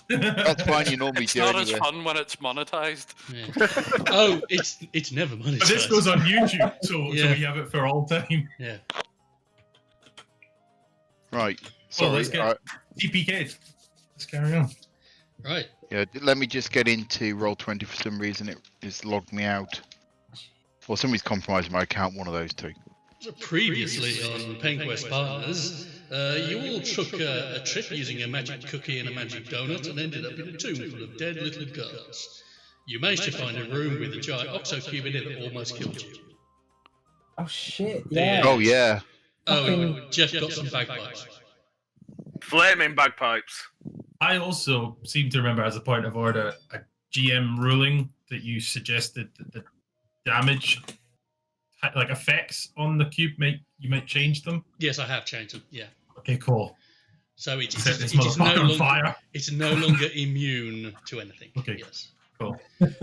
That's fine. You normally It's do not anyway. as fun when it's monetized. Yeah. Oh, it's never monetized. But this goes on YouTube, so we have it for all time. Yeah. Right. Well, Sorry. let's get TPK. Let's carry on. Right. Yeah, let me just get into Roll20 for some reason. It's logged me out. Or somebody's compromised my account, one of those two. So previously on PenQuest Partners, you all took a trip using a magic cookie and a magic donut and ended up in a tomb full of dead little girls. You managed to find a room with a giant oxo cube in it that almost killed you. Oh shit! Yeah. Oh yeah. Oh, Geoff got some bagpipes. Flaming bagpipes. I also seem to remember, as a point of order, a GM ruling that you suggested that the damage, like effects on the cube, you might change them. Yes, I have changed them. Yeah. Okay, cool. So Set this motherfucker on fire. it's no longer immune to anything. Okay. Yes. Cool.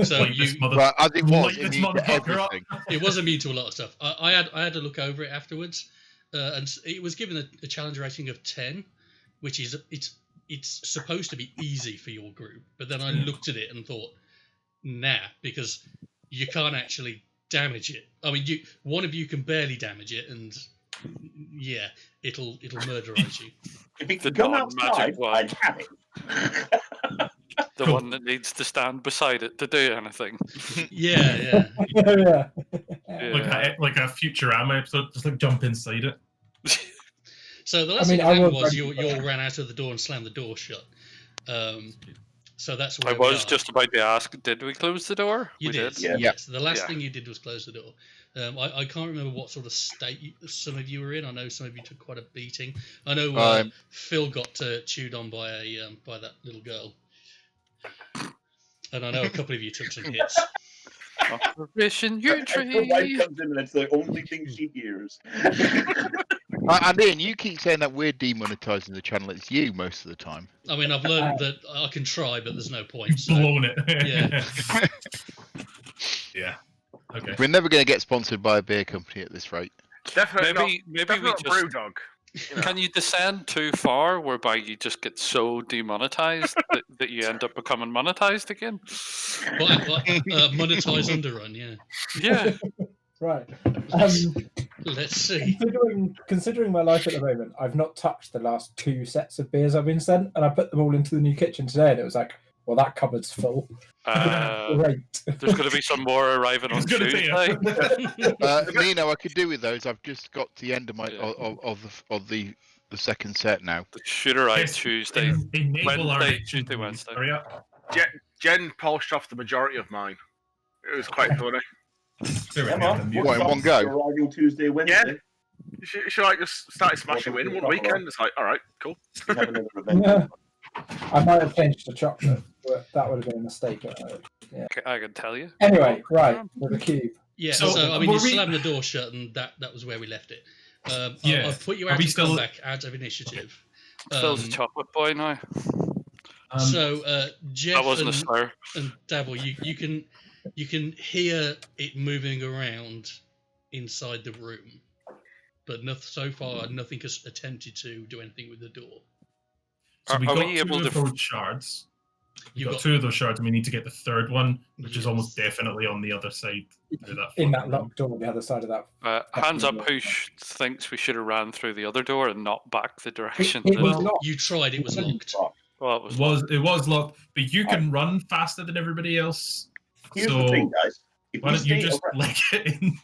So Light you, this mother- Well, as it was, light it this immune to motherfucker up. everything. it was immune to a lot of stuff. I had to look over it afterwards, and it was given a challenge rating of 10, which is it's supposed to be easy for your group. But then I looked at it and thought, nah, because you can't actually damage it. I mean, one of you can barely damage it, and yeah, it'll murderize you. If it could come outside, I'd have it. The one that needs to stand beside it to do anything. Yeah. Yeah. Like a Futurama episode, just like jump inside it. So the last thing that happened was you all ran out of the door and slammed the door shut. So that's where I was just about to ask, did we close the door? You We did. Yeah. Yes. The last thing you did was close the door. I can't remember what sort of state some of you were in. I know some of you took quite a beating. I know Phil got chewed on by that little girl, and I know a couple of you took some hits. Operation Her U-Tree. wife comes in and it's the only thing she hears. And Ian, you keep saying that we're demonetizing the channel. It's you most of the time. I mean, I've learned that I can try, but there's no point. So, Blown it. yeah. Yeah. Okay. We're never going to get sponsored by a beer company at this rate. Definitely Maybe not, we not just Brewdog. You know. Can you descend too far whereby you just get so demonetized that you end up becoming monetized again? Monetize underrun, yeah. Yeah. Right. Let's see. Considering my life at the moment, I've not touched the last 2 sets of beers I've been sent, and I put them all into the new kitchen today, and it was like, well, that cupboard's full. Great. There's going to be some more arriving on Tuesday. Nino, I could do with those. I've just got to the end of my of the second set now. The should arrive Tuesday. Wednesday. Wednesday. Hurry up. Jen polished off the majority of mine. It was quite funny. Come on. What, in one go? Arrival Tuesday, Wednesday. Yeah. She like just started smashing in one weekend. It's like, all right, cool. We have another event. Yeah. I might have changed to chocolate, but that would have been a mistake. Yeah. I can tell you. Anyway, right, with the cube. Yeah, So, so I mean, were you we- slammed the door shut, and that was where we left it. Yeah. I'll put you Are out we of still- comeback, out of initiative. Phil's a chocolate boy now. So Geoff That wasn't a slur. and Dabble, you can hear it moving around inside the room, but so far nothing has attempted to do anything with the door. So we Are got we 2 able of to- those shards. We've You've got 2 of those shards, and we need to get the third one, which is Yes. almost definitely on the other side. In that locked door on the other side of that. Hands up who thinks we should have ran through the other door and not back the direction. It was Well, locked. You tried, it was locked. Well, it was It was locked, but you can run faster than everybody else. Here's So the thing, guys. why don't you just like it in?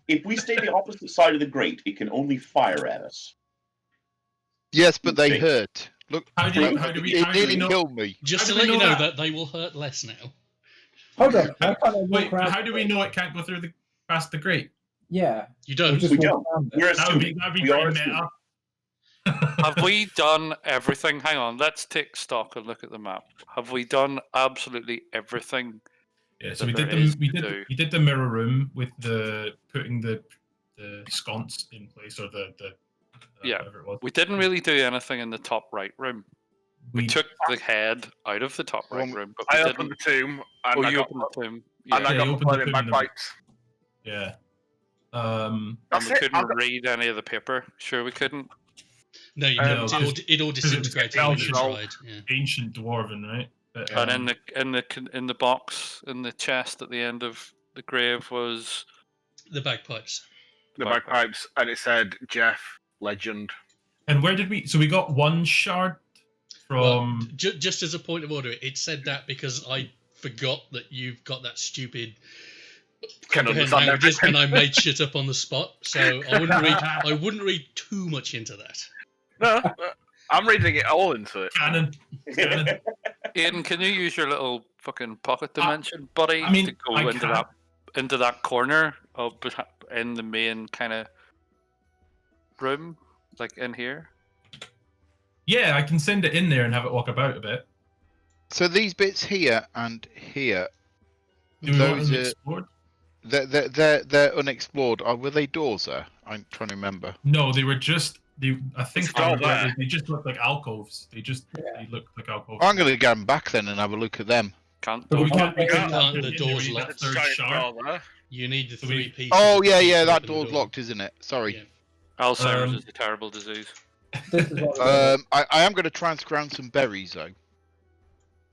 If we stay the opposite side of the grate, it can only fire at us. Yes, but they Okay. hurt. Look, How do we it nearly know? killed me. Just How to do let we you know know that? that they will hurt less now. Hold on. I can't Wait, walk around. how do we know it can't go through past the grate? Yeah. You We don't. just We walk don't. around it. We're That'd be assuming. We are pretty assuming. meta. Have we done everything? Hang on, let's take stock and look at the map. Have we done absolutely everything? Yeah, so that we did there is the to do? we did the mirror room with the putting the sconce in place, or the Yeah. whatever it was. We didn't really do anything in the top right room. We took the head out of the top right Well, room, but I we opened didn't. the tomb, and Oh, I you got, opened the tomb. and I Yeah, you got opened the flaming tomb and bagpipes. yeah. And That's we it. couldn't read any of the paper. Sure, we couldn't. No, you No, couldn't. It all disintegrated when you Belgian. tried. Yeah. Ancient dwarven, right? But, And in the box in the chest at the end of the grave was The bagpipes. The bagpipes, and it said Geoff, legend. and where did we? So we got one shard from. Well, just as a point of order, it said that because I forgot that you've got that stupid comprehend languages, and I made shit up on the spot. So I wouldn't read too much into that. No, I'm reading it all into it. Cannon. Ian, can you use your little fucking pocket dimension, buddy, I mean, to go I into that corner of in the main kind of room, like in here? Yeah, I can send it in there and have it walk about a bit. So these bits here and here, Do we want those them are explored? they're unexplored. Were they doors there? I'm trying to remember. No, they were just. I think It's all there. they just look like alcoves. They look like alcoves. I'm going to go back then and have a look at them. Can't. But we can't- can't. the door's We need that locked. third Giant shard. door there. You need the So 3 we- pieces. Oh of yeah, key yeah, to that open the door's door. locked, isn't it? Sorry. Yeah. Alzheimer's Um, is a terrible disease. This is what we're doing. I am going to try and scrounge some berries though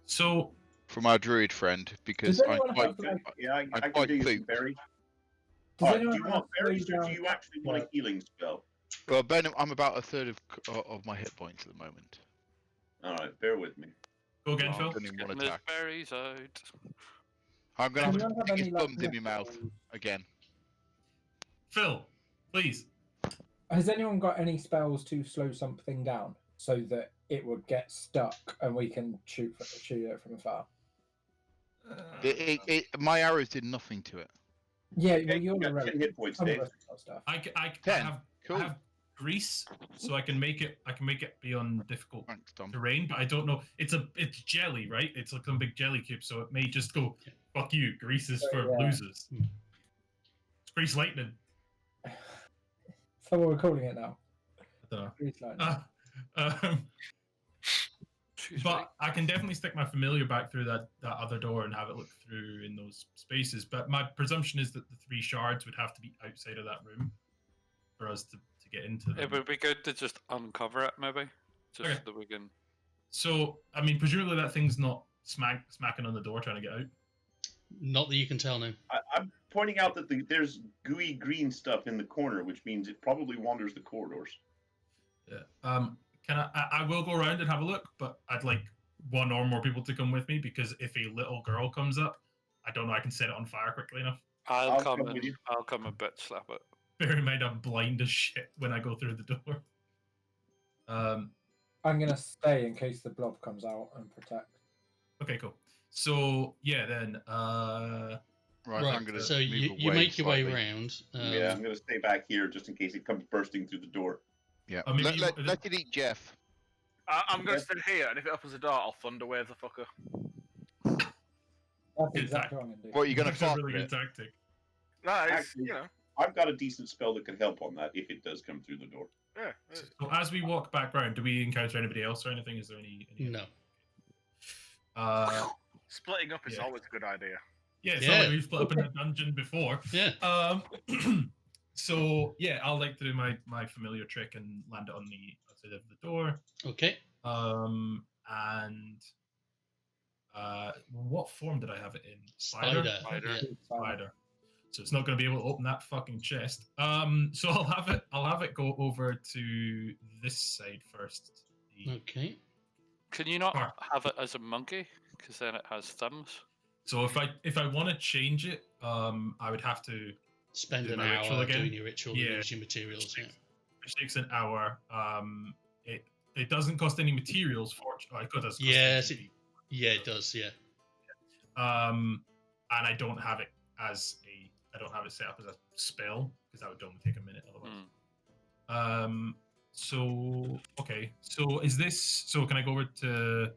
So from our druid friend because Does I'm anyone quite. have, like, Yeah, I I'm can quite do you some pooped. berries. Does Alright, do anyone you have want three berries or do down- you actually want a healing spell? Well, Ben, I'm about a third of my hit points at the moment. Alright, bear with me. go again, Oh, Phil. I don't even want Getting to his attack. berries out. I'm going to Does have anyone the have any, biggest like, bums in my mouth weapons? again. Phil, please. Has anyone got any spells to slow something down so that it would get stuck and we can shoot it from afar? My arrows did nothing to it. Yeah, Okay, well, you're you the got 10 relic. hit points, Some of Dave. us have got stuff. I 10. have Cool. I have grease, so I can make it be on difficult Thanks, Tom. terrain, but I don't know. It's jelly, right? It's like some big jelly cube, so it may just go. Fuck you. Grease is for Yeah. losers. It's grease lightning. So what we're calling it now. I don't know. Grease lightning. Um, Excuse me. but I can definitely stick my familiar back through that other door and have it look through in those spaces. But my presumption is that the 3 shards would have to be outside of that room for us to get into them. It would be good to just uncover it, maybe, just Okay. so that we can. So, I mean, presumably that thing's not smacking on the door trying to get out. Not that you can tell now. I'm pointing out that there's gooey green stuff in the corner, which means it probably wanders the corridors. Yeah. Can I will go around and have a look, but I'd like one or more people to come with me because if a little girl comes up, I don't know I can set it on fire quickly enough. I'll I'll come come with you. I'll come and bitch slap it. Bear in mind I'm blind as shit when I go through the door. I'm going to stay in case the blob comes out and protect. Okay, cool. So yeah, then Right, I'm going to so you make your way round. Yeah, I'm going to stay back here just in case it comes bursting through the door. Yeah. I mean, Let it eat Jeff. I'm going to stand here, and if it opens the door, I'll thunder wave the fucker. That's Good exactly what I'm going to do. What, are you going to that's a fart really at good it? tactic. No, it's, Actually- you know, I've got a decent spell that can help on that if it does come through the door. yeah. So as we walk back round, do we encounter anybody else or anything? Is there any No. Splitting up is Yeah. always a good idea. Yeah, it's Yeah. not like we've split up in a dungeon before. Yeah. So yeah, I'll like to do my familiar trick and land it on the outside of the door. Okay. And what form did I have it in? Spider. Spider. Yeah. Spider. So it's not going to be able to open that fucking chest. So I'll have it go over to this side first. Okay. Can you not Sure. have it as a monkey? Because then it has thumbs. So if I want to change it, I would have to. Spend Do an my ritual hour again? doing your ritual Yeah. and use your materials. Yeah. Which takes an hour. It doesn't cost any materials. Fortunately, it does. Cost Yes, any. Yeah, it does. Yeah. And I don't have it set up as a spell because that would only take a minute otherwise. Mm. So okay. So is this? So can I go over to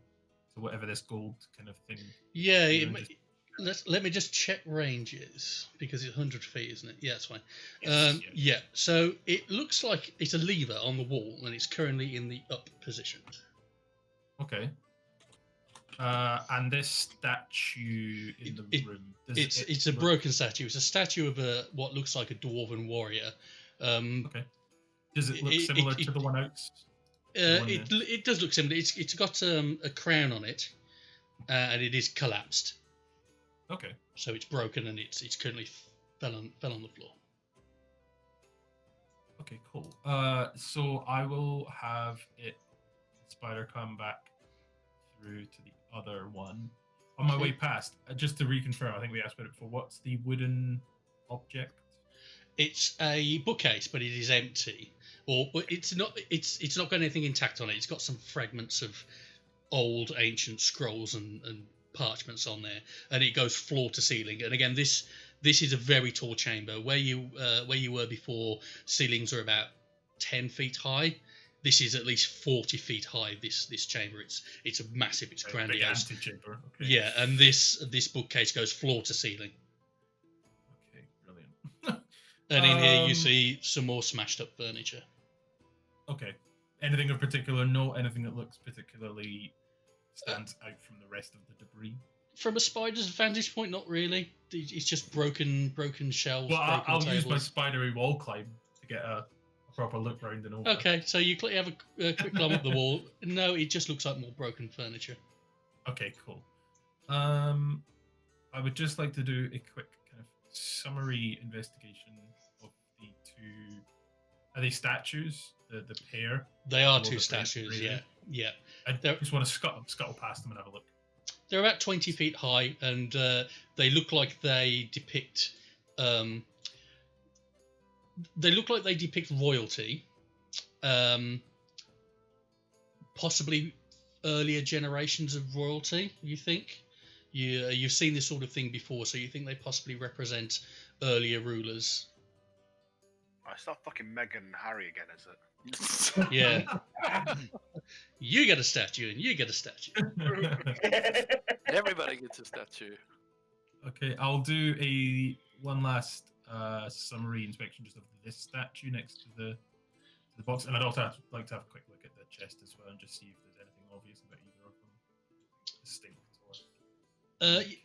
whatever this gold kind of thing? Yeah. And just- Let me just check ranges because it's 100 feet, isn't it? Yeah, that's fine. Yes, Yeah. So it looks like it's a lever on the wall, and it's currently in the up position. Okay. And this statue in the room. It's a broken statue. It's a statue of what looks like a dwarven warrior. Okay. Does it look it- similar it- to the one out? It does look similar. It's got a crown on it, and it is collapsed. Okay. So it's broken and it's currently fell on the floor. Okay, cool. So I will have spider come back through to the other one. On my way past, just to reconfirm, I think we asked about it before. What's the wooden object? It's a bookcase, but it is empty. Or it's not. It's not got anything intact on it. It's got some fragments of old ancient scrolls and parchments on there, and it goes floor to ceiling. And again, this is a very tall chamber. Where you were before, ceilings are about 10 feet high. This is at least 40 feet high. This chamber. It's a massive. It's grandiose. Big antechamber. Okay. Yeah, and this bookcase goes floor to ceiling. Okay, brilliant. And in here you see some more smashed up furniture. Okay. Anything of particular note? Anything that looks particularly stands out from the rest of the debris? From a spider's vantage point, not really. It's just broken shelves. Well, broken I'll tables. use my spidery wall climb to get a proper look round and over. Okay, so you have a quick climb up the wall. No, it just looks like more broken furniture. Okay, cool. I would just like to do a quick kind of summary investigation of the two. Are they statues? The pair? They are Or two the statues, three? yeah. I They're- just want to scuttle past them and have a look. They're about 20 feet high, and they look like they depict. They look like they depict royalty, possibly earlier generations of royalty. You think? You've seen this sort of thing before, so you think they possibly represent earlier rulers. Oh, it's not fucking Meghan and Harry again, is it? Yeah. You get a statue, and you get a statue. Everybody gets a statue. Okay, I'll do one last summary inspection just of this statue next to the box, and I'd also like to have a quick look at the chest as well and just see if there's anything obvious about either of them. Distinct.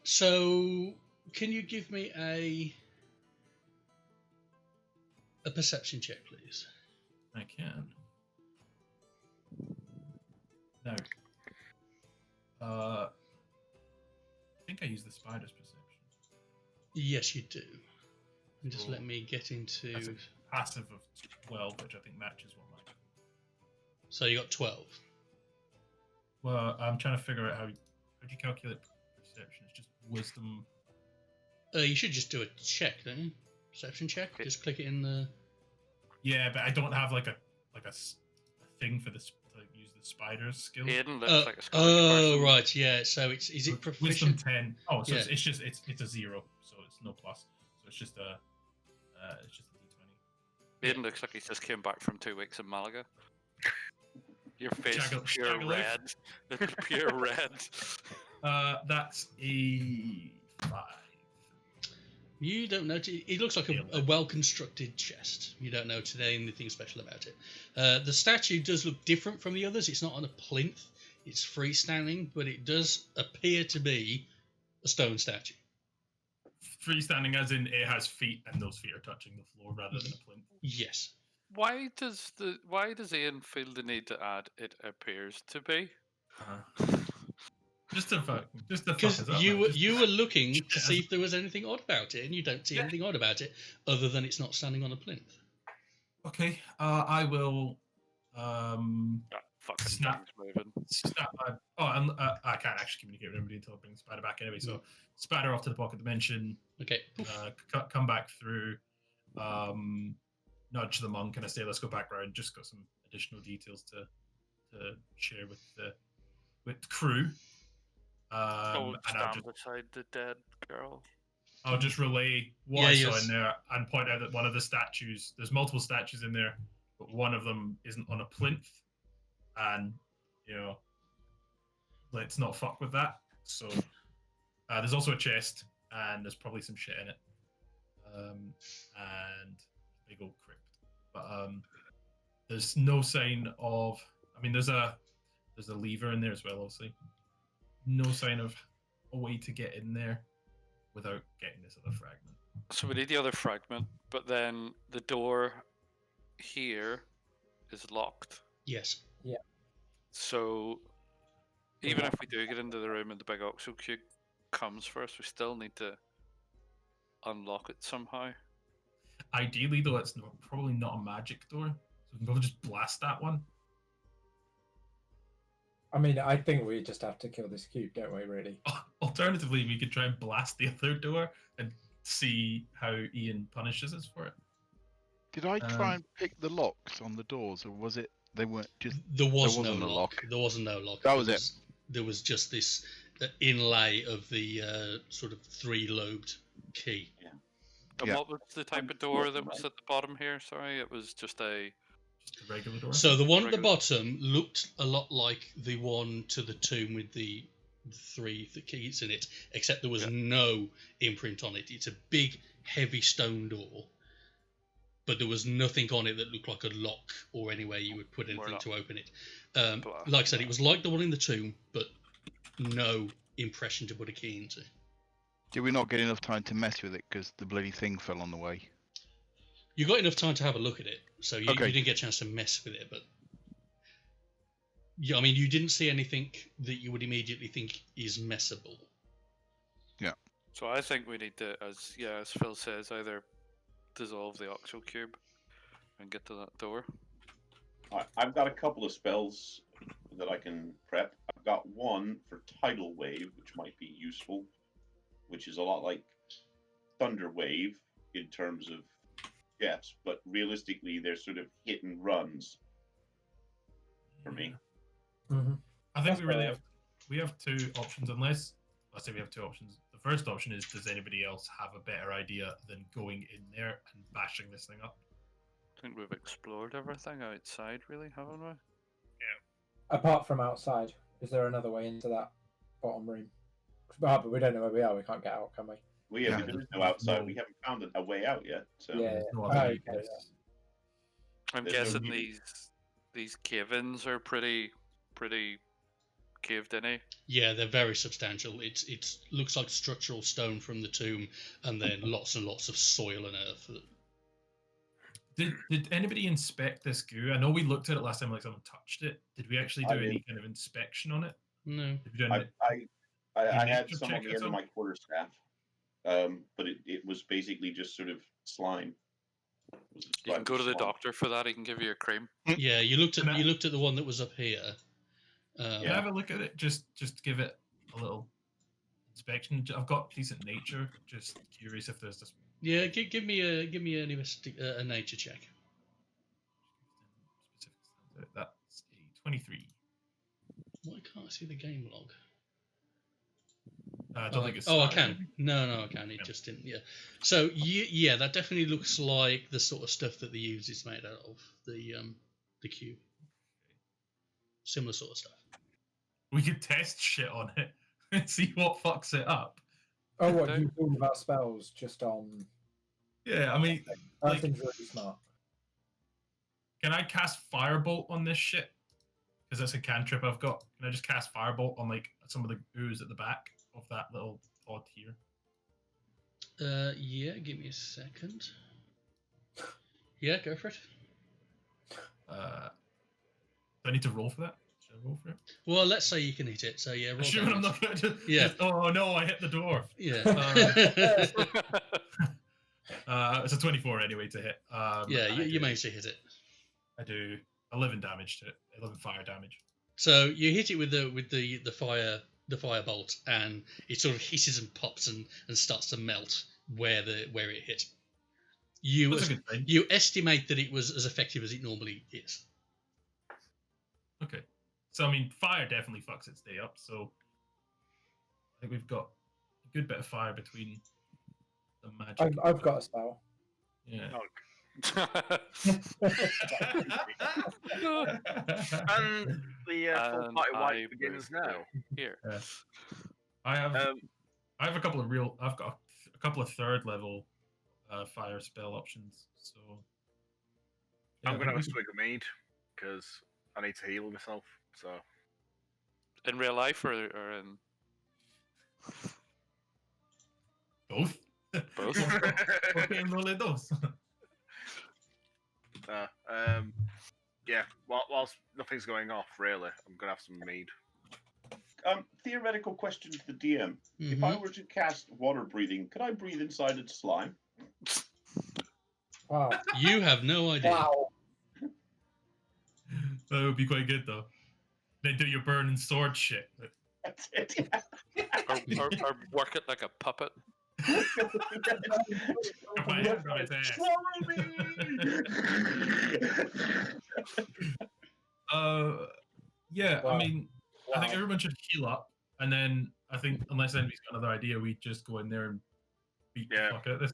So can you give me a perception check, please? I can. No. I think I use the spider's perception. Yes, you do. Just Cool. let me get into. That's a passive of 12, which I think matches what mine. So you got 12. Well, I'm trying to figure out how do you calculate perception? It's just wisdom. You should just do a check, don't you? Perception check. Okay. Just click it in the. Yeah, but I don't have like a thing for this to use the spider's skill. Aiden looks like a Scottish Oh person. right, yeah. So is it Wisdom proficient? 10. Oh, so Yeah. it's a 0, so it's no plus. So it's just a D20. Aiden looks like he just came back from 2 weeks in Malaga. Your face is Shaggle- pure shaggle life. red. It's pure red. That's a 5. You don't notice. It looks like a well-constructed chest. You don't notice anything special about it. The statue does look different from the others. It's not on a plinth. It's freestanding, but it does appear to be a stone statue. Freestanding as in it has feet and those feet are touching the floor rather than a plinth. Yes. Why does Ian feel the need to add "it appears to be"? Just to fuck Because us up, you man. were looking to see if there was anything odd about it, and you don't see anything odd about it other than it's not standing on a plinth. Okay, I will. That fucking Snap. thing's moving. Snap my, and I can't actually communicate with anybody until I bring the spider back anyway. So spider off to the pocket dimension. Okay. Come back through. Nudge the monk and I say, let's go back round. Just got some additional details to share with the crew. Don't And I'll stand beside the dead girl. I'll just relay what Yeah, I saw yes. in there and point out that one of the statues, there's multiple statues in there, but one of them isn't on a plinth. And, let's not fuck with that. So there's also a chest and there's probably some shit in it. And big old crypt. But there's no sign of, there's a lever in there as well, obviously. No sign of a way to get in there without getting this other fragment. So we need the other fragment, but then the door here is locked. Yes. Yeah. So even if we do get into the room and the big Oxo Cube comes first, we still need to unlock it somehow. Ideally, though, it's probably not a magic door, so we can probably just blast that one. I mean, I think we just have to kill this cube, don't we? Really? Alternatively, we could try and blast the other door and see how Ian punishes us for it. Did I try and pick the locks on the doors, or was it they weren't just? There was no wasn't a lock. lock. There wasn't no lock. That was it. There was just this inlay of the sort of three-lobed key. And Yeah. what was the type of door that was at the bottom here? Sorry, it was just a Regular door. So the one at the bottom looked a lot like the one to the tomb with the three keys in it, except there was no imprint on it. It's a big, heavy stone door, but there was nothing on it that looked like a lock or anywhere you would put anything to open it. Like I said, it was like the one in the tomb, but no impression to put a key into. Did we not get enough time to mess with it because the bloody thing fell on the way? You got enough time to have a look at it, so you Okay. didn't get a chance to mess with it, but yeah, I mean, you didn't see anything that you would immediately think is messable. So I think we need to, as Phil says, either dissolve the Oxo Cube and get to that door. I've got a couple of spells that I can prep. I've got one for Tidal Wave, which might be useful, which is a lot like Thunder Wave in terms of Geoff's, but realistically, they're sort of hit and runs for me. Mm-hmm. I think we have two options, unless I say we have two options. The first option is, does anybody else have a better idea than going in there and bashing this thing up? I think we've explored everything outside, really, haven't we? Apart from outside, is there another way into that bottom room? But we don't know where we are. We can't get out, can we? Yeah. There is no outside. We haven't found a way out yet. So. Yeah. There's no Oh, other okay, egress. I'm There's no guessing need. these cave-ins are pretty caved in, eh? Yeah, they're very substantial. It looks like structural stone from the tomb, and then lots and lots of soil and earth. Did anybody inspect this goo? I know we looked at it last time, like someone touched it. Did we actually do I did. any kind of inspection on it? No. Did we do any- I had nature some check on the or end of my something? quarterstaff, but it was basically just sort of slime. You can go to the slime. doctor for that. He can give you a cream. Yeah, you looked Can I- at the one that was up here. Can I have a look at it? Just give it a little inspection. I've got decent nature. Just curious if there's this. Yeah, give me a nature check. That's a 23. Why can't I see the game log? I don't think it's. Oh, I started. can. No, I can. It just didn't. Yeah. So yeah, that definitely looks like the sort of stuff that the Uves is made out of. The cube. Similar sort of stuff. We could test shit on it and see what fucks it up. Oh, what you talking about spells just on? Yeah, I mean, That like, seems really smart. can I cast Firebolt on this shit? Because that's a cantrip I've got. Can I just cast Firebolt on like some of the ooze at the back of that little pod here? Yeah. Give me a second. Yeah, go for it. Do I need to roll for that? Should I roll for it? Well, let's say you can hit it. So yeah, roll Sure, I'm damage. not going to. Yeah. Oh no, I hit the dwarf. Yeah. It's a 24 anyway to hit. Yeah, and I you do- managed to hit it. I do 11 damage to it. 11 fire damage. So you hit it with the fire bolt, and it sort of hisses and pops and starts to melt where it hit. That's a good thing. You estimate that it was as effective as it normally is. Okay. So I mean, fire definitely fucks its day up. So I think we've got a good bit of fire between the magic. I've got a spell. Yeah. And the full And party I wipe begins will now. Here. I have Um, I have a couple of I've got a couple of third level fire spell options. So yeah, I'm I gonna have a think swig of mead because I need to heal myself. So In real life or in both. both? Okay, no le dos. Yeah, whilst nothing's going off, really, I'm gonna have some mead. Theoretical question to the DM. If I were to cast water breathing, could I breathe inside its slime? Wow. You have no idea. Wow. That would be quite good, though. Then do your burning sword shit. That's it. Or work it like a puppet. Put my hand on his ass. Yeah, Wow. I mean, I think everyone should heal up, and then I think unless anybody's got another idea, we just go in there and beat the fuck out of this.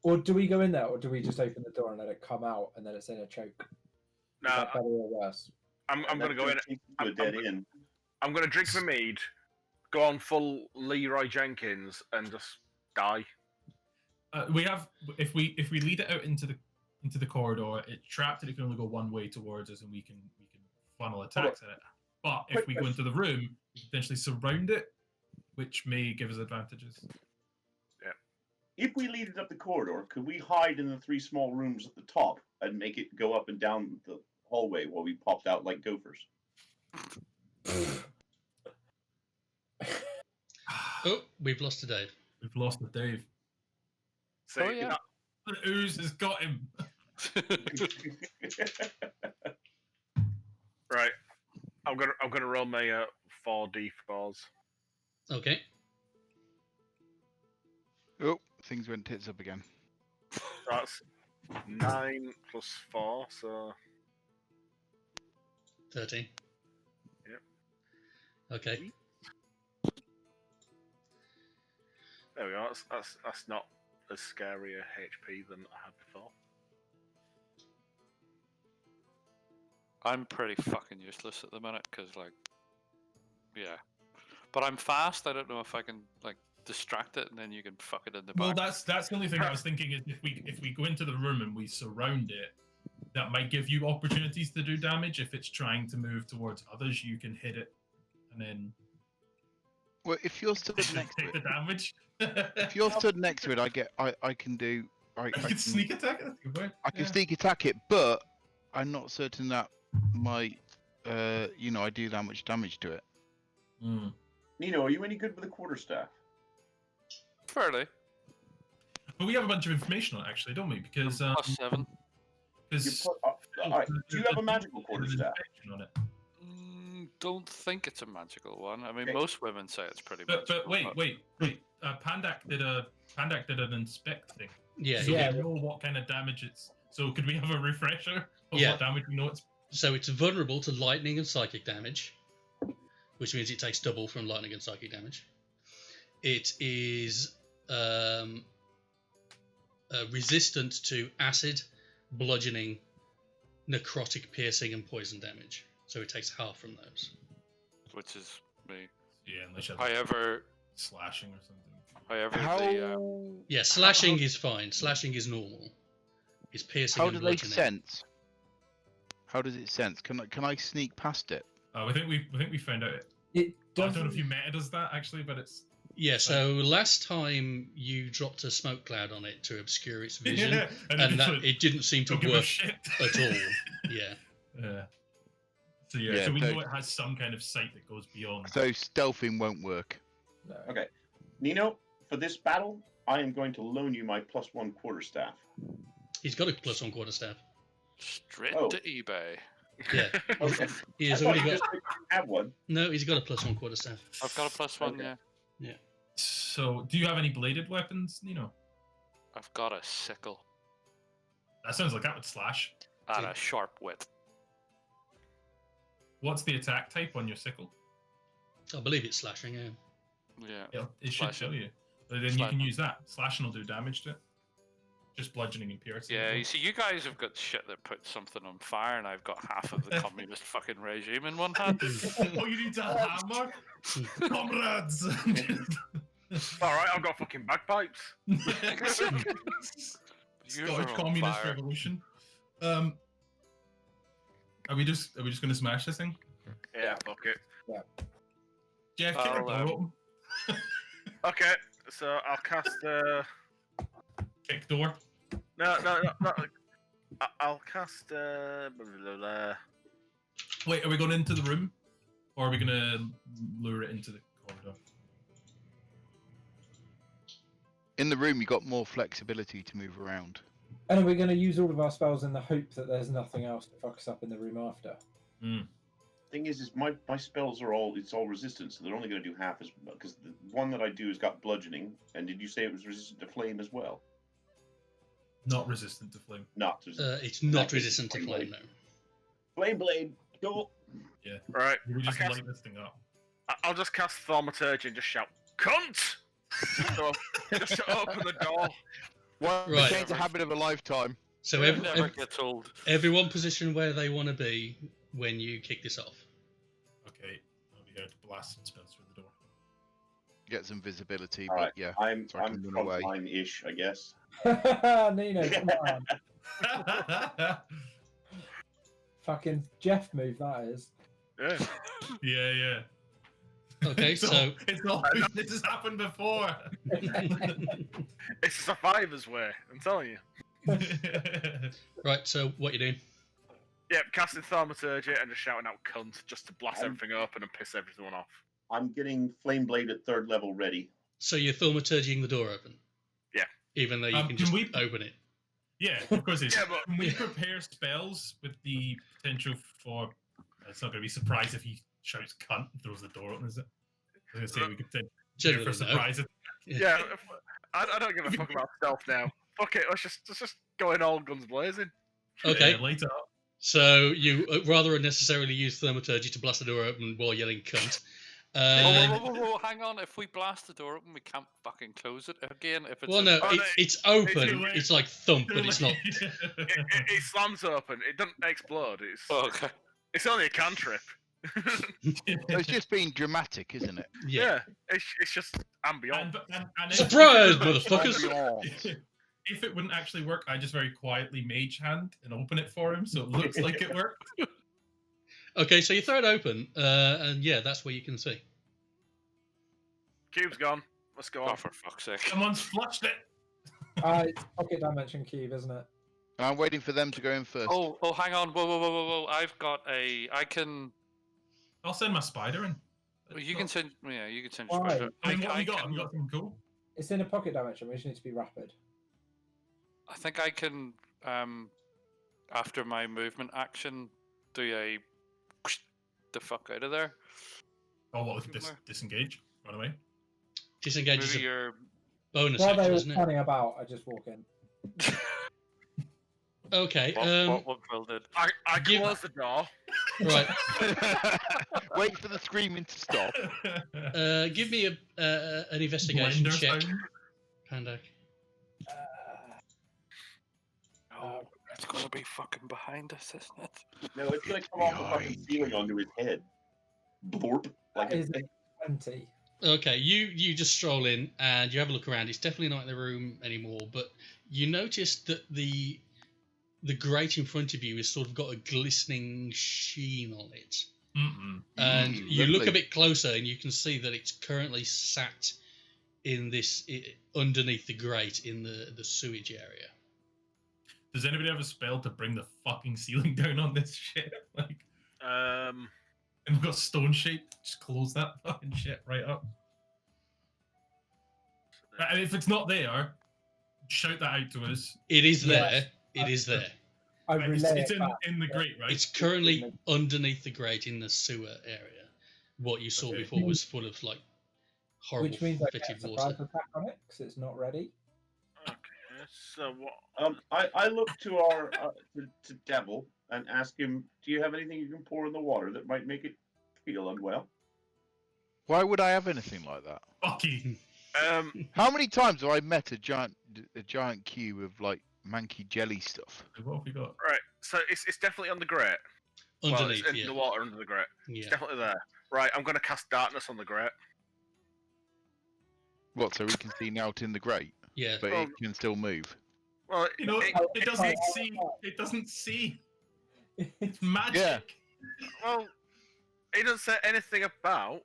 Or do we go in there, or do we just open the door and let it come out, and then it's in a choke? Is that better or worse? I'm gonna go in. I'm dead in. I'm gonna drink my mead, go on full Leroy Jenkins, and just die. We have if we lead it out into the corridor, it's trapped and it can only go one way towards us, and we can funnel attacks at it. But if we go into the room, we potentially surround it, which may give us advantages. Yeah. If we lead it up the corridor, could we hide in the 3 small rooms at the top and make it go up and down the hallway while we popped out like gophers? Oh, we've lost to Dave. We've lost the Dave. So, Oh, yeah. The ooze has got him. Right. I'm gonna roll my 4d4s. Okay. Oh, things went tits up again. That's 9 plus 4, so 13. Yep. Okay. there we go. That's not as scary a HP than I had before. I'm pretty fucking useless at the minute because, like, yeah. But I'm fast. I don't know if I can like distract it and then you can fuck it in the back. Well, that's the only thing I was thinking is if we go into the room and we surround it, that might give you opportunities to do damage. If it's trying to move towards others, you can hit it, and then Well, if you're stood next to take it, the damage. if you're stood next to it, I can do. I You can can sneak attack. That's a good point. I can sneak attack it, but I'm not certain that my I do that much damage to it. Mm. Nino, are you any good with a quarterstaff? Fairly. But we have a bunch of information on it, actually, don't we? Because Plus 7. Alright, do you have a magical quarterstaff? on it. Don't think it's a magical one. I mean, Okay. most women say it's pretty But magical. wait. Pandak did an inspect thing. Yeah. So Yeah. we know what kind of damage it's. So could we have a refresher of Yeah. what damage we know it's? So it's vulnerable to lightning and psychic damage, which means it takes double from lightning and psychic damage. It is resistant to acid, bludgeoning, necrotic, piercing, and poison damage. So it takes half from those. Which is me. Yeah, unless you have However, slashing or something. the Yeah, slashing is fine. Slashing is normal. It's piercing How and do they bludgeoning. sense? How does it sense? Can I sneak past it? I think we found out. It I don't know doesn't. if you meta does that actually, but it's Yeah, so last time you dropped a smoke cloud on it to obscure its vision, yeah, and that it didn't seem to don't give a work shit at all. Yeah. Yeah. So Yeah, so we so- know it has some kind of sight that goes beyond. So stealthing won't work. No. Okay. Nino, for this battle, I am going to loan you my +1 quarterstaff. He's got a +1 quarterstaff. straight Oh. to eBay. Yeah. Okay. He has I thought already you got. just have one. No, he's got a +1 quarterstaff. I've got a +1, Okay. yeah. So do you have any bladed weapons, Nino? I've got a sickle That sounds like that would slash. and a sharp wit. What's the attack type on your sickle? I believe it's slashing, yeah. Yeah. It should Slashing. tell you. But then you Slashing. can use that. Slashing will do damage to it. Just bludgeoning and piercing. Yeah, as you see, you guys have got shit that puts something on fire, and I've got half of the communist fucking regime in one hand. well. Oh, you need a hammer, comrades. Alright, I've got fucking bagpipes. Yours Scottish are on Communist fire. Revolution. Are we just gonna smash this thing? Yeah, fuck it. Geoff, get your I'll, door open. Okay, so I'll cast Kick door. No. I'll cast blah, blah, blah. Wait, are we going into the room, or are we gonna lure it into the corridor? In the room, you got more flexibility to move around. And are we going to use all of our spells in the hope that there's nothing else to fuck us up in the room after? Thing is my spells are all resistant, so they're only going to do half as because the one that I do has got bludgeoning. And did you say it was resistant to flame as well? Not resistant to flame. Not resistant. It's not resistant to flame, no. Flame blade, go. Yeah. Right. We just I light this thing up. I'll just cast Thaumaturgy and just shout, "Cunt!" just to open the door. Well, Right. change the habit of a lifetime. So It never gets old. everyone position where they want to be when you kick this off. Okay, I'll be here to blast some spells through the door. Get some visibility, All but right. yeah. I'm So I can run away. frontline-ish, I guess. Nino, come on. Fucking Geoff move, that is. Yeah. Yeah. Okay, so This has happened before. It's a survivor's way, I'm telling you. right, so what you doing? Yeah, casting Thaumaturgy and just shouting out "cunt" just to blast I'm- everything open and piss everyone off. I'm getting flame blade at 3rd level ready. So you're thaumaturgying the door open? Yeah. Even though you Can can just we- open it. Yeah, of course it is. Yeah, but- Can we prepare spells with the potential for... It's not going to be surprised if he shouts cunt and throws the door open, is it? I was going to say we could take Generally, for no. surprise. Yeah, I don't give a fuck about stealth now. Fuck it, let's just go in all guns blazing. Okay, Yeah, later. so you rather unnecessarily use thaumaturgy to blast the door open while yelling cunt. Whoa, hang on. If we blast the door open, we can't fucking close it again. If it's Well, no, Oh, no, it's open. too late. It's like thump, but it's not. It slams open, it doesn't explode, okay. it's only a cantrip. So it's just being dramatic, isn't it? Yeah. It's just ambient. And Surprise, if it would motherfuckers! actually- If it wouldn't actually work, I just very quietly mage hand and open it for him, so it looks like it worked. Okay, so you throw it open, and yeah, that's where you can see. Cube's gone. Let's go Oh, on. for fuck's sake. Someone's flushed it. It's pocket dimension cube, isn't it? I'm waiting for them to go in first. Oh, hang on. Whoa. I've got I can. I'll send my spider in. You can send. Yeah, you can send. Why? Spider. I mean, what have you got? can- Have you got something cool? It's in a pocket dimension. We just need to be rapid. I think I can. After my movement action, do a the fuck out of there. Oh, what with Somewhere. disengage? Run away. Disengage is Maybe a you're. bonus While action, they were isn't it? planning about, I just walk in. Okay, What Phil did? I Give- close the door. right. Wait for the screaming to stop. Give me an investigation Blender check, sound. Pandak. Oh, it's gonna be fucking behind us, isn't it? No, it's going to come off the fucking Behind ceiling onto his head. Blorp. Like That is a, a 20. Okay, you just stroll in and you have a look around. It's definitely not in the room anymore, but you notice that the grate in front of you has sort of got a glistening sheen on it. Mm-mm. And you look a lovely. bit closer and you can see that it's currently sat in this underneath the grate in the sewage area. Does anybody have a spell to bring the fucking ceiling down on this shit? Like, Um, and we've got stone shape. Just close that fucking shit right up. And if it's not there, shout that out to us. It is there. Yes. It is there. I Right, relay it's it back. in the grate, right? It's currently underneath the grate in the sewer area. What you saw Okay. before was full of like horrible Which means I get a fetid surprise water. attack on it because it's not ready. okay, so what? I look to our to Devil and ask him, "Do you have anything you can pour in the water that might make it feel unwell?" Why would I have anything like that? Fucky. How many times have I met a giant cube of like manky jelly stuff? What have we got? Right, so it's definitely on the grate. Well, Underneath, it's in yeah. the water under the grate. It's Yeah. definitely there. Right, I'm going to cast darkness on the grate. What? So we can see now out in the grate, Yeah. but Well- it can still move. Well, You know, it- it doesn't see. It doesn't see. It's magic. well, it doesn't say anything about.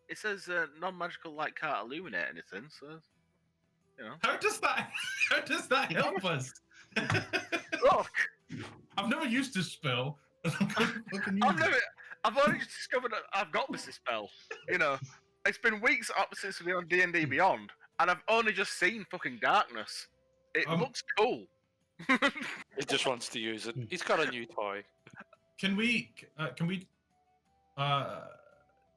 It says non-magical light can't illuminate anything, so you know. How does that? How does that help us? Look, I've never used this spell, I've only just discovered that I've got this spell. You know, it's been weeks up since we've been on D&D Beyond, and I've only just seen fucking darkness. It looks cool. He just wants to use it. He's got a new toy. Can we, Davil,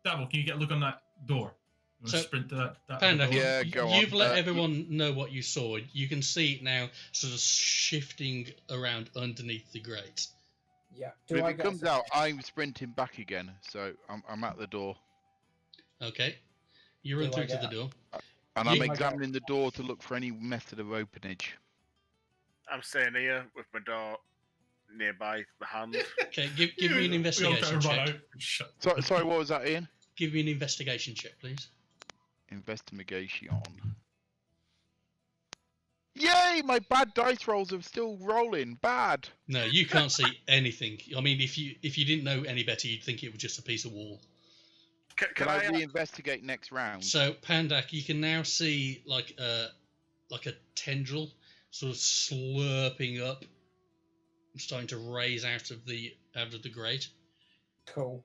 can you get a look on that door? You So, sprint to that Panda, door? Yeah, go you've on. let everyone know what you saw. You can see it now, sort of shifting around underneath the grate. Yeah. But if I it get comes a- out, I'm sprinting back again, so I'm at the door. Okay, you run Do I through to get the a- door. And You- I'm I get- examining the door to look for any method of openage. I'm staying here with my door nearby the hand. Okay, give me an We all investigation kind of run check. out. Shut Sorry, what was that, Ian? Give me an investigation check, please. Investigation. Yay! My bad dice rolls are still rolling. Bad. No, you can't see anything. I mean, if you didn't know any better, you'd think it was just a piece of wall. Can I re-investigate next round? So, Pandak, you can now see like a tendril sort of slurping up, starting to raise out of the grate. Cool.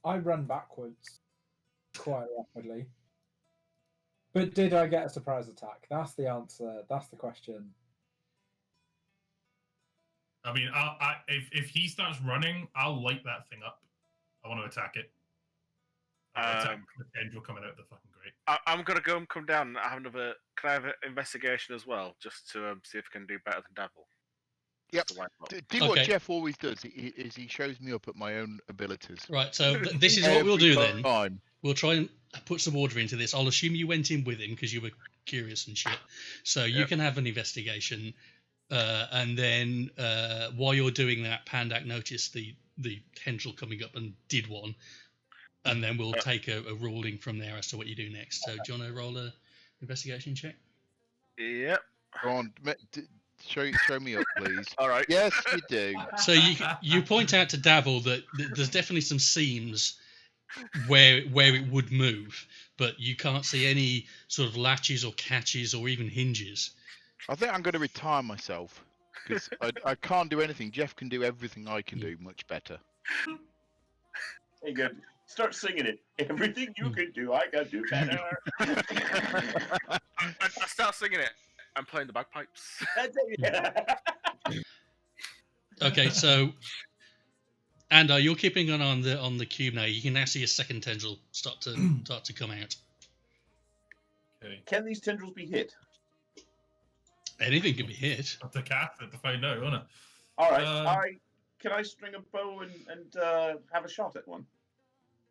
I run backwards quite rapidly. But did I get a surprise attack? That's the answer. That's the question. I mean, if he starts running, I'll light that thing up. I want to attack it. I'll attack the tendril coming out of the fucking grate. I'm gonna go and come down and have another. Can I have an investigation as well, just to see if I can do better than Davil? Yep. To wipe up. Do what Okay. Geoff always does. He shows me up at my own abilities. Right. So this is what we'll do then. Time. We'll try and put some order into this. I'll assume you went in with him because you were curious and shit. So you can have an investigation, and then while you're doing that, Pandak noticed the tendril coming up and did one, and then we'll take a ruling from there as to what you do next. So do you want to roll a investigation check? Yep. Go on. Show me up, please. All right. Yes, you do. So you point out to Davil that there's definitely some seams where it would move, but you can't see any sort of latches or catches or even hinges. I think I'm going to retire myself because I can't do anything. Geoff can do everything I can do much better. Hey, good. Start singing it. Everything you can do, I can do better. I start singing it. I'm playing the bagpipes. That's it. Yeah. Okay, so Andar, you're keeping an eye on the cube now. You can now see a second tendril start to come out. Okay. Can these tendrils be hit? Anything can be hit. Have to cast it to find out, won't it? All right. Can I string a bow and have a shot at one?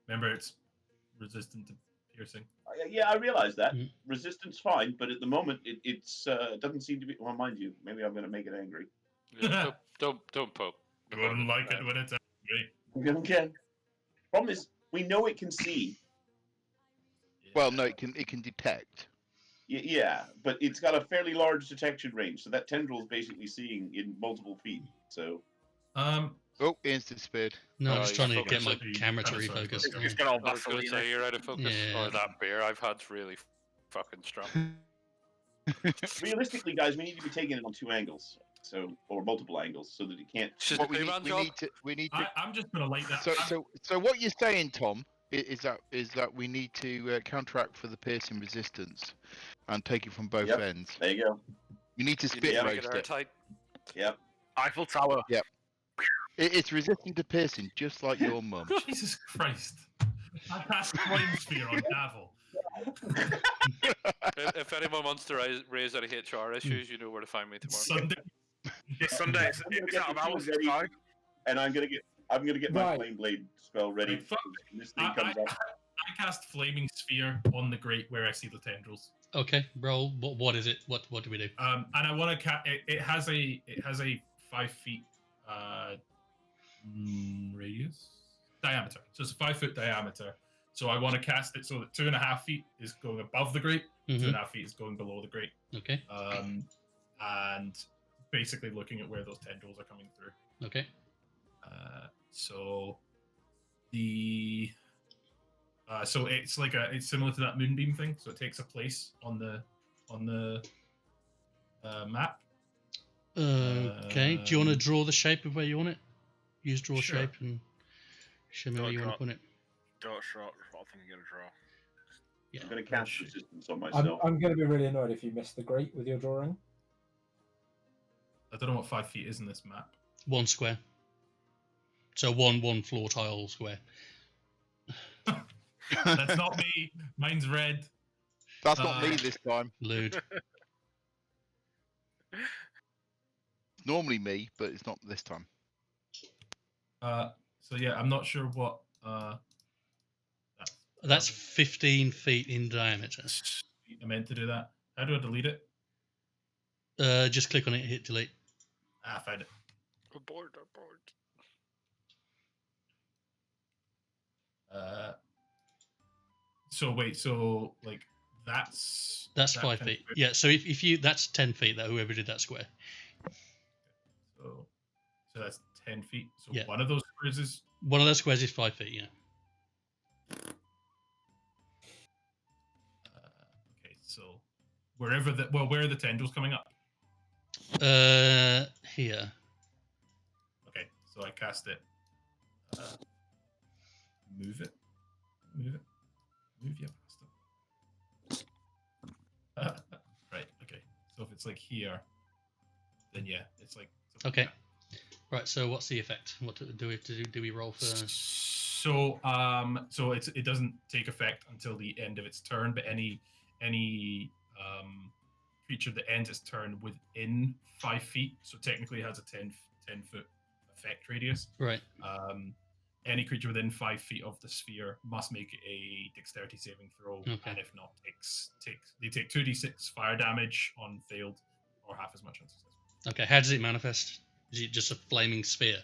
Remember, it's resistant to piercing. Yeah, I realize that. Mm. Resistance fine, but at the moment it doesn't seem to be. Well, mind you, maybe I'm going to make it angry. Yeah, don't poke. You wouldn't like it when it's angry. Okay. Problem is, we know it can see. Well, no, it can detect. Yeah, but it's got a fairly large detection range, so that tendril is basically seeing in multiple feet. So. Oh, Ian's disappeared. No, I'm Oh, just yeah, trying to get my focus. camera to Sorry, refocus. sorry. He's got all I was going to Vaseline. say you're out of focus. Yeah. Oh, that beer I've had's really fucking strong. Realistically, guys, we need to be taking it on two angles, or multiple angles, so that it can't. Should What the we man need, job? we need to. I'm just gonna light that. So what you're saying, Tom, is that we need to counteract for the piercing resistance, and take it from both Yep. ends. There you go. You need to You need spit to make roast it it. airtight. Yep. Eiffel Tower. It's resistant to piercing, just like your mum. Jesus Christ! I cast Flame Sphere on Davil. If anyone wants to raise any HR issues, you know where to find me tomorrow. Sunday. It's Sunday. It's get out of the hours. tools It's ready. fine. And I'm gonna get my Right. flame blade spell ready. Right, fuck. When this thing comes up. I cast Flaming Sphere on the grate where I see the tendrils. Okay, roll. What is it? What do we do? And I want to it has a 5 feet radius diameter. So it's a 5 foot diameter. So I want to cast it so that 2.5 feet is going above the grate, Mhm. 2.5 feet is going below the grate. Okay. And basically looking at where those tendrils are coming through. Okay. So it's similar to that moonbeam thing. So it takes a place on the map. Okay. Do you want to draw the shape of where you want it? Use draw Sure. shape and show me where you want to put it. Don't draw. What thing you gonna draw? Yeah. I'm going to cast resistance on I'm myself. going to be really annoyed if you miss the grate with your drawing. I don't know what 5 feet is in this map. 1 square. So one floor tile square. That's not me. Mine's red. That's not me this time. Lewd. Normally me, but it's not this time. So yeah, I'm not sure what. That's 15 feet in diameter. I meant to do that. How do I delete it? Just click on it, hit delete. I found it. Abort. So wait, so like that's That's that 5 kind of feet. Yeah, so if you, that's 10 feet, that whoever did that square. So that's 10 feet. So Yeah. one of those squares is One of those squares is 5 feet, yeah. okay. So where are the tendrils coming up? Here. Okay, so I cast it. Move it. Move you bastard. Right. Okay. So if it's like here, then yeah, it's like Okay. Right, so what's the effect? What do we have to do? Do we roll for? So it doesn't take effect until the end of its turn, but any creature that ends its turn within 5 feet, so technically it has a 10 foot effect radius. Right. Any creature within 5 feet of the sphere must make a dexterity saving throw, Okay. and if not, they take 2d6 fire damage on failed, or half as much on success. Okay, how does it manifest? Is it just a flaming sphere?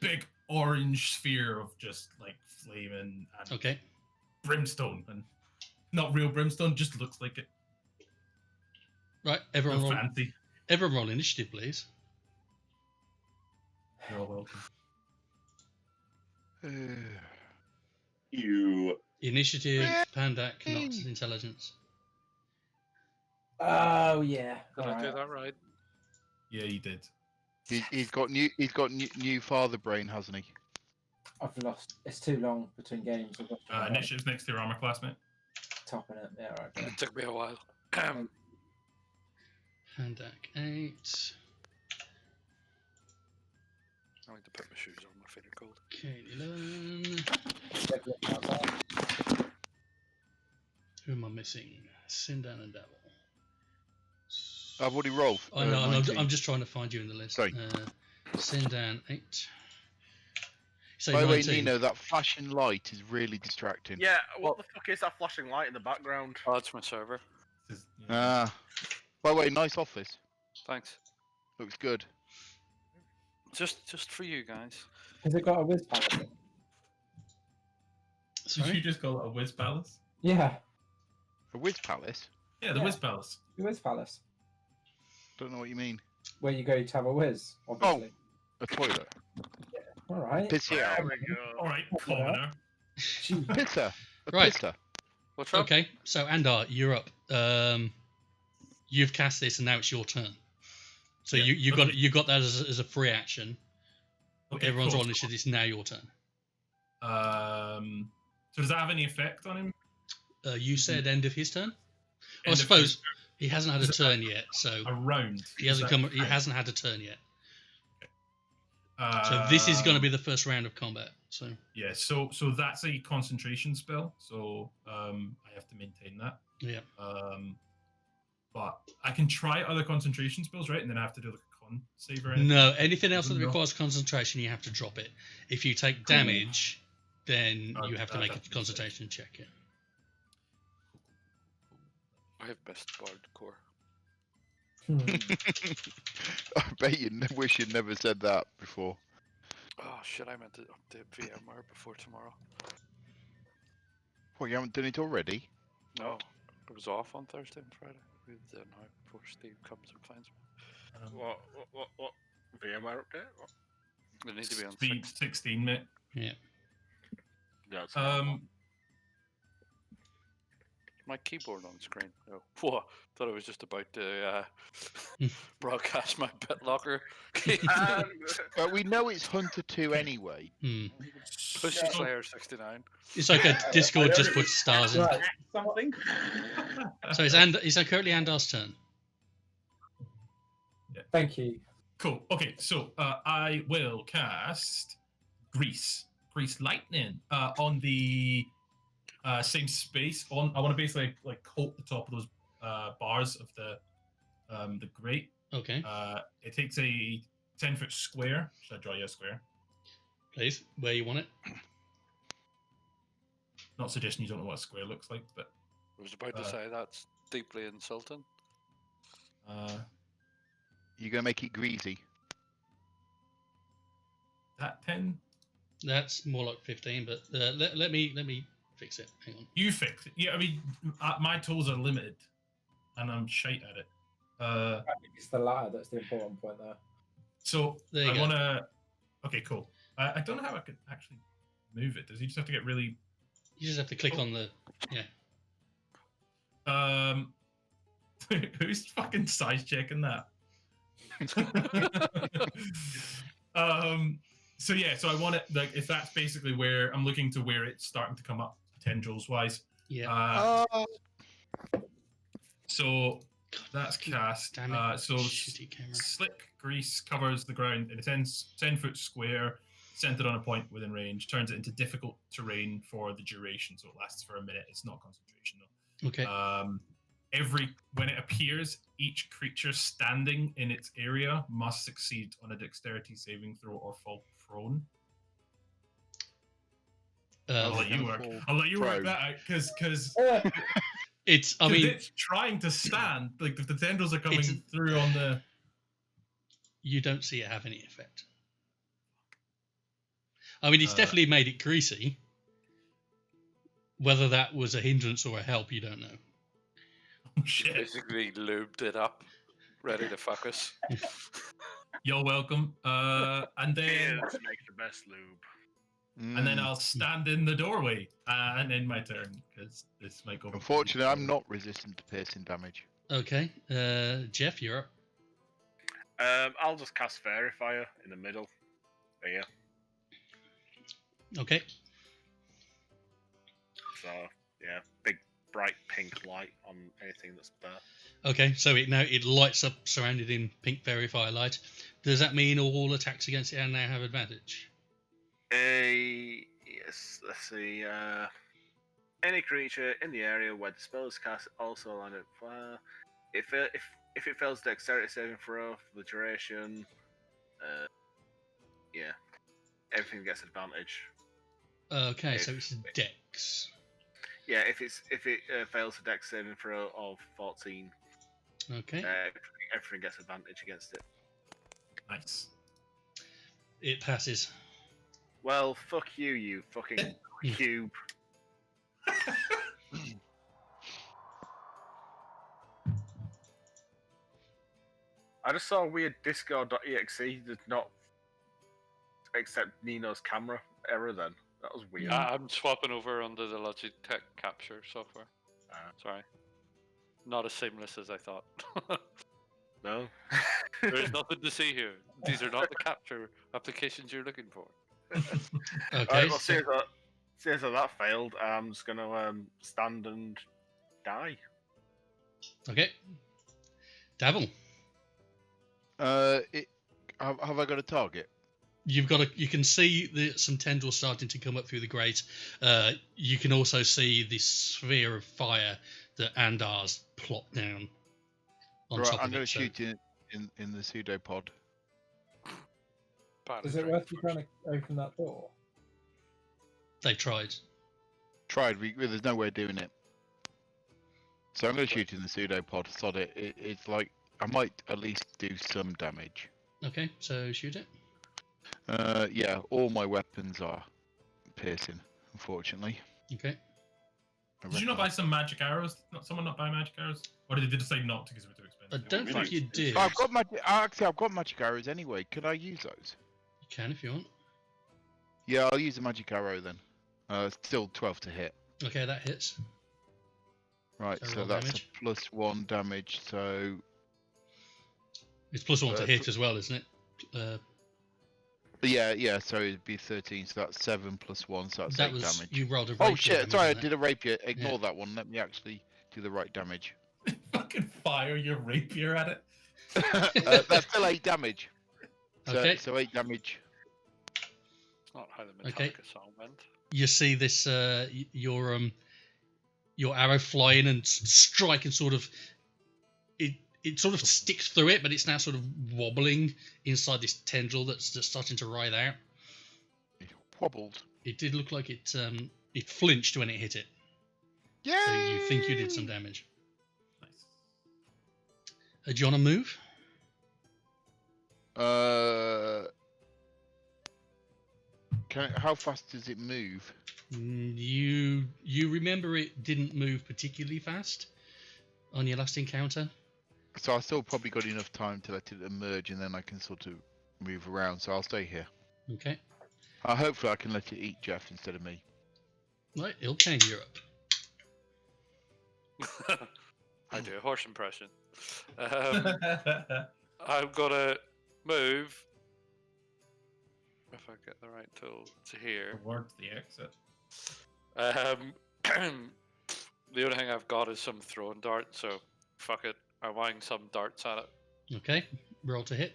Big orange sphere of just like flame and Okay. brimstone, and not real brimstone, just looks like it. Right, everyone roll. Fancy. Everyone roll initiative, please. You're all welcome. You. Initiative, Pandak, not intelligence. Oh yeah. Did I do Alright. that right? Yeah, you did. He's got new father brain, hasn't he? I've lost. It's too long between games. I've lost my Initiative's next to your armor class, mate. topping it. Yeah, right. It took me a while. Pandak 8. I need to put my shoes on. My feet are cold. Okay, 11. Definitely outside. Who am I missing? Sindan and Devil. I've already rolled. I know, 19. I'm just trying to find you in the list. Sorry. Sindan 8. So By the way, 19. Nino, that flashing light is really distracting. Yeah, what the fuck is that flashing light in the background? Oh, that's my server. This is- By the way, nice office. Thanks. Looks good. Just for you guys. Has it got a whiz palace? Did Sorry? you just call it a whiz palace? Yeah, A whiz palace? Yeah, the Yeah. whiz palace. the whiz palace. Don't know what you mean. Where you go to have a whiz, obviously. A toilet. All right. Piss here. There we go. All right, commoner. Jeez. Pisser. A Right. pisser. What's up? Okay, so Andar, you're up. You've cast this, and now it's your turn. So Yeah, you got that as a free action. Okay, Everyone's cool. rolling initiative. It's now your turn. So does that have any effect on him? You said end of his turn. I End of suppose his he hasn't had a Is it turn yet, so a round. he hasn't Is that come. He right? hasn't had a turn yet. So this is going to be the first round of combat. So Yeah, so that's a concentration spell. So I have to maintain that. yeah, But I can try other concentration spells, right? And then I have to do like a con save or anything. no. Anything else that No. requires concentration, you have to drop it. If you take damage, then you have to make a that's concentration check. Yeah. I have best bard core. I bet you wish you'd never said that before. Oh shit! I meant to update VMware before tomorrow. What, you haven't done it already? No, I was off on Thursday and Friday. We did it now before Steve comes and finds me. What? VMware update? What? They need to be on Speed 6. 16, mate. Yeah, it's My keyboard on screen. Oh, whoa! Thought I was just about to broadcast my BitLocker. And We know it's Hunter 2 anyway. Pussy Slayer 69. It's like a Discord just puts stars in. Right. Something. So is that currently Andar's turn? Thank you. Cool. Okay, so I will cast Grease Lightning on the same space. I want to basically like coat the top of those bars of the grate. Okay, It takes a 10-foot square. Should I draw you a square? please. Where you want it? Not suggesting you don't know what a square looks like, but I was about to say that's deeply insulting. You're gonna make it greasy. that 10. That's more like 15, but let me fix it. Hang on. You fix it. Yeah, I mean, my tools are limited, and I'm shite at it. I think it's the latter that's the important point there. So There you I go. want to. Okay, cool. I don't know how I could actually move it. Does he just have to get really? You just have to click on the Who's fucking size checking that? So yeah, so I want it like if that's basically where I'm looking to where it's starting to come up tendrils wise. yeah. So that's cast. Damn it. So Shitty camera. slick grease covers the ground in a 10-foot square, centered on a point within range. Turns it into difficult terrain for the duration, so it lasts for a minute. It's not concentration though. Okay. When it appears, each creature standing in its area must succeed on a dexterity saving throw or fall prone. I'll let you work. I'll let you work Prone. that out because It's. I mean, it's trying to stand. Like if the tendrils are coming It's- through on the. you don't see it have any effect. I mean, it's definitely made it greasy. Whether that was a hindrance or a help, you don't know. Shit. Basically lubed it up, ready to fuck us. You're welcome. And then Beers make the best lube. and then I'll stand in the doorway and end my turn because this might go. Unfortunately, I'm not resistant to piercing damage. Okay. Geoff, you're up. I'll just cast Fairy Fire in the middle. There. Okay. So yeah, big bright pink light on anything that's there. Okay. So it lights up, surrounded in pink fairy firelight. Does that mean all attacks against it now have advantage? Yes. Let's see. Any creature in the area where the spell is cast also line of fire. If it fails dexterity saving throw for the duration, yeah, everything gets advantage. Okay. So it's Dex. Yeah, if it fails a dex saving throw of 14, Okay. everything gets advantage against it. Nice. It passes. Well, fuck you, you fucking cube. I just saw a weird Discord.exe did not accept Nino's camera error then. That was weird. I'm swapping over onto the Logitech capture software. Sorry. Not as seamless as I thought. No? There's nothing to see here. These are not the capture applications you're looking for. Okay. Alright, well, so- seeing as that failed, I'm just going to stand and die. okay. Dabble. Have I got a target? You've got you can see some tendrils starting to come up through the grate. You can also see this sphere of fire that Andar's plopped down on Right, top I'm of going it. to shoot in the pseudopod. Bad Is it drink worth you first. trying to open that door? They've tried. Tried. There's no way of doing it. So I'm going to shoot in the pseudopod. Sod it. It's like I might at least do some damage. Okay, so shoot it. Yeah, all my weapons are piercing, unfortunately. Okay. Did you not buy some magic arrows? Not someone not buy magic arrows, or did they decide not to because they were too I expensive? don't think you did. I've got magic. Actually, I've got magic arrows anyway. Can I use those? You can if you want. Yeah, I'll use a magic arrow then. Still 12 to hit. Okay, that hits. Right, So so roll that's damage. a +1 damage. So It's +1 to Uh, hit as well, isn't it? yeah. So it'd be 13. So that's 7 + 1. So that's That 8 was damage. you rolled a Oh rapier shit! damage Sorry, I on that. did a rapier. Ignore that one. Let me actually do the right damage. Fucking fire your rapier at it. That's still 8 damage. So, Okay. So 8 damage. It's not how the Okay. Metallica song went. You see this your arrow flying and strike and sort of it sort of sticks through it, but it's now sort of wobbling inside this tendril that's just starting to writhe out. It wobbled. It did look like it flinched when it hit it. Yeah. So you think you did some damage. Nice. Do you want to move? How fast does it move? You remember it didn't move particularly fast on your last encounter. So I still probably got enough time to let it emerge, and then I can sort of move around. So I'll stay here. Okay. Hopefully I can let it eat Geoff instead of me. Right, Ilkane, you're up. I do a horse impression. I'm gonna move. If I get the right tool to here. Towards the exit. The only thing I've got is some throwing dart, so fuck it. I wang some darts at it. Okay, roll to hit.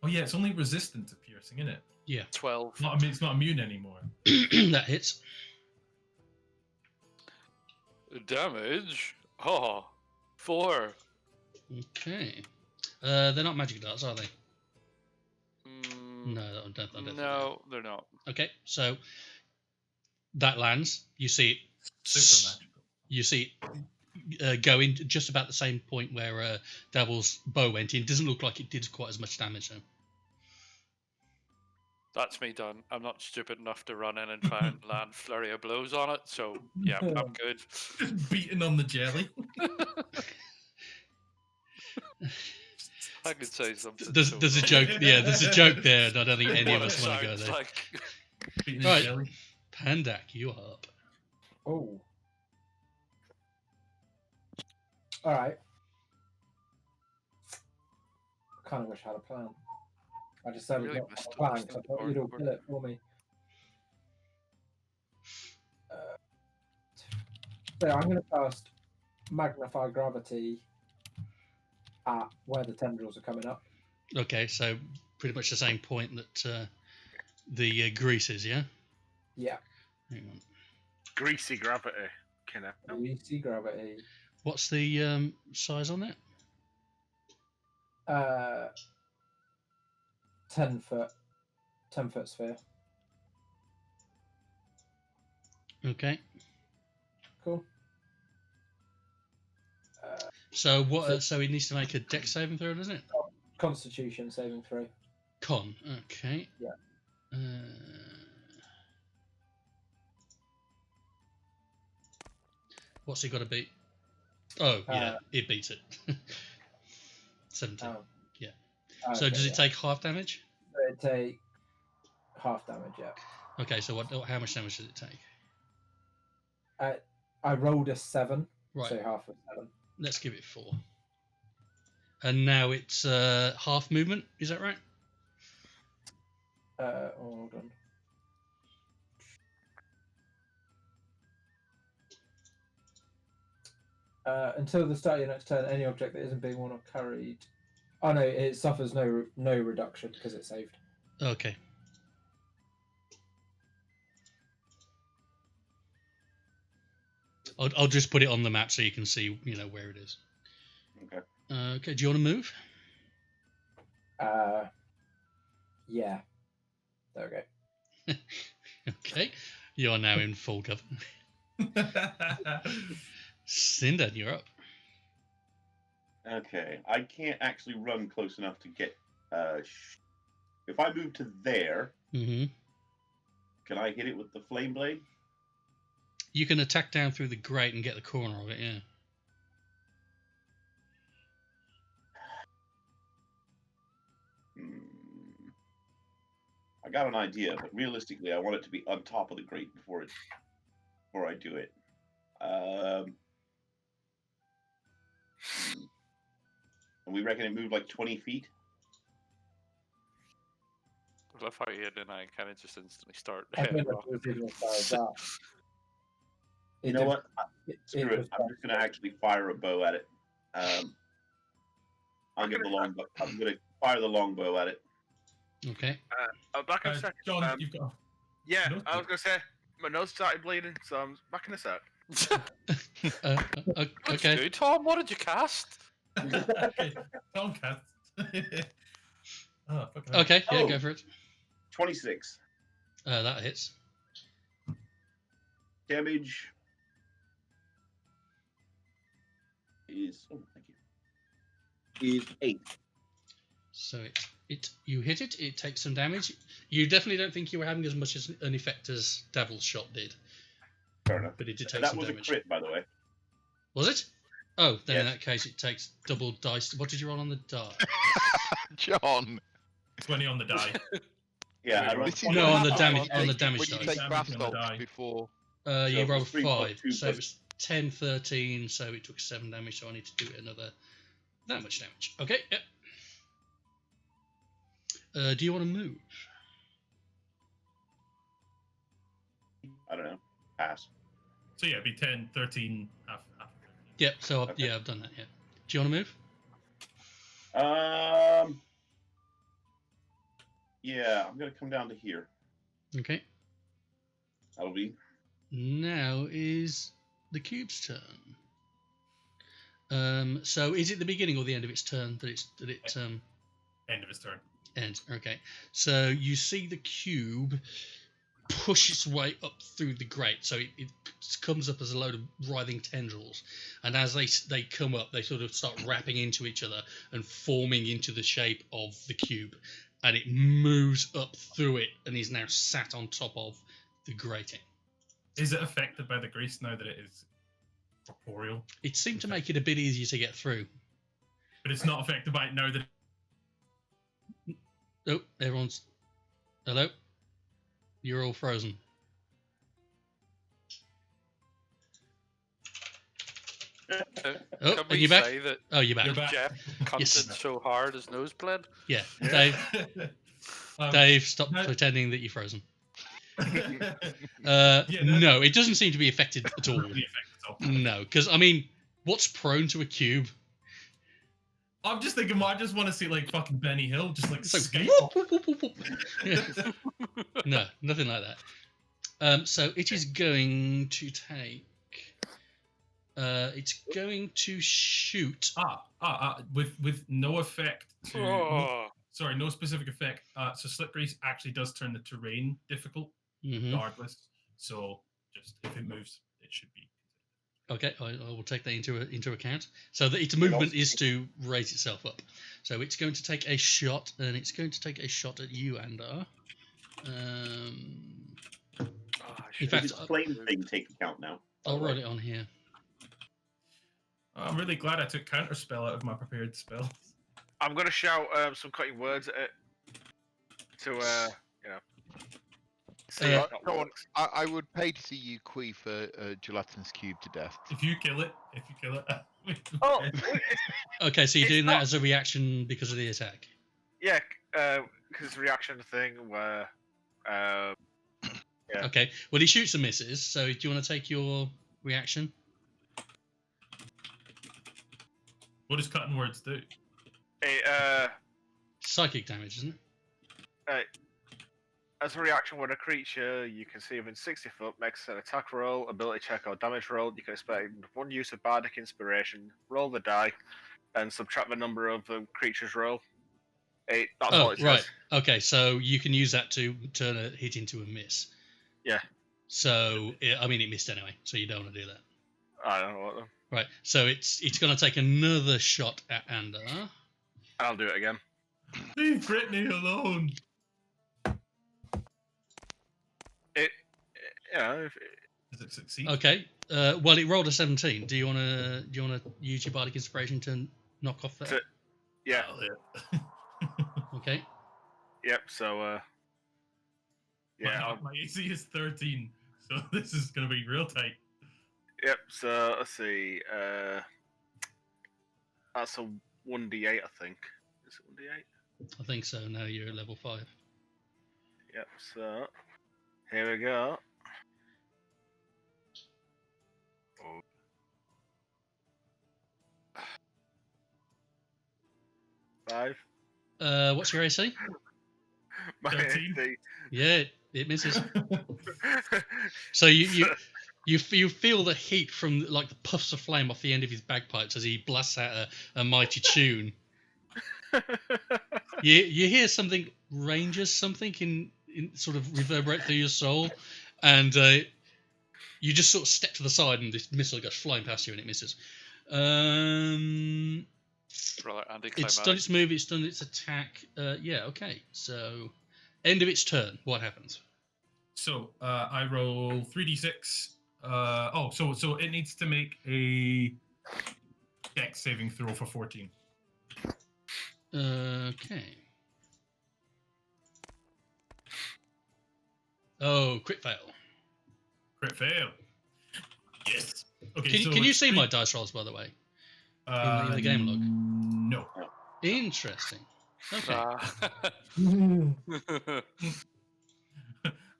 Oh yeah, it's only resistant to piercing, isn't it? Yeah. 12. It's not immune anymore. That hits. Damage? Oh, 4. Okay. They're not magic darts, are they? No, I don't think they are. No, they're not. Okay, so that lands. You see it. Super magical. You see it go in just about the same point where Devil's bow went in. Doesn't look like it did quite as much damage though. That's me done. I'm not stupid enough to run in and try and land flurry of blows on it, so yeah, I'm good. Just beating on the jelly. I could say something. There's a joke. Yeah, there's a joke there. And I don't think any of What us it want to go sounds there. like. Beating Right. the jelly. Pandak, you are up. Oh. All right. I kind of wish I had a plan. I decided Really not to missed have a the plan last because I thing thought you'd all before. kill it for me. So I'm going to cast Magnify Gravity at where the tendrils are coming up. Okay, so pretty much the same point that the grease is, yeah? Yeah. Hang on. Greasy gravity. Greasy Gravity. What's the size on it? 10 foot sphere. Okay. Cool. So what? So he needs to make a dex saving throw, doesn't it? Constitution saving throw. Con. Okay. Yeah. What's he got to beat? Oh, yeah, it beats it. 17. Oh. Yeah. Okay, So does it take half damage? It take half damage, yeah. Okay, so how much damage does it take? I rolled a 7, Right. so half of 7. Let's give it 4. And now it's half movement, is that right? Hold on. Until the start of your next turn, any object that isn't being worn or carried. Oh no, it suffers no reduction because it's saved. Okay. I'll just put it on the map so you can see, where it is. Okay. Okay. Do you want to move? Yeah. There we go. Okay. You are now in full cover. Sindan, you're up. Okay, I can't actually run close enough to get. If I move to there, Mm-hmm. can I hit it with the flame blade? You can attack down through the grate and get the corner of it, yeah. I got an idea, but realistically, I want it to be on top of the grate before I do it. And we reckon it moved like 20 feet. I love how Ian and I kind of just instantly start. I don't know rock. if it was even as far as that. You know what? Screw it. I'm just going to actually fire a bow at it. I'm going to fire the longbow at it. Okay. Back in a second. John, you've got. Yeah, Note I was going to say, my nose started bleeding, so I'm back in a sec. Good Okay. do, Tom. What did you cast? Okay, Tom cast. Oh, fucking hell. Okay. Yeah, Oh. go for it. 26. That hits. Damage is. Oh, thank you. Is 8. So you hit it. It takes some damage. You definitely don't think you were having as much as an effect as Devil's Shot did, Fair enough. but it did take That some was damage. a crit, by the way. Was it? Oh, then in Yes. that case, it takes double dice. What did you roll on the die? John. 20 on the die. Yeah, I rolled This is 20. No, what on the happens damage- when on you the take- damage when you dice. take Damage on the basalt die. before. You it was rolled 3 + 5, 2 so it plus- was 10, 13, so it took 7 damage, so I need to do another that much damage. Okay, yep. Do you want to move? I don't know. Pass. So yeah, it'd be 10, 13, half. Yep, so Okay. I've done that, yeah. Do you want to move? Yeah, I'm gonna come down to here. Okay. That'll be. Now is the cube's turn. So is it the beginning or the end of its turn that it End of his turn. ends? Okay. So you see the cube push its way up through the grate. So it comes up as a load of writhing tendrils, and as they come up, they sort of start wrapping into each other and forming into the shape of the cube, and it moves up through it and is now sat on top of the grating. Is it affected by the grease now that it is corporeal? It seemed to make it a bit easier to get through. But it's not affected by it now that. Oh, everyone's... Hello? You're all frozen. Oh, Can are we you back? say that Oh, you're back. You're back. Jeff cunted Yes. so hard his nose bled? Yeah, Yeah. Dave, stop no- pretending that you're frozen. Yeah, no- No, it doesn't seem to be affected at all. Not really affected at all. No, because, I mean, what's prone to a cube? I'm just thinking, I just want to see like fucking Benny Hill, just like It's like, skate whoop, off. whoop, whoop, whoop, whoop. Yeah. No, nothing like that. So it is going to take... it's going to shoot... With no effect to. Oh, Sorry, no specific effect. So slip grease actually does turn the terrain difficult, Mhm. regardless. So just if it moves, it should be. Okay, I will take that into account. So that its movement is to raise itself up. So it's going to take a shot, and it's going to take a shot at you, Andar. In fact, Does this flame thing take account now? I'll write it on here. I'm really glad I took counterspell out of my prepared spell. I'm gonna shout some cutting words at it to see Uh, if that Go on. works. I would pay to see you queef a gelatinous cube to death. If you kill it. Oh, Okay, so you're It's doing not- that as a reaction because of the attack. yeah, because reaction thing where Yeah. Okay, well, he shoots and misses, so do you want to take your reaction? What does cutting words do? it Psychic damage, isn't it? as a reaction when a creature you can see within 60 foot makes an attack roll, ability check, or damage roll, you can expect one use of bardic inspiration, roll the die, and subtract the number of the creature's roll. That's Oh, all it right. says. Okay, so you can use that to turn a hit into a miss. Yeah. So, I mean, it missed anyway, so you don't want to do that. I don't know what them. Right, so it's going to take another shot at Andar. I'll do it again. Leave Brittany alone. Does it succeed? Okay. Well, it rolled a 17. Do you want to use your bardic inspiration to knock off that? Yeah. Oh, yeah. Okay. Yep. So. Yeah. My AC is 13, so this is gonna be real tight. Yep. So let's see. That's a 1d8, I think. Is it 1d8? I think so. Now you're at level 5. Yep. So here we go. Oh. Five. What's your AC? My 13. AC. Yeah, it misses. So you feel the heat from like the puffs of flame off the end of his bagpipes as he blasts out a mighty tune. You hear something, Rangers, something in sort of reverberate through your soul, and you just sort of step to the side, and this missile goes flying past you, and it misses. Rather anticlimactic. It's done its move. It's done its attack. Yeah, okay. So, end of its turn. What happens? So I roll 3d6. So it needs to make a dex saving throw for 14. Okay. Oh, crit fail. Crit fail. Yes. Okay. Can you see my dice rolls, by the way? in the game log? No. Interesting. Okay.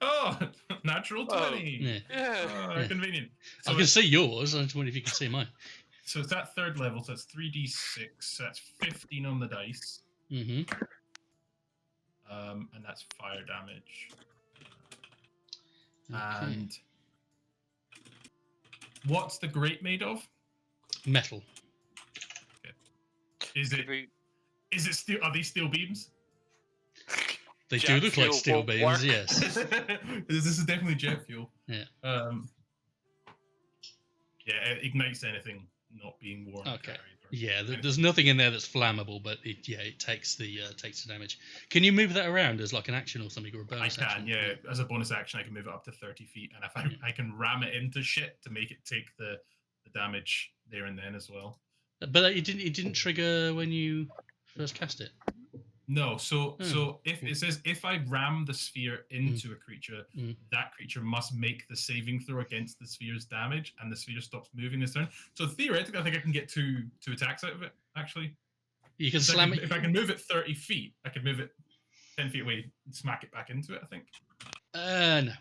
Oh, natural 20. Yeah. Yeah. Convenient. I So can see yours. I just wonder if you can see mine. So it's at third level, so it's 3d6. So that's 15 on the dice. Mm-hmm. And that's fire damage. Okay. And what's the grate made of? Metal. Is it steel? Are these steel beams? They Jet do look like fuel steel won't beams, work. yes. This is definitely jet fuel. Yeah. Yeah, it ignites anything not being worn. or Okay. carried or- Yeah, there's nothing in there that's flammable, but it takes the damage. Can you move that around as like an action or something, or a I bonus can, action? yeah. As a bonus action, I can move it up to 30 feet, and if I can ram it into shit to make it take the damage there and then as well. But it didn't trigger when you first cast it. No, so if it says if I ram the sphere into a creature, that creature must make the saving throw against the sphere's damage, and the sphere stops moving this turn. So theoretically, I think I can get two attacks out of it. Actually, You can So slam it. if I can move it 30 feet, I could move it 10 feet away and smack it back into it. I think. No.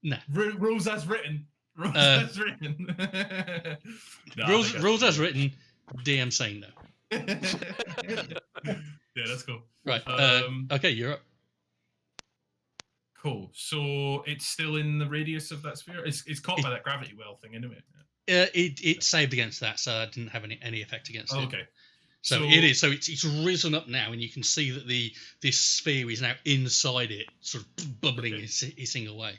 No. Rules as written. Rules as written. No, I think Rules as written. DM saying no. Yeah, that's cool. Right. Okay, you're up. Cool. So it's still in the radius of that sphere. It's caught by that gravity well thing, anyway. It saved against that, so I didn't have any effect against it. Okay. So it is. So it's risen up now, and you can see that this sphere is now inside it, sort of bubbling, hissing away.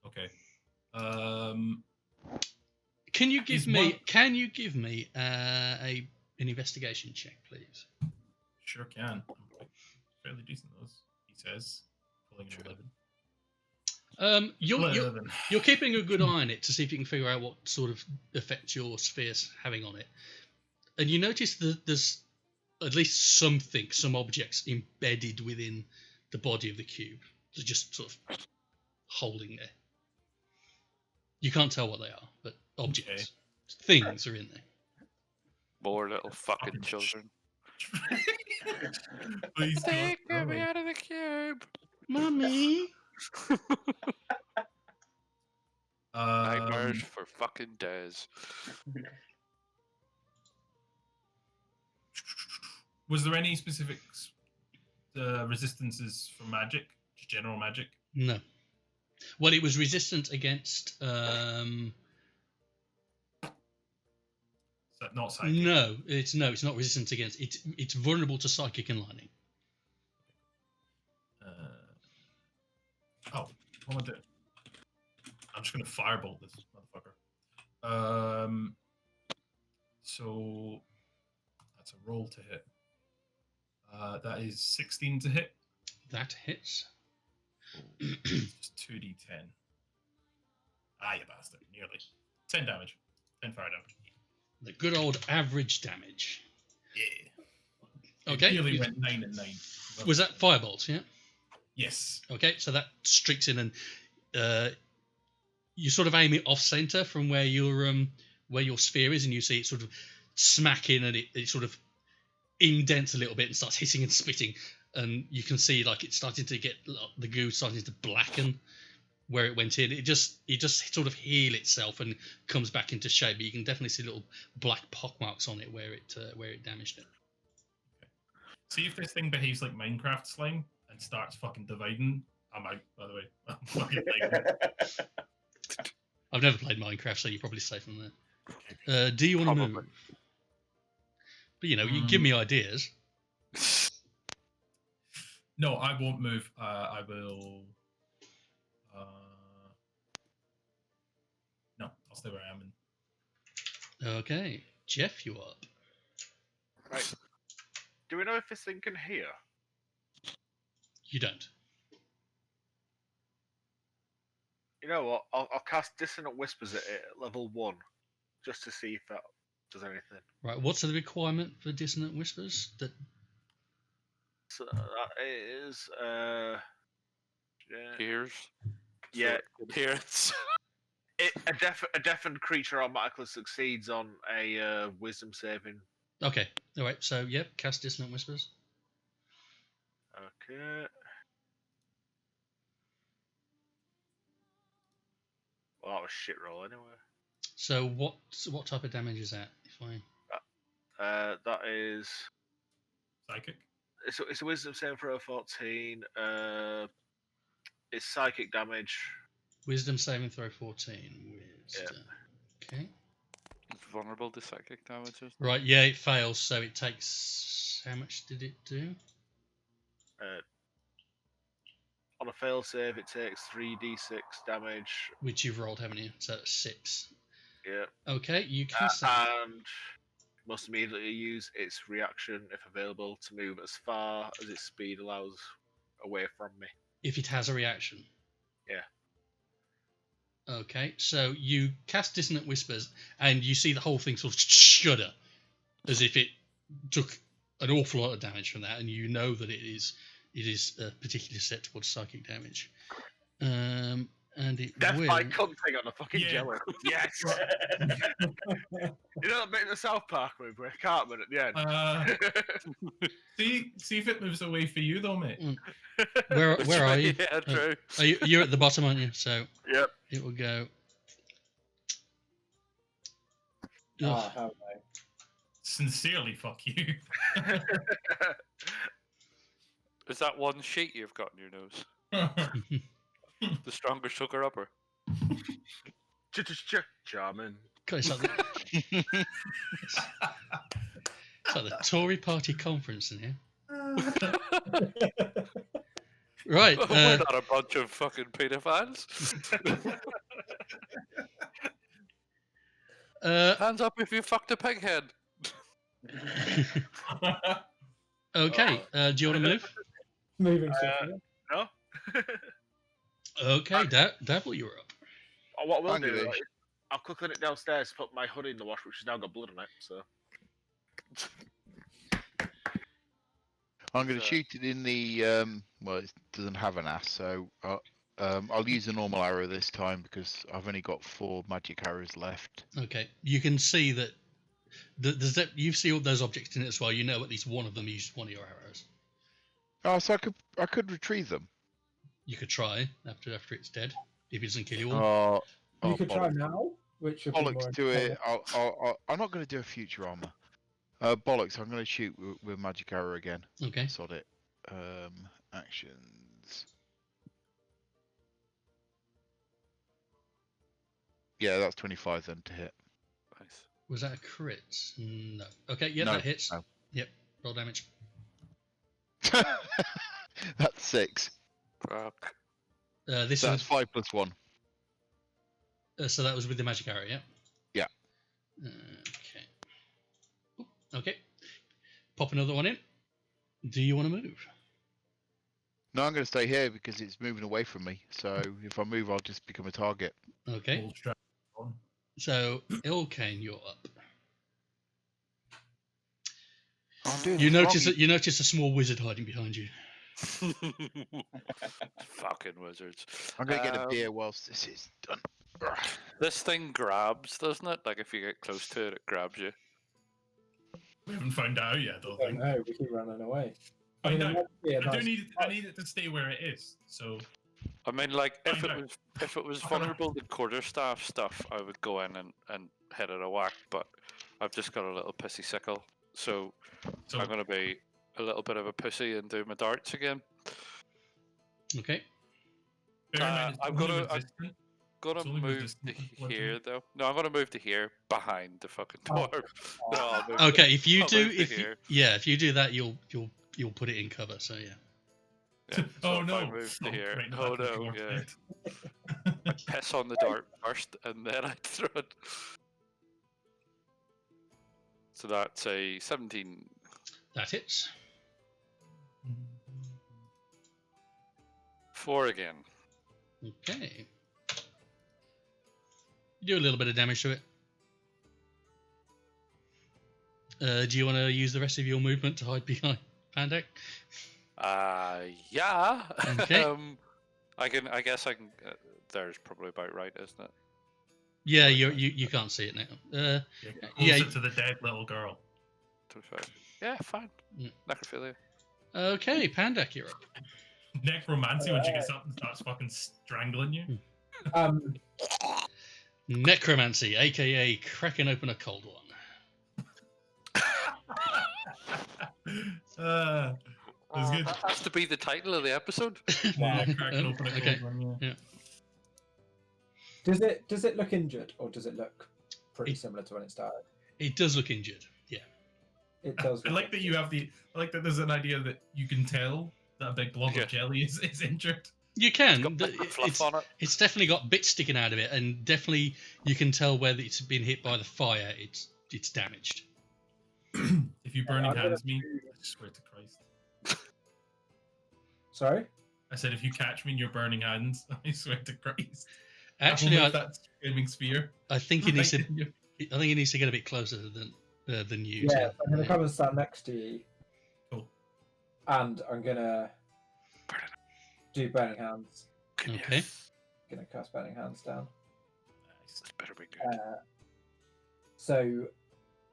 Okay. Can you give me an investigation check, please? Sure can. I'm fairly decent at those, he says, pulling an 11. You're keeping a good eye on it to see if you can figure out what sort of effect your sphere's having on it. And you notice that there's at least some objects embedded within the body of the cube. They're just sort of holding there. You can't tell what they are, but objects, things are in there. More little fucking children. Please Take don't. me out of the cube. Mummy. Nightmares for fucking days. Was there any specific resistances from magic? Just general magic? No. Well, it was resistant against. Is that not psychic? No, it's not resistant against. It's vulnerable to psychic and lightning. What am I doing? I'm just gonna firebolt this motherfucker. So that's a roll to hit. That is 16 to hit. That hits. Just 2d10. Ah, you bastard! Nearly 10 damage. 10 fire damage. The good old average damage. Yeah. Okay. It nearly went 9 and 9. Was that firebolts? Yeah. Yes. Okay, so that streaks in, and you sort of aim it off center from where your sphere is, and you see it sort of smacking, and it sort of indents a little bit and starts hissing and spitting, and you can see like it's starting to get the goo starting to blacken where it went in. It just sort of heal itself and comes back into shape, but you can definitely see little black pock marks on it where it damaged it. See if this thing behaves like Minecraft slime and starts fucking dividing. I'm out, by the way. I'm fucking leaving. I've never played Minecraft, so you're probably safe from there. Do you want to Probably. move? But you give me ideas. No, I won't move. I will. No, I'll stay where I am. Okay, Geoff, you up? Right. Do we know if this thing can hear? You don't. You know what? I'll cast Dissonant Whispers at it at level 1, just to see if that does anything. Right. What's the requirement for Dissonant Whispers? That So that is Ears. yeah. Appearance. A deafened creature automatically succeeds on a Wisdom saving. okay. All right. So yep, cast Dissonant Whispers. Okay. Well, that was shit roll anyway. So what type of damage is that? If I That is Psychic? it's a Wisdom saving throw of 14. It's psychic damage. Wisdom saving throw 14. Wisdom. Okay. It's vulnerable to psychic damage. Isn't it? Right. Yeah, it fails. So it takes. How much did it do? On a fail save, it takes 3d6 damage. Which you've rolled, haven't you? So that's 6. Yeah. Okay, you cast that. And must immediately use its reaction, if available, to move as far as its speed allows away from me. If it has a reaction. Yeah. Okay, so you cast Dissonant Whispers, and you see the whole thing sort of shudder, as if it took an awful lot of damage from that, and you know that it is particularly susceptible to psychic damage. And it Death will. by cunting on a fucking Yeah. jello. Yes! You know that bit in the South Park movie where Cartman at the end? See if it moves away for you, though, mate. Where are you? Yeah, true. You're at the bottom, aren't you? So Yep. it will go. Ah, how nice. Sincerely, fuck you. Is that one sheet you've got in your nose? The stronger sugar upper? Charmin. God, it's like the Tory party conference in here. Right. We're not a bunch of fucking pedophiles. Hands up if you fucked a pig head. Okay. Do you want to move? Moving swiftly. No? Okay, Dabble, you're up. Oh, what we'll Thank you, do, Vish. I'll quickly nip downstairs, put my hoodie in the wash, which has now got blood on it, so... I'm going to shoot it in the well, it doesn't have an ass, so I'll use a normal arrow this time because I've only got 4 magic arrows left. Okay. You can see that you see all those objects in it as well. You know at least one of them used one of your arrows. Oh, so I could retrieve them. You could try after it's dead if it doesn't kill you all. You could try now, which would be more Bollocks to it. entertaining. I'm not going to do a future armor. Bollocks. I'm going to shoot with magic arrow again. Okay. Sod it. Actions. Yeah, that's 25 then to hit. Nice. Was that a crit? No. Okay. Yeah, No, that hits. no. Yep. Roll damage. That's 6. Fuck. This So that's is 5 plus 1. so that was with the magic arrow, yeah. Yeah. Okay. Oop, okay. Pop another one in. Do you want to move? No, I'm going to stay here because it's moving away from me. So if I move, I'll just become a target. Okay. Old strap on. So Ilkane, you're up. I'm doing You this wrong. notice a small wizard hiding behind you. Fucking wizards. I'm going to get a beer whilst this is done. This thing grabs, doesn't it? Like if you get close to it, it grabs you. We haven't found out yet, though. I don't know. We keep running away. I mean, know. it might be a I nice- need it to stay where it is. So I mean, like if Find out. it was I don't know. vulnerable to quarterstaff stuff, I would go in and hit it a whack. But I've just got a little pissy sickle, so I'm gonna be a little bit of a pussy and do my darts again. Okay. bear in mind, it's I'm only gonna- resistant. Gonna It's only move resistant to to bludgeoning. here though. No, I'm gonna move to here behind the fucking Oh. door. No, I'll move Okay. If you I'll do, move to if you, here. if you do that, you'll put it in cover. So yeah. Yeah, so Oh if no! I move to here. Right, Oh that's no! more Yeah. dead. Piss on the dart first, and then I throw it. So that's a 17. That hits. 4 again. Okay. You do a little bit of damage to it. Do you want to use the rest of your movement to hide behind Pandek? Yeah. Okay. I guess I can. There's probably about right, isn't it? Yeah, you can't see it now. Yeah, Yeah, closer to the dead little girl. 25. Yeah, fine. Mm. Necrophilia. Okay, Pandek, you're up. Necromancy when she gets up and starts fucking strangling you. Necromancy, aka cracking open a cold one. That's good. That has to be the title of the episode. Yeah, cracking open a Okay. cold one, yeah. Does it look injured, or does it look pretty similar to when it started? It does look injured. Yeah. It does. I look like that you have I like that there's an idea that you can tell that a big blob Yeah. of jelly is injured. You can. Got bit of fluff on it. It's definitely got bits sticking out of it, and definitely you can tell where it's been hit by the fire. It's damaged. If you burning I'm gonna hands me, do- I swear to Christ. Sorry. I said if you catch me in your burning hands, I swear to Christ. Actually, I will lift that screaming spear. I think he needs to. right in your- I think he needs to get a bit closer than you. Yeah, to- I'm gonna come and stand next to you. Cool. And I'm gonna do burning hands. Okay. Yes. Gonna cast burning hands down. This better be good. So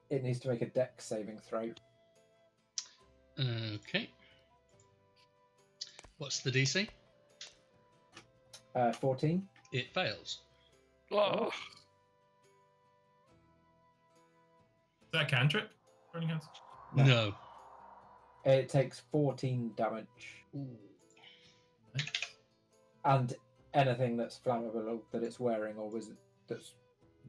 it needs to make a dex saving throw. Okay. What's the DC? 14. It fails. Oh, Is that a cantrip? Burning hands? No. No. It takes 14 damage. And anything that's flammable that it's wearing or that's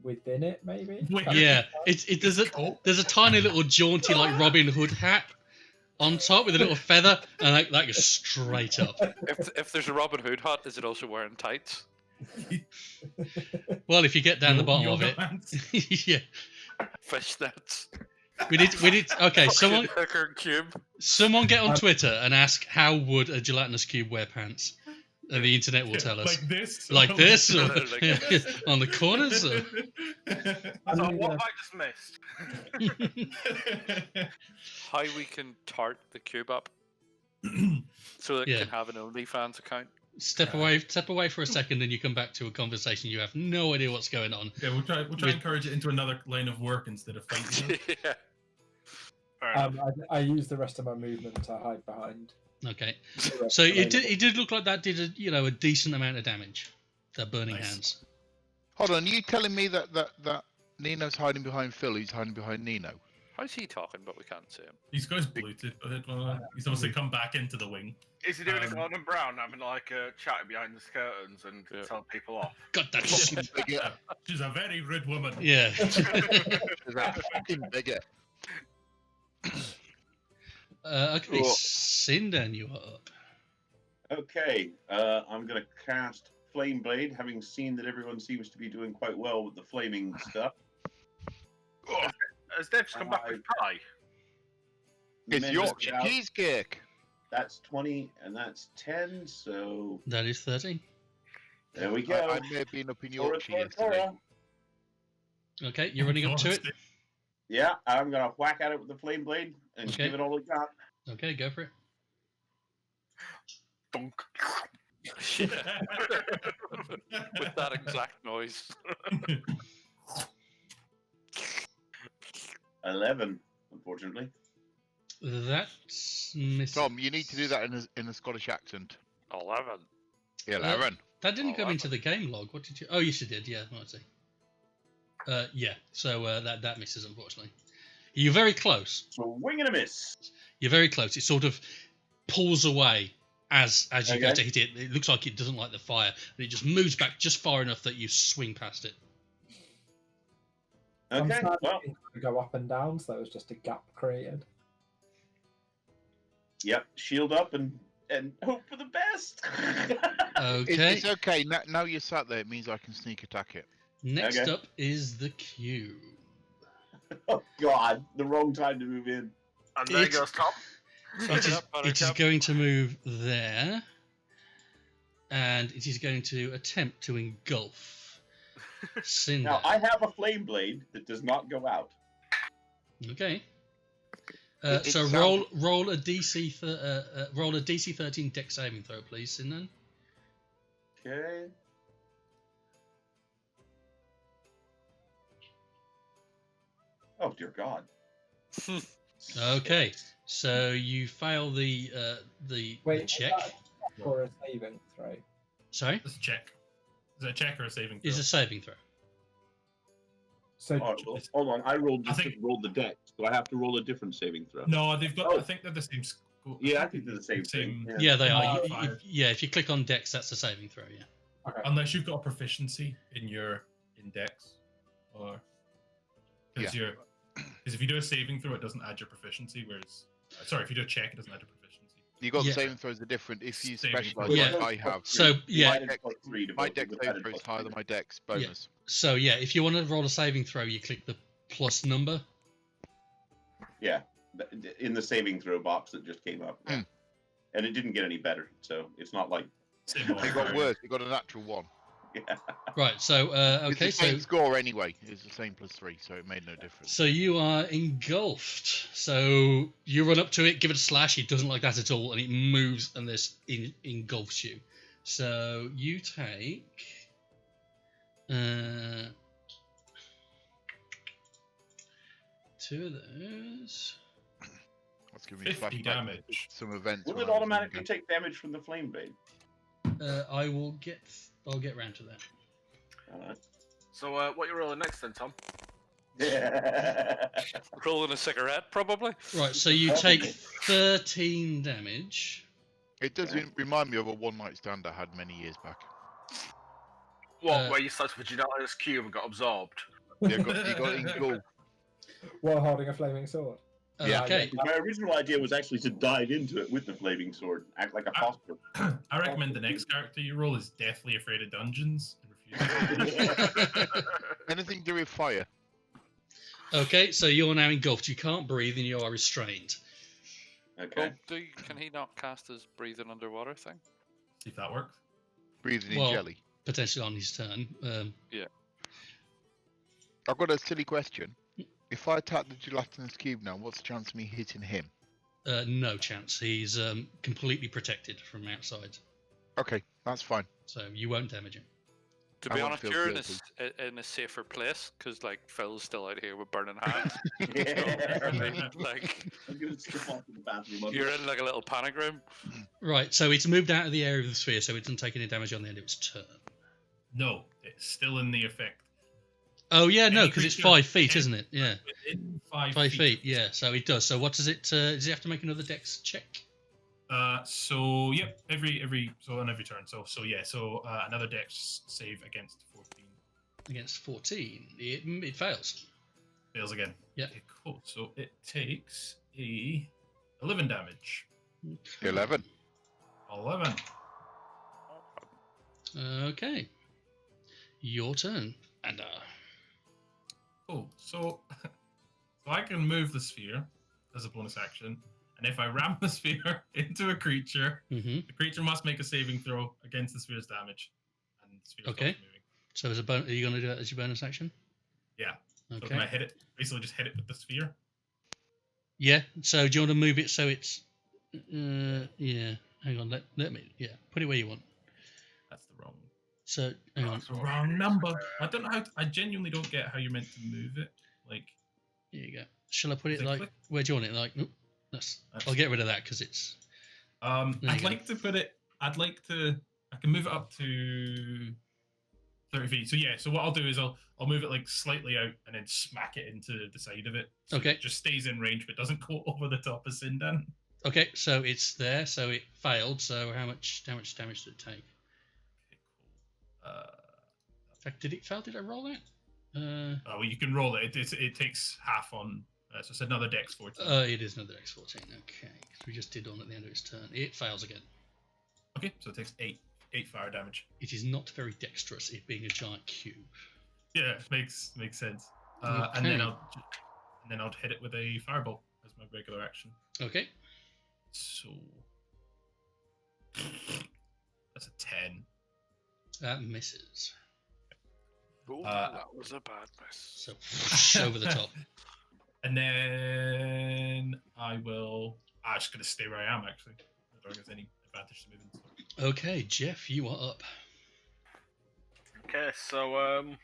within it, maybe. Wait, Yeah. There's a tiny little jaunty like Robin Hood hat on top with a little feather, and that goes straight up. if there's a Robin Hood hat, is it also wearing tights? Well, if you get down the bottom of yoga it, pants. yeah. Fishnets. We need. Okay, Fucking hooker cube. someone get on Twitter and ask how would a gelatinous cube wear pants, and the internet will tell us. Like this? Like this, or Like this. on the corners. Or... I'm So gonna what go- have I just missed? How we can tart the cube up so that it Yeah. can have an OnlyFans account. Step away for a second, and you come back to a conversation. You have no idea what's going on. Yeah, we'll try to encourage it into another line of work instead of fighting. Yeah. Fair enough. I use the rest of my movement to hide behind. Okay, the rest so of it the- did look like that did a decent amount of damage. That burning Nice. hands. Hold on, you telling me that Nino's hiding behind Phil, he's hiding behind Nino? How's he talking, but we can't see him? He's got his Bluetooth, but he's obviously come back into the wing. Is he doing a um, Gordon Brown, having like a chat behind the curtains and Yeah. tell people off? Got that. Fucking bigot. She's a very rude woman. Yeah. Is that fucking bigot? Okay, Cool. Sindan, you are up. Okay, I'm going to cast Flame Blade, having seen that everyone seems to be doing quite well with the flaming stuff. Has Dave just come back with pie? It's Then Yorkshire just about- cheesecake. That's 20 and that's 10, so That is 30. there we go. I may have been up in Tora, Yorkshire Tora, yesterday. Tora. Okay, you're running up to it. Yeah, I'm going to whack at it with the Flame Blade and Okay. give it all it got. Okay, go for it. Dunk. Yeah. With that exact noise. 11, unfortunately. That's missing. Tom, you need to do that in a Scottish accent. 11. 11. That didn't come 11. into the game log. What did you? Oh, yes, you did. Yeah, I see. Yeah. So that misses, unfortunately. You're very close. So wing and a miss. You're very close. It sort of pulls away as you go Okay. to hit it. It looks like it doesn't like the fire, and it just moves back just far enough that you swing past it. I'm Okay, sad well, it didn't go up and down, so there was just a gap created. yep, shield up and hope for the best. Okay. It's okay. Now you're sat there, it means I can sneak attack it. Next Okay. up is the cube. Oh God, the wrong time to move in. And there It- goes Tom. It is, Buttercup. it is going to move there, and it is going to attempt to engulf Cinder. Now I have a flame blade that does not go out. Okay. It So sounds- roll a DC roll a DC 13 dex saving throw, please, Cinder. Okay. Oh dear God. Okay. So you fail the Wait, check. is that a check or a saving throw? Sorry, Let's check. Is it a check or a saving throw? is a saving throw. So Oh, well, hold on. I rolled I think- rolled the deck. Do I have to roll a different saving throw? No, they've got. Oh. I think they're the same score. Yeah, I think they're the same thing. Yeah, they are. Modifier. If you click on dex, that's a saving throw. Yeah. okay. Unless you've got a proficiency in your index, or because if you do a saving throw, it doesn't add your proficiency. Whereas, sorry, if you do a check, it doesn't add your proficiency. You got Yeah. the saving throws are different if you Saving specialize throws. like Yeah. I have. So yeah, Mine has got 3 to My both, dex we've saving added throw is plus higher than 3. my dex bonus. so yeah, if you want to roll a saving throw, you click the plus number. Yeah, in the saving throw box that just came up. Hmm. And it didn't get any better, so it's not like. Same It got modifier. worse. It got a natural 1. Yeah. Right. So It's okay. the same So score anyway. It's the same +3, so it made no difference. so you are engulfed. So you run up to it, give it a slash. It doesn't like that at all, and it moves and this engulfs you. So you take. 2 of those. That's giving me 50 flashbacks damage. to some events. Will when it I was automatically younger. take damage from the flame blade? I'll get round to that. Alright. So what you rolling next then, Tom? Rolling a cigarette, probably. Right. So you take 13 damage. It does remind me of a one-night stand I had many years back. What, where you started with Janela's cube and got absorbed? You got engulfed. While holding a flaming sword. Yeah. Okay. My original idea was actually to dive into it with the flaming sword, act like a foster. I recommend the next character you roll is deathly afraid of dungeons and refuses. Anything to do with fire? Okay. So you're now engulfed. You can't breathe, and you are restrained. Okay. Well, can he not cast his breathing underwater thing? See if that works. Breathing in Well- jelly. Potentially on his turn. I've got a silly question. If I tap the gelatinous cube now, what's the chance of me hitting him? No chance. He's completely protected from outside, Okay, that's fine. so you won't damage him. To I be won't honest, feel you're guilty. in a safer place because like Phil's still out here with burning hands. Yeah. Like I'm gonna skip off to the bathroom. you're in like a little panic room. Right. So it's moved out of the area of the sphere, so it doesn't take any damage on the end of its turn. No, it's still in the effect. Oh yeah, no, Any because it's creature 5 feet, can- isn't it? Yeah, Within 5 5 feet. Yeah. So it does. So what does it? Does he have to make another dex check So yep, every on every turn. So another dex save against 14 against 14? It fails. fails again. Yeah. Okay, cool. So it takes 11 damage. 11. 11. Okay. Your turn, and Cool. So I can move the sphere as a bonus action, and if I ram the sphere into a creature, mhm. the creature must make a saving throw against the sphere's damage, and the sphere Okay. stops moving. So as a are you going to do that as your bonus action? Yeah. So can I Okay. hit it? Basically, just hit it with the sphere. Yeah. So do you want to move it so it's? Yeah. Hang on. Let me. Yeah. Put it where you want. So hang on. That's the wrong number. I don't know how. I genuinely don't get how you're meant to move it. Like, Here you go. Shall I put Is it it like? click? Where do you want it? Like, nope. I'll get rid of that because it's. There you I'd go. like to put it. I'd like to. I can move it up to 30 feet. So yeah. So what I'll do is I'll move it like slightly out and then smack it into the side of it. So Okay. It just stays in range, but doesn't go over the top of Sindan. Okay, so it's there. So it failed. So how much damage did it take? Okay, cool. In fact, did it fail? Did I roll that? Well, you can roll it. It takes half on. So it's another Dex 14. It is another X14. Okay, because we just did one at the end of its turn. It fails again. Okay, so it takes 8 fire damage. It is not very dexterous, it being a giant cube. Yeah, makes sense. And Okay. then I'll hit it with a fireball as my regular action. Okay. So that's a 10. That misses. Ooh, Uh, that was a bad miss. So over the top. And then I will. I'm just gonna stay where I am. Actually, I don't think there's any advantage to moving. So. Okay, Geoff, you are up. Okay, so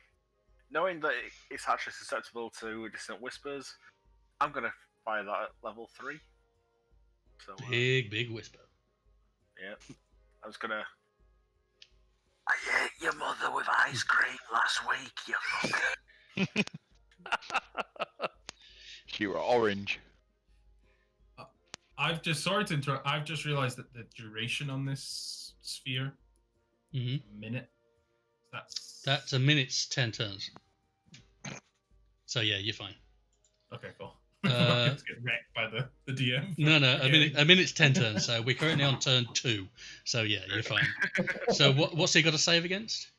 knowing that it's actually susceptible to distant whispers, I'm gonna fire that at level 3. So Big whisper. yeah, I was gonna. I ate your mother with ice cream last week, you fucker. You were orange. I've just sorry to interrupt. I've just realised that the duration on this sphere, Mhm. a minute. That's a minute's 10 turns. So yeah, you're fine. Okay, cool. Uh, Let's get wrecked by the DM. No, a minute's 10 turns. So we're currently on turn 2. So yeah, you're fine. So what's he got to save against?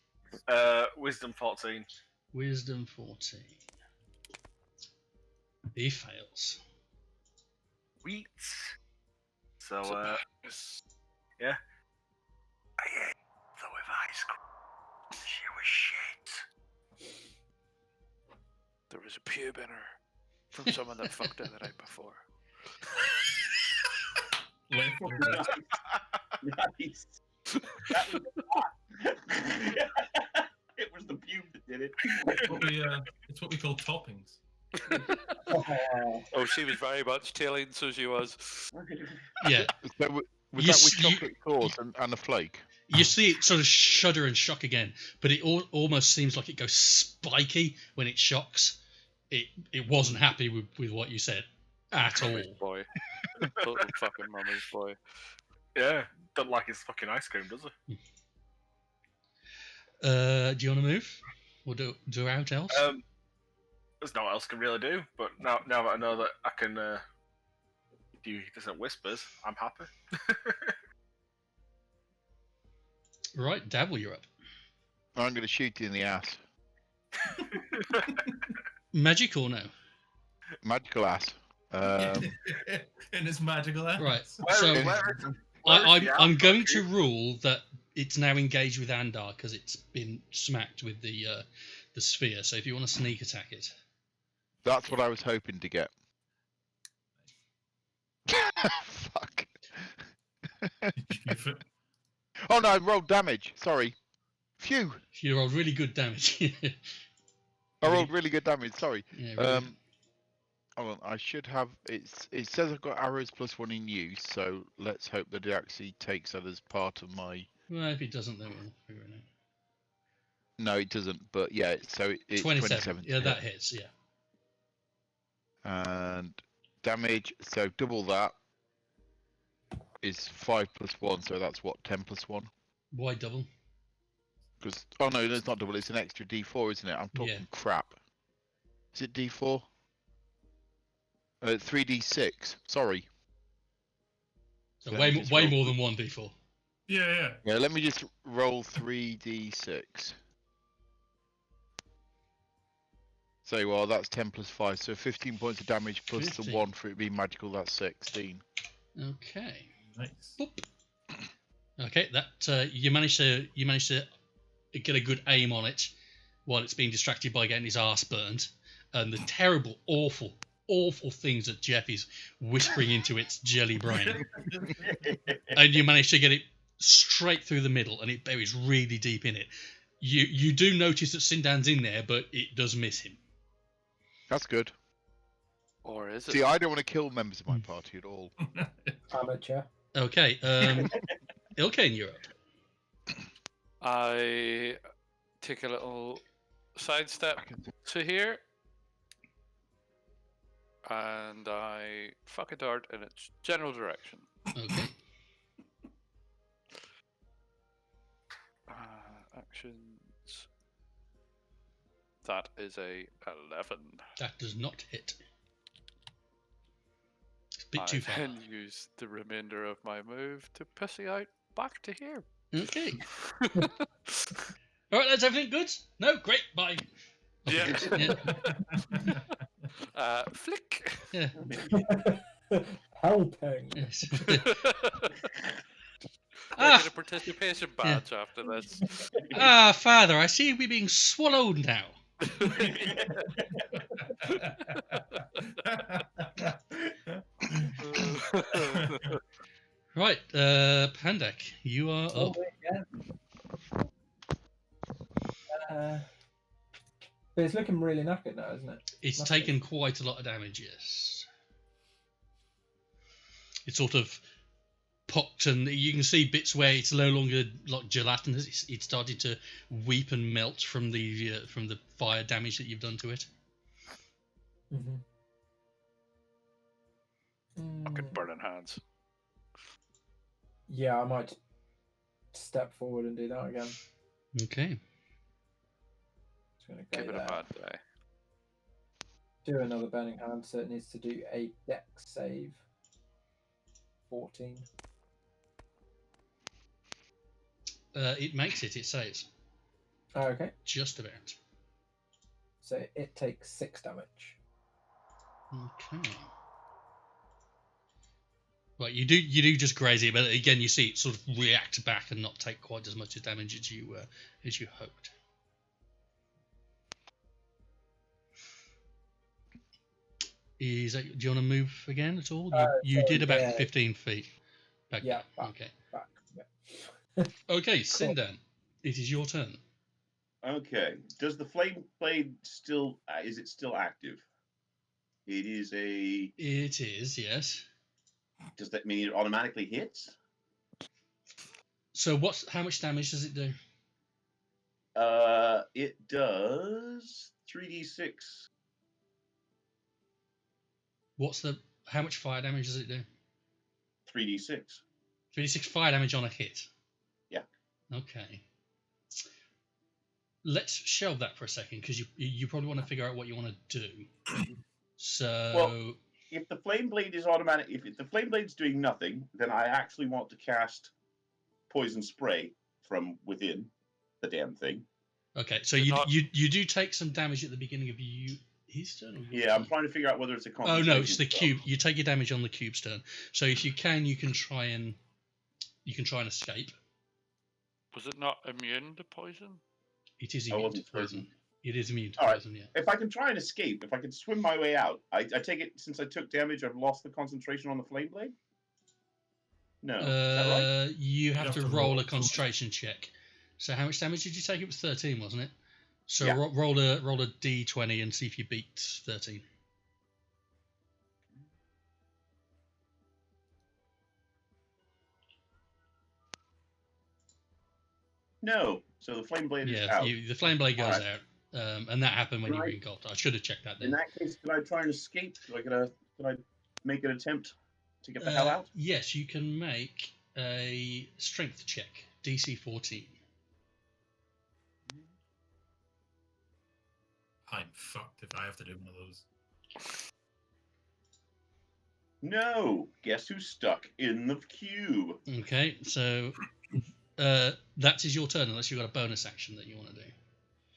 Wisdom 14. Wisdom 14. He fails. Sweet. So It's a bad miss. yeah. I ate her with ice cream. She was shit. There was a pube in her from someone that fucked her the night before. Nice. That was it was the pube that did it. It's what we call toppings. Oh, she was very much tailing, so she was. Yeah. So was You that s- with you- chocolate sauce and a flake? You see it sort of shudder and shock again, but it almost seems like it goes spiky when it shocks. It wasn't happy with what you said at all. Mummy's boy. Total fucking mummy's boy. Yeah, don't like his fucking ice cream, does he? Do you want to move? Or do out else? There's no what else can really do. But now that I know that I can do distant whispers, I'm happy. Right, Dabble, you're up. I'm going to shoot you in the ass. Magic or no? Magical ass. In his magical ass. Right. Where- So where is the I'm ass going fucking? to rule that it's now engaged with Andar because it's been smacked with the sphere. So if you want to sneak attack it, That's what I was hoping to get. Fuck. Oh no, I rolled damage. Sorry. Phew. you rolled really good damage. I rolled really good damage. Sorry. Yeah, really. Hold on. I should have. It says I've got arrows +1 in use. So let's hope that it actually takes that as part of my. Well, if it doesn't, then we'll figure it out. No, it doesn't. But yeah. So it's 27. Yeah, that hits. Yeah. And damage. So double that is 5 + 1. So that's what 10 + 1. Why double? Because oh no, it's not double. It's an extra D4, isn't it? I'm talking Yeah. crap. Is it D4? 3D6. Sorry. So Let way me just way roll more than 1d4. Yeah. Yeah. Let me just roll 3D6. So well, that's 10 + 5. So 15 points of damage plus 15. the 1 for it being magical. That's 16. Okay. Nice. Boop. Okay, that you managed to get a good aim on it while it's being distracted by getting his arse burned, and the terrible, awful things that Geoff is whispering into its jelly brain, and you manage to get it straight through the middle, and it buries really deep in it. You do notice that Sindan's in there, but it does miss him. That's good. Or is it? See, I don't want to kill members of my party at all. Amateur. Okay, Ilkane, you're up. I take a little sidestep to here, and I fuck a dart in its general direction. Okay. Actions. That is a 11. That does not hit. It's a bit I too far. then use the remainder of my move to pussy out back to here. Okay. All right, that's everything good? No? Great, bye. Yeah. Yeah. Flick. Yeah. Helping. Yes. I get a participation badge after this. Father, I see we're being swallowed now. Right, Pandak, you are Oh, up. wait, yeah. But it's looking really knackered now, isn't it? It's Must be. taken quite a lot of damage, yes. It's sort of popped, and you can see bits where it's no longer like gelatinous. It's started to weep and melt from the fire damage that you've done to it. Mm-hmm. Fucking burning hands. Yeah, I might step forward and do that again. Okay. Just gonna Give go it a there. bad day. Do another burning hand, so it needs to do a dex save. 14. It makes it. It saves. Oh, okay. Just about. So it takes 6 damage. Okay. Right, you do just graze it, but again you see it sort of react back and not take quite as much damage as you hoped. Do you want to move again at all? You so did about yeah. 15 feet. Back Yeah, there. back. Okay. Back. Yeah. Okay, Sindan, it is your turn. Okay. Does the flame blade still? Is it still active? It is a. It is, yes. Does that mean it automatically hits? So how much damage does it do? It does 3d6. How much fire damage does it do? 3d6. 3d6 fire damage on a hit. Yeah. Okay. Let's shelve that for a second because you probably want to figure out what you want to do. So. Well, if the flame blade is automatic, if the flame blade's doing nothing, then I actually want to cast poison spray from within the damn thing. Okay, so you do take some damage at the beginning of his turn. Or your Yeah, I'm turn? trying to figure out whether it's a Oh concentration. no, it's the spell. cube. You take your damage on the cube's turn. So if you can try and escape. Was it not immune to poison? It is I immune to wasn't poison. certain. It is immune to All right. poison. Yeah. If I can try and escape, if I can swim my way out, I take it since I took damage, I've lost the concentration on the flame blade? No. Is that right? You have to roll a something. concentration check. So how much damage did you take? It was 13, wasn't it? So Yeah. roll a d20 and see if you beat 13. No. So the flame blade is Yeah, out. the flame blade goes Alright. out, and that happened when you were Right. in Gold. I should have checked that In then. that case, can I try and escape? Can I make an attempt to get the hell out? Yes, you can make a strength check, DC 14. I'm fucked if I have to do one of those. No. Guess who's stuck in the cube? Okay, so that is your turn, unless you've got a bonus action that you want to do.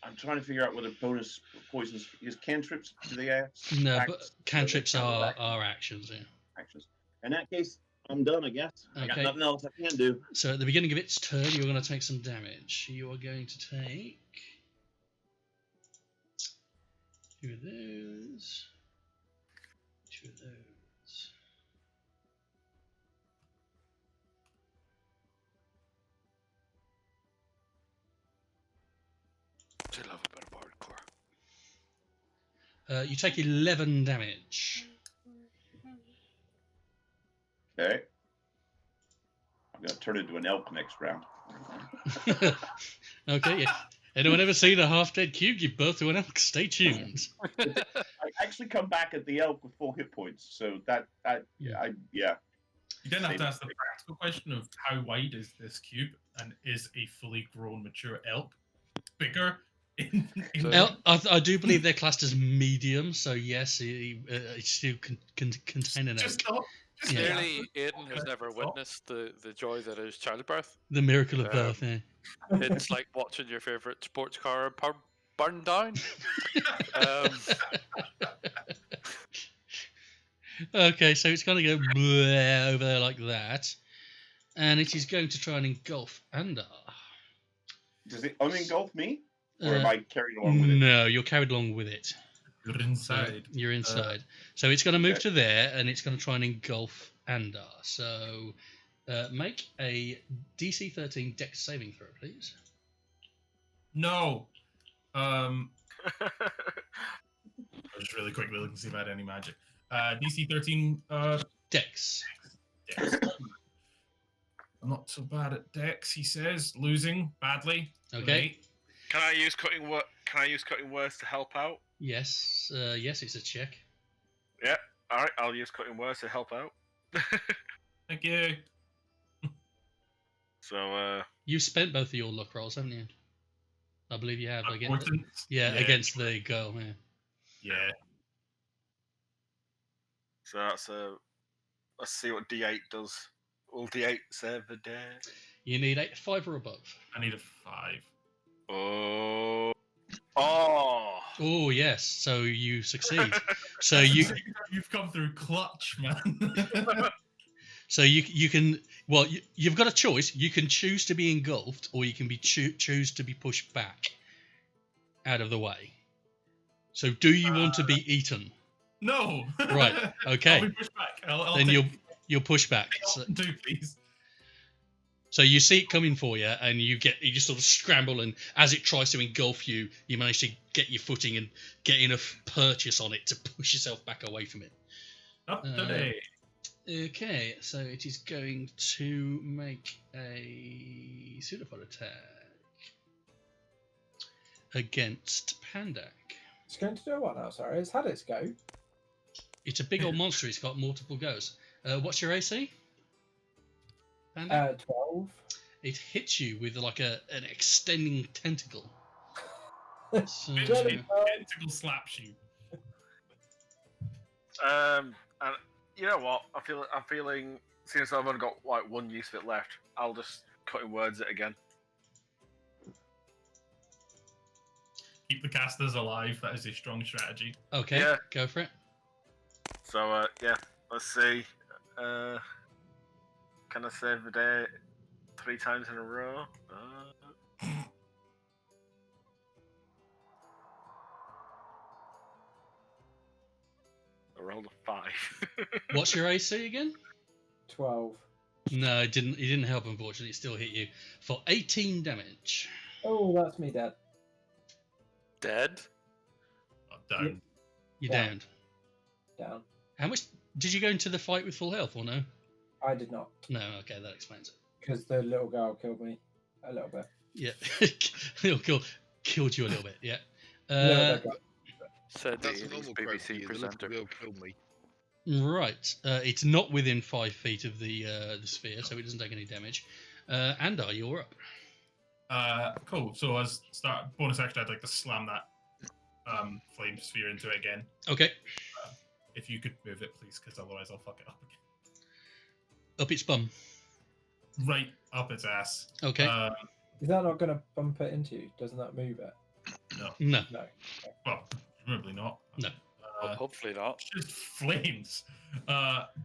I'm trying to figure out whether bonus poisons is cantrips. Do they act? No, act- but cantrips do they are count as actions. Yeah. actions? In that case, I'm done. I guess. I got Okay. nothing else I can do. So at the beginning of its turn, you're going to take some damage. You are going to take 2 of those, 2 of those. You take 11 damage. Okay. I'm gonna turn into an elk next round. Okay. Yeah. Anyone ever seen a half-dead cube give birth to an elk? Stay tuned. I actually come back at the elk with full hit points, so yeah. You then have to Same ask the practical question of how wide is this cube, and is a fully grown, mature elk bigger? I do believe they're classed as medium, so yes, it still can contain an elk. Just not. Just Yeah. Clearly, Aiden has never witnessed the joy that is childbirth. The miracle of birth, yeah. It's like watching your favorite sports car burn down. Okay, so it's going to go bleh over there like that, and it is going to try and engulf Andar. Does it engulf me? Or am I carried along with it? No, you're carried along with it. You're inside. So you're inside. So it's going to move to there, and it's going to try and engulf Andar. So make a DC 13 Dex saving throw, please. No. Just really quickly looking to see if I had any magic. DC 13. Dex. Dex. I'm not so bad at Dex, he says. Losing badly. Okay. Can I use cutting words to help out? Yes. Yes, it's a check. Yeah. All right. I'll use cutting words to help out. Thank you. So. You spent both of your luck rolls, haven't you? I believe you have. Against the girl. Yeah. Yeah. So that's let's see what D8 does. Will D8 save the day? You need 5 or above. I need a 5. Oh. Oh yes. So you succeed. So you've come through clutch, man. So you can you've got a choice. You can choose to be engulfed, or you can be choose to be pushed back out of the way. So do you want to be eaten? No. Right. Okay. I'll be pushed back. Then you'll push back. Do please. So you see it coming for you, and you just sort of scramble, and as it tries to engulf you, you manage to get your footing and get enough purchase on it to push yourself back away from it. Up today. Okay, so it is going to make a pseudophod attack against Pandak. It's going to do what now? Sorry, it's had its go. It's a big old monster. It's got multiple goes. What's your AC? Pandak? 12. It hits you with like an extending tentacle. So, Tentacle slaps you. And you know what? I'm feeling since I've only got like one use of it left, I'll just cutting words it again. Keep the casters alive. That is a strong strategy. Okay, Yeah. go for it. So yeah, let's see. Can I save the day 3 times in a row? I rolled a 5. What's your AC again? 12. No, it didn't. It didn't help. Unfortunately, it still hit you for 18 damage. Oh, that's me dead. Dead? Down. You're Yeah. downed. Down. How much did you go into the fight with full health, or no? I did not, No. Okay, that explains it. because the little girl killed me a little bit. Yeah, killed you a little bit. Yeah. Little bit got- Said the That's a 80s normal quote for BBC you. The little presenter. girl killed me. Right. It's not within 5 feet of the sphere, so it doesn't take any damage. Andar, you're up. Cool. So as start bonus action, I'd like to slam that flame sphere into it again. Okay. If you could move it, please, because otherwise I'll fuck it up again. Up its bum. Right up its ass. Okay. Is that not going to bump it into you? Doesn't that move it? No. No. No. Well, presumably not. No. Well, hopefully not. Just flames.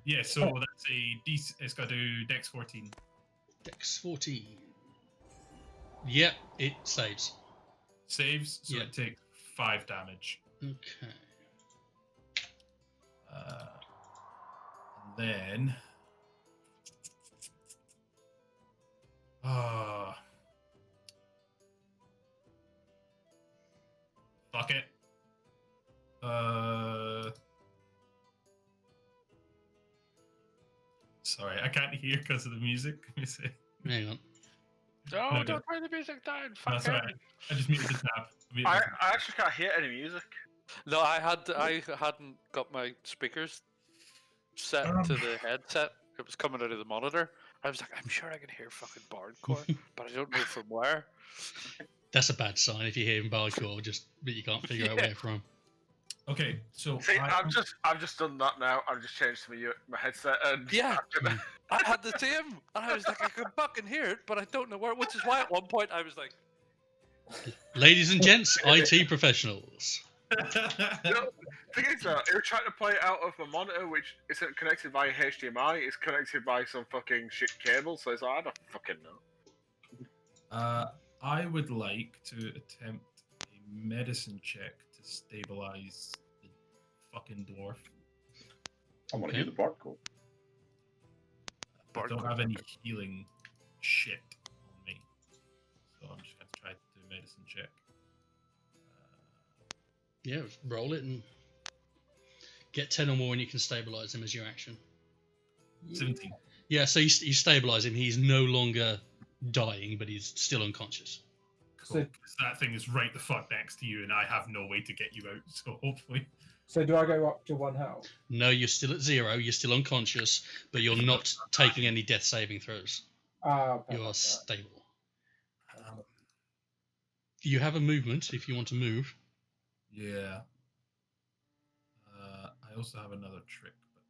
Yeah. So that's a DC. It's got to do Dex 14. Dex 14. Yep, it saves. Saves, so Yeah. it takes 5 damage. Okay. And then. Fuck it. Sorry, I can't hear because of the music. Let me see. Hang on. No, No, don't turn the music down. No, Fuck sorry, it. I just muted the tab. I actually can't hear any music. No, I hadn't got my speakers set to the headset. It was coming out of the monitor. I was like, I'm sure I can hear fucking Bardcore, but I don't know from where. That's a bad sign if you're hearing Bardcore, just that you can't figure out Yeah. where from. Okay, so See, I've just done that now. I've just changed my headset and Yeah, I had the same, and I was like, I can fucking hear it, but I don't know where. Which is why at one point I was like, Ladies and gents, IT professionals. The thing is, it was trying to play it out of my monitor, which isn't connected via HDMI. It's connected by some fucking shit cable. So it's like, I don't fucking know. I would like to attempt a medicine check to stabilize the fucking dwarf. I want to hear the barcode. I don't have any healing shit on me, so I'm just going to try to do a medicine check. Yeah, roll it and get 10 or more and you can stabilize him as your action. 17. Yeah, so you stabilize him. He's no longer dying, but he's still unconscious. Cool. 'Cause that thing is right the fuck next to you, and I have no way to get you out. So hopefully, So do I go up to 1 health? No, you're still at 0. You're still unconscious, but you're not taking any death saving throws. Okay. You are stable. You have a movement if you want to move. yeah. I also have another trick, but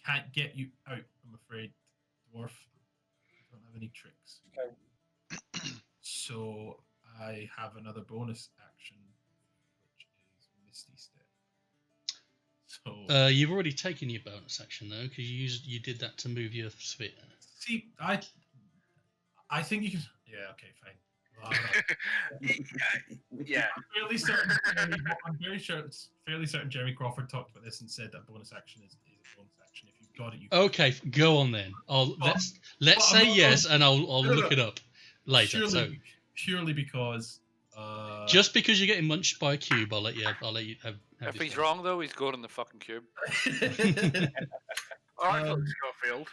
I can't get you out. I'm afraid, dwarf. I don't have any tricks. Okay. So I have another bonus action, which is Misty Step. So You've already taken your bonus action though, because you did that to move your sphere. see, I think you can. Yeah. Okay. Fine. Well, Yeah. I'm very sure it's fairly certain Jeremy Crawford talked about this and said that bonus action is a bonus action. If you've got it, you can. Okay, go on then. Let's say yes, and I'll look it up later. Purely because. Just because you're getting munched by a cube, I'll let you have if your he's turn. wrong though, he's going in the fucking cube. All right, Schofield.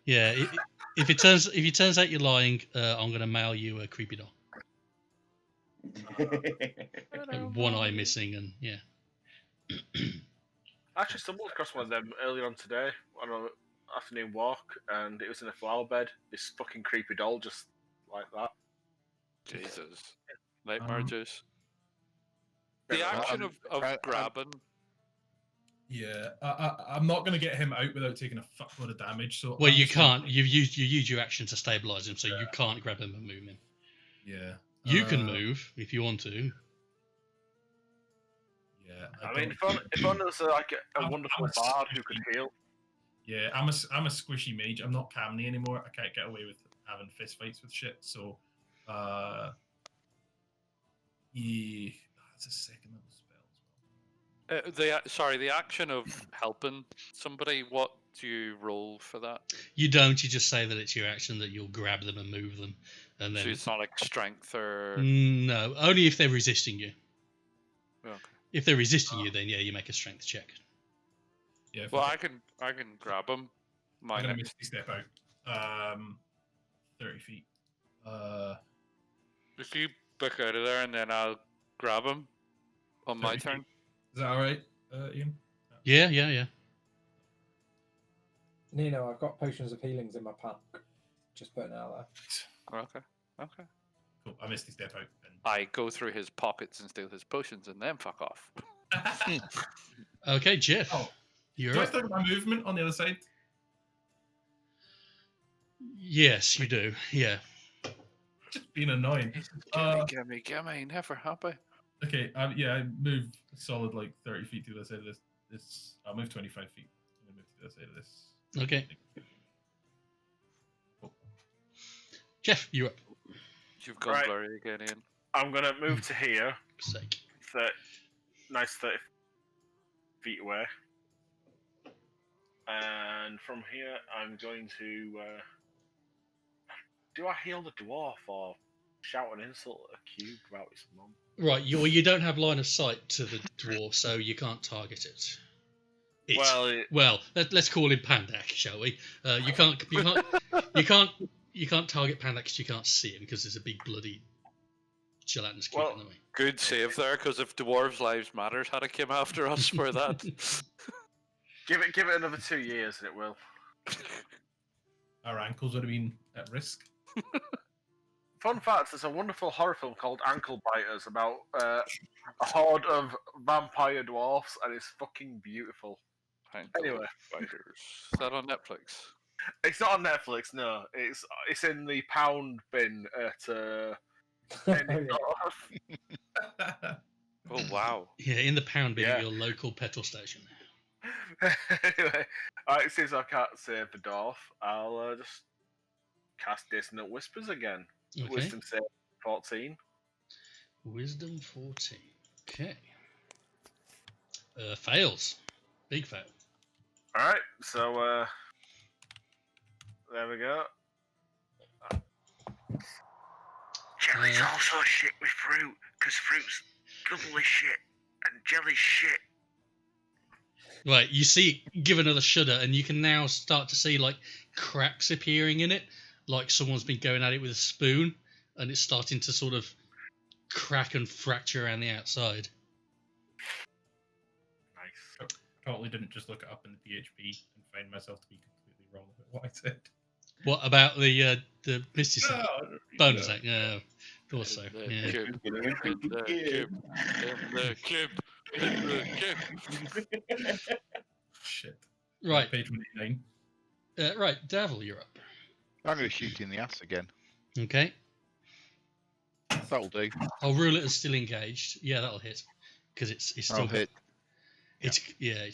Yeah, if it turns out you're lying, I'm gonna mail you a creepy doll. Like one eye missing, and yeah. I actually stumbled across one of them earlier on today on an afternoon walk, and it was in a flower bed. This fucking creepy doll, just like that. Jesus, nightmare juice. The Yeah, action of grabbing. Yeah, I'm not going to get him out without taking a fuckload of damage. So Well, I'm you just gonna- can't. You used your action to stabilize him, so you can't grab him and move him. Yeah. You can move if you want to. Yeah. I mean, if only there was like a wonderful bard who could heal. Yeah, I'm a squishy mage. I'm not Camney anymore. I can't get away with having fist fights with shit. So, yeah, that's a second level spell as well. The action of helping somebody. What do you roll for that? You don't. You just say that it's your action that you'll grab them and move them, and So then it's not like strength or. no, only if they're resisting you. Okay. If they're resisting you, then yeah, you make a strength check. Yeah. Well, I can grab him. I'm gonna misty step out. 30 feet. If you back out of there, and then I'll grab him on my 30 turn. feet. Is that all right, Ian? Yeah. Nino, I've got potions of healings in my pack. Just putting it out there. Okay. Cool. I misty step out. I go through his pockets and steal his potions, and then fuck off. Okay, Geoff. Oh, You're do I up. still get my movement on the other side? Yes, you do. Yeah. Just being annoying. Gimme, never happy. Okay, yeah, I move a solid like 30 feet to the other side of this. I'll move 25 feet. I'm gonna move to the other side of this. Okay. Cool. Geoff, you're up. You've gone Right. blurry again, Ian. I'm gonna move to here. Sake. Nice 30 feet away. And from here, I'm going to. do I heal the dwarf or shout an insult at a cube about his mum? Right, you don't have line of sight to the dwarf, so you can't target it. Well, Let's call him Pandak, shall we? You can't target Pandak because you can't see him because there's a big bloody gelatinous cube in the way. Good save there, because if Dwarves' Lives Matters had it came after us for that. give it another 2 years and it will. Our ankles would have been at risk. Fun fact: there's a wonderful horror film called Ankle Biters about a horde of vampire dwarfs, and it's fucking beautiful. Anyway, Is that on Netflix? it's not on Netflix. No, it's in the pound bin at. Oh wow! Yeah, in the pound bin at Yeah. your local petrol station. Anyway, alright, since I can't save the dwarf, I'll just cast Dissonant Whispers again. Okay. Wisdom save 14. Wisdom 14. Okay. Fails. Big fail. Alright, so there we go. Jelly's also shit with fruit, because fruit's doubly shit, and jelly's shit. Right, you see, give another shudder, and you can now start to see like cracks appearing in it, like someone's been going at it with a spoon, and it's starting to sort of crack and fracture around the outside. Nice. Totally didn't just look it up in the PHP and find myself to be completely wrong with what I said. What about the Misty No, bonus no. act? Yeah, thought so. Yeah. Cube. In the cube. Shit. Right, Page 29. right, Davil, you're up. I'm going to shoot you in the ass again. Okay, That'll do. I'll rule it as still engaged. Yeah, that'll hit because it's still I'll got, hit. it's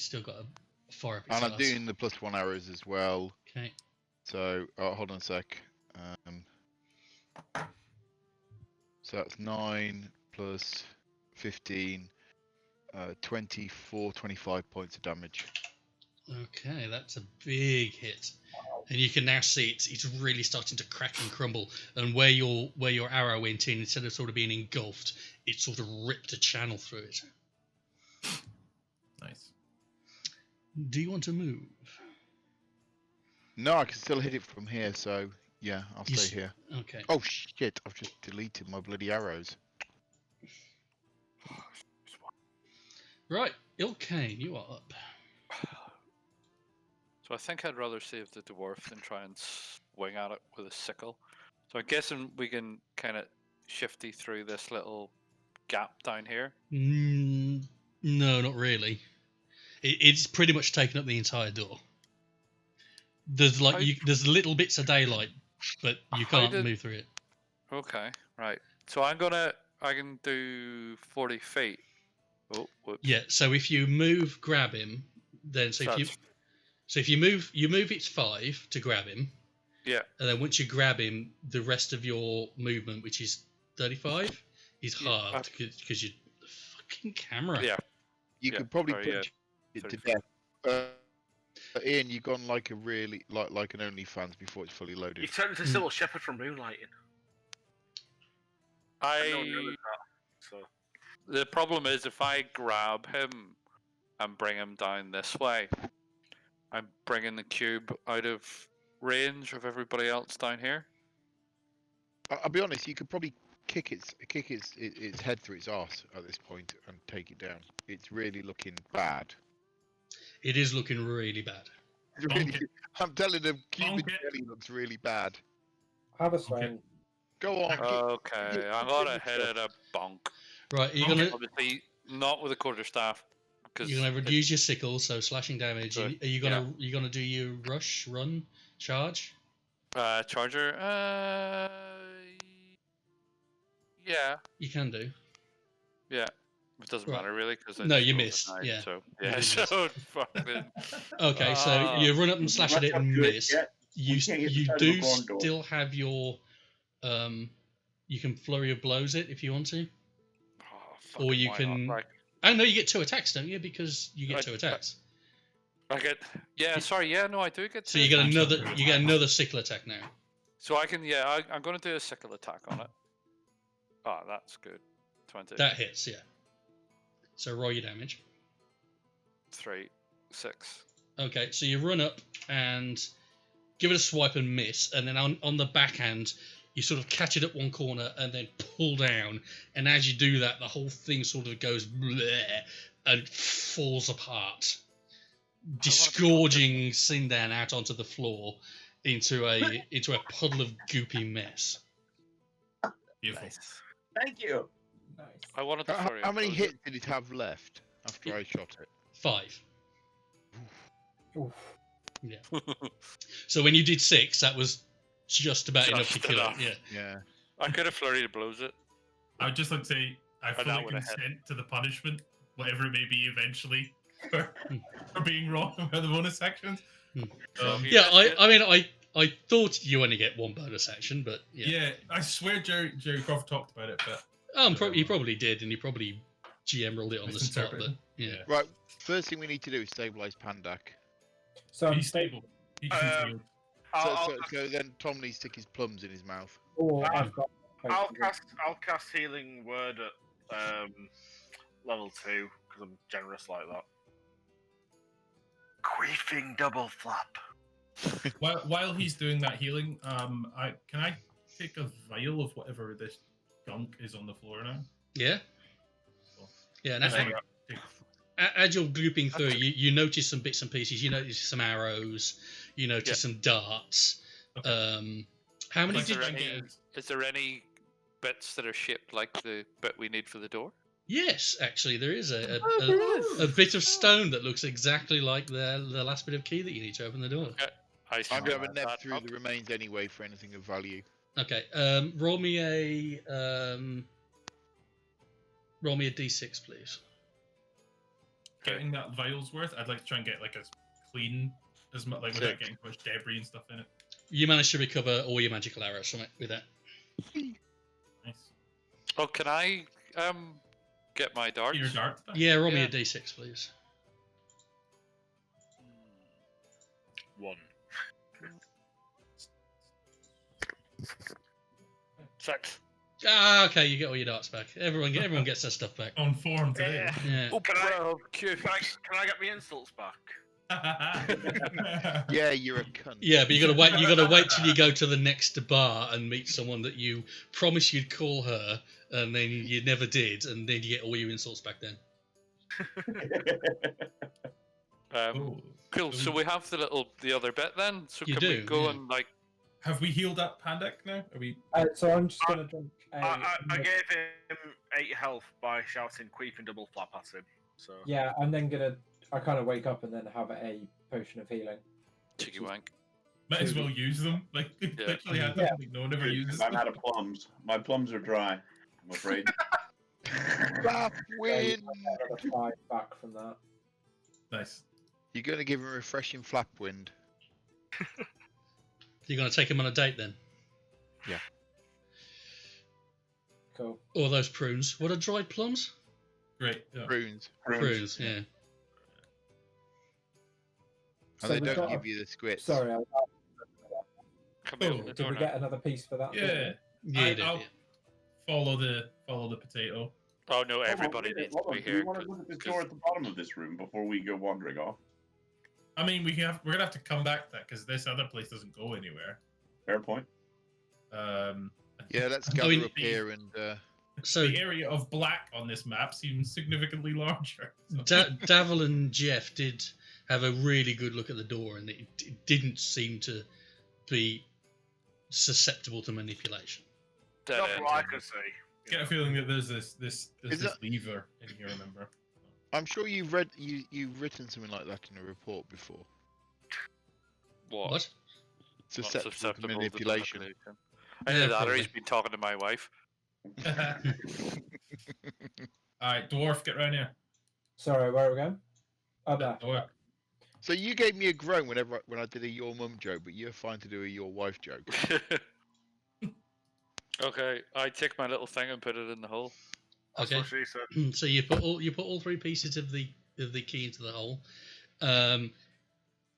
still got a fire up its And I'm arse. doing the +1 arrows as well. Okay. So, hold on a sec. So that's 9 plus 15, 24, 25 points of damage. Okay, that's a big hit, and you can now see it's really starting to crack and crumble. And where your arrow went in, instead of sort of being engulfed, it sort of ripped a channel through it. Nice. Do you want to move? No, I can still hit it from here, so yeah, I'll You stay here. Okay. Oh shit, I've just deleted my bloody arrows. Right, Ilkane, you are up. So I think I'd rather save the dwarf than try and swing at it with a sickle. So I'm guessing we can kind of shifty through this little gap down here. No, not really. It's pretty much taken up the entire door. There's like there's little bits of daylight, but you can't move through it. Okay, right. So I can do 40 feet. Oh, whoops. Yeah. So if you move, grab him. Then if you move it's 5 to grab him. Yeah. And then once you grab him, the rest of your movement, which is 35, is halved because you the fucking camera. Yeah. You could probably put it to death. Ian, you've gone like a really like an OnlyFans before it's fully loaded. You turned into Sybil Shepherd from Moonlighting. No one knows that, so. The problem is if I grab him and bring him down this way, I'm bringing the cube out of range of everybody else down here. I'll be honest, you could probably kick its head through its arse at this point and take it down. It's really looking bad. It is looking really bad. I'm telling them, Cuban jelly looks really bad. Have a swing. Go on. Okay, I'm gonna hit it a bonk. Right, you're gonna Obviously not with a quarterstaff. You're gonna reduce your sickle, so slashing damage. Good. Are you gonna do your rush, run, charge? Charger. Yeah. You can do. Yeah. It doesn't Right. matter really because No, you missed, yeah. So You yeah. did So fucking. Okay, so you run up and slash at it and miss. You can't get you the side of do the barn door. still have your you can flurry of blows it if you want to, or you can. Oh no, you get 2 attacks, don't you? Because you get 2 attacks. I get. Yeah. Sorry. Yeah. No, I do get. So 2 you get attacks. another sickle attack now. So I can, yeah, I'm going to do a sickle attack on it. Ah, that's good. 20. That hits, yeah. So roll your damage. 3, 6. Okay, so you run up and give it a swipe and miss, and then on the backhand, you sort of catch it at one corner and then pull down. And as you do that, the whole thing sort of goes bleh and falls apart, disgorging Sindan out onto the floor into a puddle of goopy mess. Beautiful. Nice. Thank you. Nice. I wanted to flurry How many explosion. hits did it have left after I shot it? 5. Oof. Yeah. So when you did 6, that was just about enough to Just kill enough. it. Yeah. Yeah. I could have flurried blows it. I would just like to say I that fully would've hit. consent to the punishment, whatever it may be eventually, for being wrong about the bonus actions. Yeah, I thought you only get one bonus action, but yeah. Yeah, I swear Jerry Croft talked about it, but He probably did, and he probably GM rolled it on the spot. But Misinterpreted. yeah. Right. First thing we need to do is stabilize Pandak. So I'm he's stable. He's healed. So then Tom needs to stick his plums in his mouth. I've got. I'll cast healing word at level 2 because I'm generous like that. Queefing double flap. While he's doing that healing, can I take a vial of whatever this gunk is on the floor now? Yeah. Cool. Yeah, and Just wanna take- as you're grouping through, you notice some bits and pieces. You notice some arrows. You notice some darts. How many Is did there you any, get? is there any bits that are shaped like the bit we need for the door? Yes, actually, there is a bit of stone that looks exactly like the last bit of key that you need to open the door. Okay. I'm shall going to have a add neb that through up. the remains anyway for anything of value. Okay, roll me a d6, please. Getting that vial's worth, I'd like to try and get like as clean as much, like without Sick. getting too much debris and stuff in it. You managed to recover all your magical arrows from it with that. Nice. Oh, can I get my darts? Your darts back? Yeah, roll me Yeah. a d6, please. 1. 6. Ah, okay, you get all your darts back. Everyone gets their stuff back. On form today. Yeah. Oh, Can I- 12 cubes. Can I get my insults back? Yeah, you're a cunt. Yeah, but you gotta wait till you go to the next bar and meet someone that you promised you'd call her, and then you never did, and then you get all your insults back then. Oh. Cool. So we have the other bit then. So You can do, we go yeah. and like? Have we healed up Pandak now? Are we? So I'm just gonna drink. I gave him 8 health by shouting queefing double flap at him. So Yeah, I'm then gonna. I kind of wake up and then have a potion of healing. Cheeky wank. Might as well use them. Like literally, I Yeah. don't think no one ever uses I'm them. out of plums. My plums are dry, I'm afraid. Flap So wind! I get another 5 back from that. Nice. You're going to give him refreshing flap wind. You're gonna take him on a date then? Cool. Or those prunes? What are dried plums? Great. Yeah. Prunes. Prunes, yeah. So And they we've don't got give you the squits. Sorry, Come in the did door we now. get another piece for that? Yeah. Yeah, you did, I'll yeah. follow the potato. Oh no, everybody Hold on, needs hold to on. be Do here. we want to look at this door at the bottom of this room before we go wandering off? I mean, we're gonna have to come back to that because this other place doesn't go anywhere. Fair point. Yeah, let's gather mean, up here and... So The area of black on this map seems significantly larger. So- Davil and Geoff did have a really good look at the door, and it didn't seem to be susceptible to manipulation. Dead Not end. what I could see. Get a feeling that there's this Is lever in here. Remember? I'm sure you've written something like that in a report before. What? What? Not Susceptible to to manipulation. Either Yeah, that, or probably. he's been talking to my wife. All right, dwarf, get round here. Sorry, where are we going? Oh, there. Dwarf. So you gave me a groan when I did a your mum joke, but you're fine to do a your wife joke. Okay, I take my little thing and put it in the hole. That's Okay. what she said. So you put all 3 pieces of the key into the hole.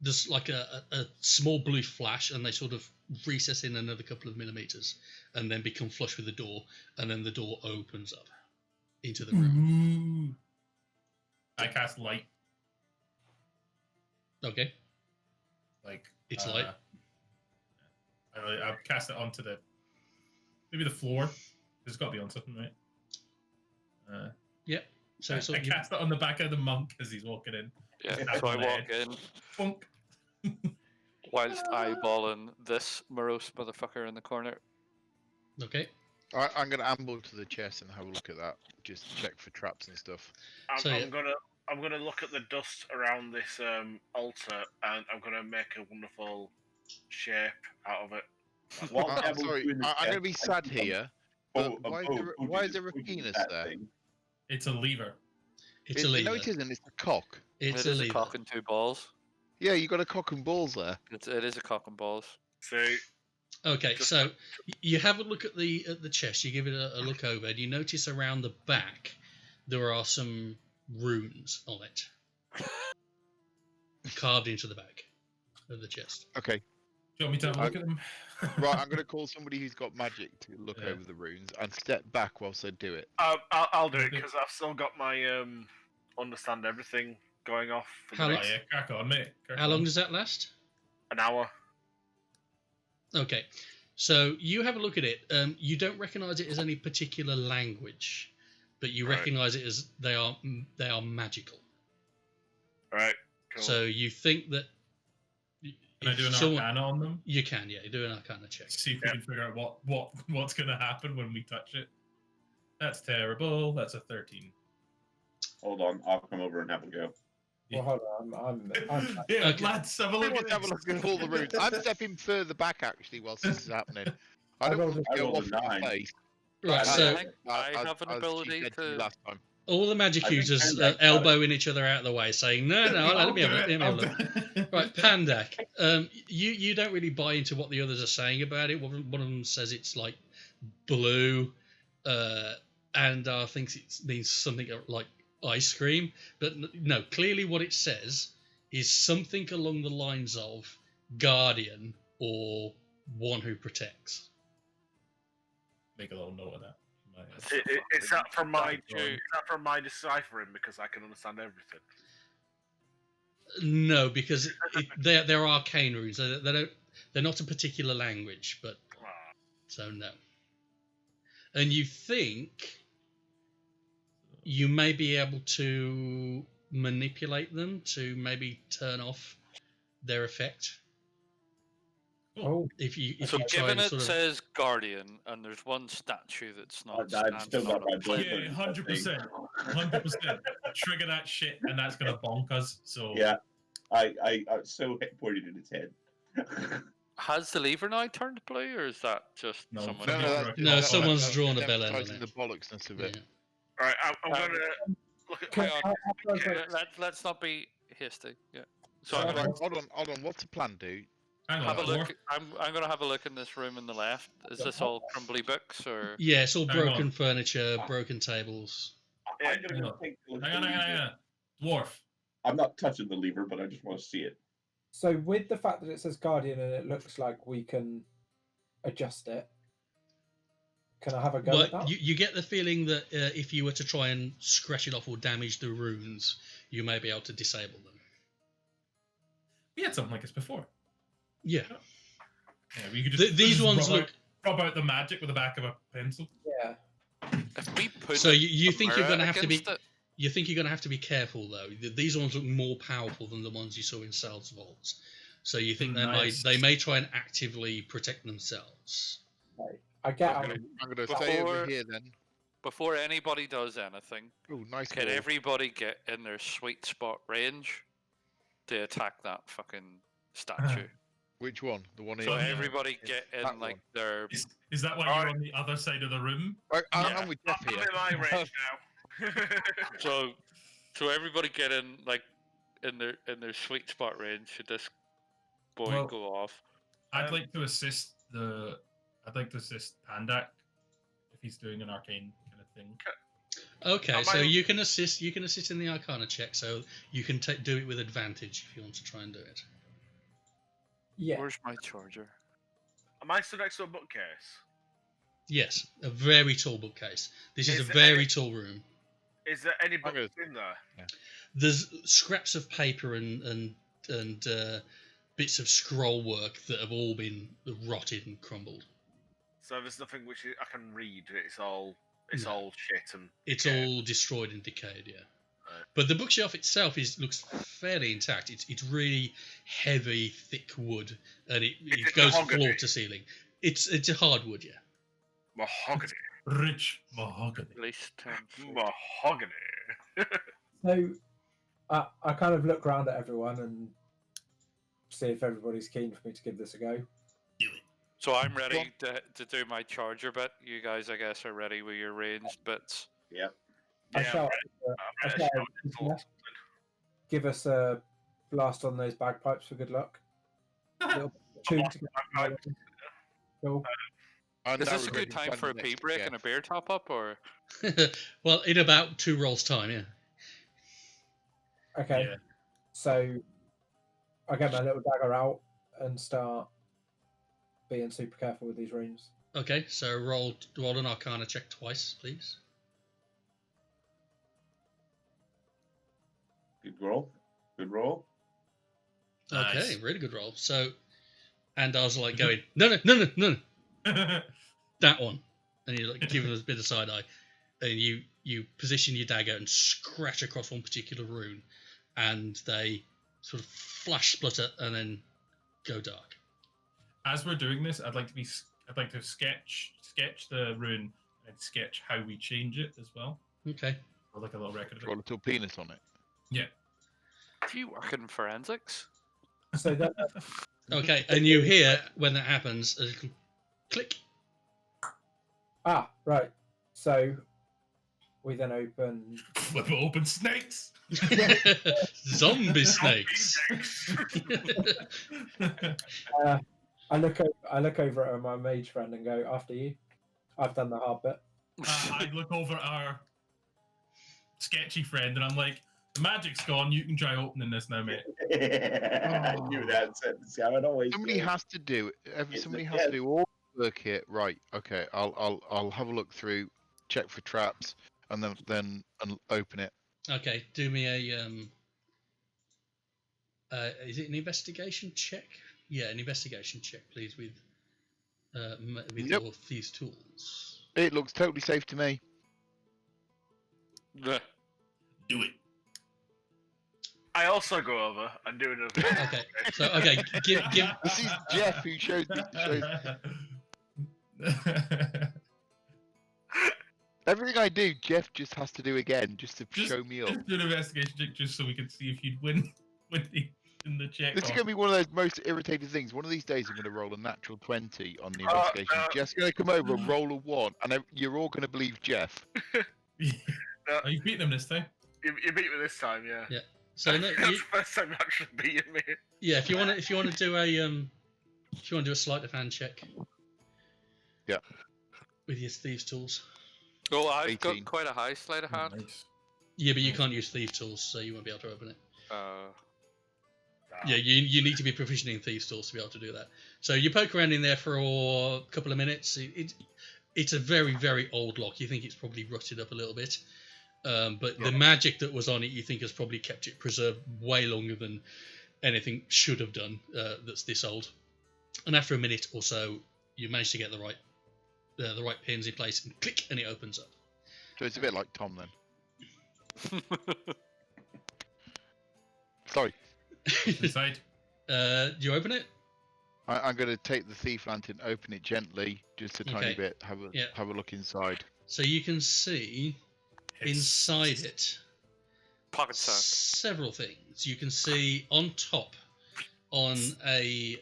There's like a small blue flash, and they sort of recess in another couple of millimeters, and then become flush with the door, and then the door opens up into the room. I cast light. Okay, Like it's light. I'll cast it onto maybe the floor. It's got to be on something, right? Yep. So it's I cast it on the back of the monk as he's walking in. Yeah, Tap so I on the walk head. in Funk. whilst eyeballing this morose motherfucker in the corner. Okay. I'm going to amble to the chest and have a look at that. Just check for traps and stuff. I'm gonna look at the dust around this altar, and I'm gonna make a wonderful shape out of it. What I'm devil's sorry, doing this I'm going to test? be I sad think I'm- here. Oh, But why is there a pointing at penis that there? thing. It's a lever. It's a lever. No, it isn't. It's a cock. It's It a is lever. a cock and two balls. Yeah, you got a cock and balls there. It is a cock and balls. See, Okay, Just- so you have a look at the chest. You give it a look over, and you notice around the back there are some runes on it, carved into the back of the chest. Okay, Do you want me to have a look at them? right. I'm going to call somebody who's got magic to look Yeah. over the runes and step back whilst I do it. I'll do it because I've still got my understand everything going off for How the long- Oh, next yeah, crack on, mate. Crack How on. long does that last? an hour. Okay, so you have a look at it. You don't recognise it as any particular language, but you Right. recognise it as they are magical. Right. Cool. So you think that Can I do an someone- arcana on them? You can, yeah. Do an arcana check. See if we Yeah. can figure out what's going to happen when we touch it. That's terrible. That's a 13. Hold on, I'll come over and have a go. Well, hold on. I'm Yeah, Okay. lads, have a I look want at to have a this. look at all the runes. I'm stepping further back actually whilst this is happening. I don't rolled want I to go rolled off a in your 9. face. Right, Yeah, so I have an as she ability said to me to. last time. all the magic I think users Pandak got it. elbowing each other out of the way, saying, no, let me have a look. Let me have a I'll look. do it. Right, Pandak, you don't really buy into what the others are saying about it. One of them says it's like blue, and thinks it means something like ice cream. But no, clearly what it says is something along the lines of guardian or one who protects. Make a little note of that. Is that from my Thank you. is that from my deciphering because I can understand everything? No, because they're arcane runes. They're not a particular language, but Ah, so no. And you think you may be able to manipulate them to maybe turn off their effect Oh, if you So try given and it sort of. says guardian, and there's one statue that's not. I've still got my standing on boyfriend. a Yeah, 100%. Trigger that shit, and that's gonna bonk us. So Yeah, I so pointed in its head. Has the lever now turned blue, or is that just No, someone? no, else? that's- No, someone's that's drawn a bell end on emphasising it. the bollocksness of Yeah. it. Right, I'm Um, gonna look at. can Hang I, on. after I Yeah, let's not be hasty. Yeah. So Sorry. I'm gonna Hold on. What's the plan, dude? hang have a on, look. I'm gonna have a look in this room on the left. Is this all crumbly books or? Yeah, it's all Hang broken on. furniture, broken tables. I'm gonna Hang go on. take a look Hang at on, the hang on, lever. hang on. Dwarf. I'm not touching the lever, but I just want to see it. So with the fact that it says guardian and it looks like we can adjust it, can I have a go Well, at that? you get the feeling that if you were to try and scratch it off or damage the runes, you may be able to disable them. We had something like this before. Yeah. Yeah, we could just, These just ones rub look. rub out the magic with the back of a pencil. Yeah. If we put So you a think you're mirror going to have to be. against it, You think you're going to have to be careful though. These ones look more powerful than the ones you saw in Sal's vaults. So you think Nice. they may try and actively protect themselves. I get Okay. out. I'm going to stay over Before- here then. before anybody does anything, Oh, nice. can ball. everybody get in their sweet spot range to attack that fucking statue? Which one? The one So in. everybody get in that like one. their. Is that why you're on the other side of the room? I'm Yeah. with Geoff I'm here. in my range now. So everybody get in like in their sweet spot range. Should this boy Well, go off? I'd like to assist Pandak if he's doing an arcane kind of thing. Okay, Am so I- you can assist. You can assist in the Arcana check, so you can do it with advantage if you want to try and do it. Yeah. Where's my charger? Am I stood next to a bookcase? Yes, a very tall bookcase. This is Is a there very any- tall room. Is there any books gonna- in there? There's scraps of paper and bits of scroll work that have all been rotted and crumbled. So there's nothing which I can read. It's all No. all shit and It's decayed. all destroyed and decayed, yeah. Right. But the bookshelf itself looks fairly intact. It's really heavy, thick wood, and it it goes mahogany? floor to ceiling. It's a hardwood, yeah. mahogany. Rich mahogany. At least 10 feet. Mahogany. So I kind of look around at everyone and see if everybody's keen for me to give this a go. So I'm ready to do my charger bit. You guys, I guess, are ready with your ranged bits. Yep. I Yeah, shout, I'm I ready to shout, shout it for something. give us a blast on those bagpipes for good luck. Little tune to get Bagpipes. cool. And Is that this a would good be time fun for a next pee to break Geoff. and a beer top up, or Well, in about 2 rolls' time, yeah. Okay, Yeah. so I get my little dagger out and start being super careful with these runes. Okay, so roll an Arcana check twice, please. Good roll. Good roll. Okay, Nice. really good roll. So, and I was like going, no, that one, and you're like giving us a bit of side eye, and you position your dagger and scratch across one particular rune, and they sort of flash splutter and then go dark. As we're doing this, I'd like to sketch the rune and sketch how we change it as well. Okay. Or like a little record of Draw a it. little penis on it. do you work in forensics? So that Okay, and you hear when that happens a little click. right. So we then open. Flip open snakes. Zombie snakes. I look over at my mage friend and go, "After you. I've done the hard bit." I look over at our sketchy friend and I'm like, the magic's gone. You can try opening this now, mate. I knew that sentence. See, I would always. Somebody has to do it. Somebody has to do all the work here. Right. Okay. I'll have a look through, check for traps, and then open it. Okay, do me a is it an investigation check? Yeah, an investigation check, please, with Yep. your thieves' tools. It looks totally safe to me. Bleh. Do it. I also go over and do another. Okay, so okay, give This is Geoff who shows. Everything I do, Geoff just has to do again, just to show me up. Just do an investigation check just so we can see if you'd win in the check. This is going to be one of those most irritating things. One of these days, I'm going to roll a natural 20 on the Oh, investigation. no. Jeff's going to come over and roll a 1, and you're all going to believe Geoff. Oh, you beat them this time. You beat me this time, yeah. Yeah. So no, That's the first time you actually beating me. yeah, if you want to do a sleight of hand check. Yeah. With your thieves' tools. Oh, I've 18. got quite a high sleight of hand. Nice. Yeah, but you can't use thieves' tools, so you won't be able to open it. Uh, Yeah, you need to be proficient in thieves' tools to be able to do that. So you poke around in there for a couple of minutes. It's a very, very old lock. You think it's probably rutted up a little bit. But the magic that was on it, you think, has probably kept it preserved way longer than anything should have done that's this old. And after a minute or so, you manage to get the right pins in place, and click, and it opens up. So it's a bit like Tom then. Sorry. Inside. Do you open it? I'm going to take the thief lantern, open it gently, just a tiny Okay. bit, Yeah. have a look inside. So you can see inside it pocket sound. several things. You can see on top, on a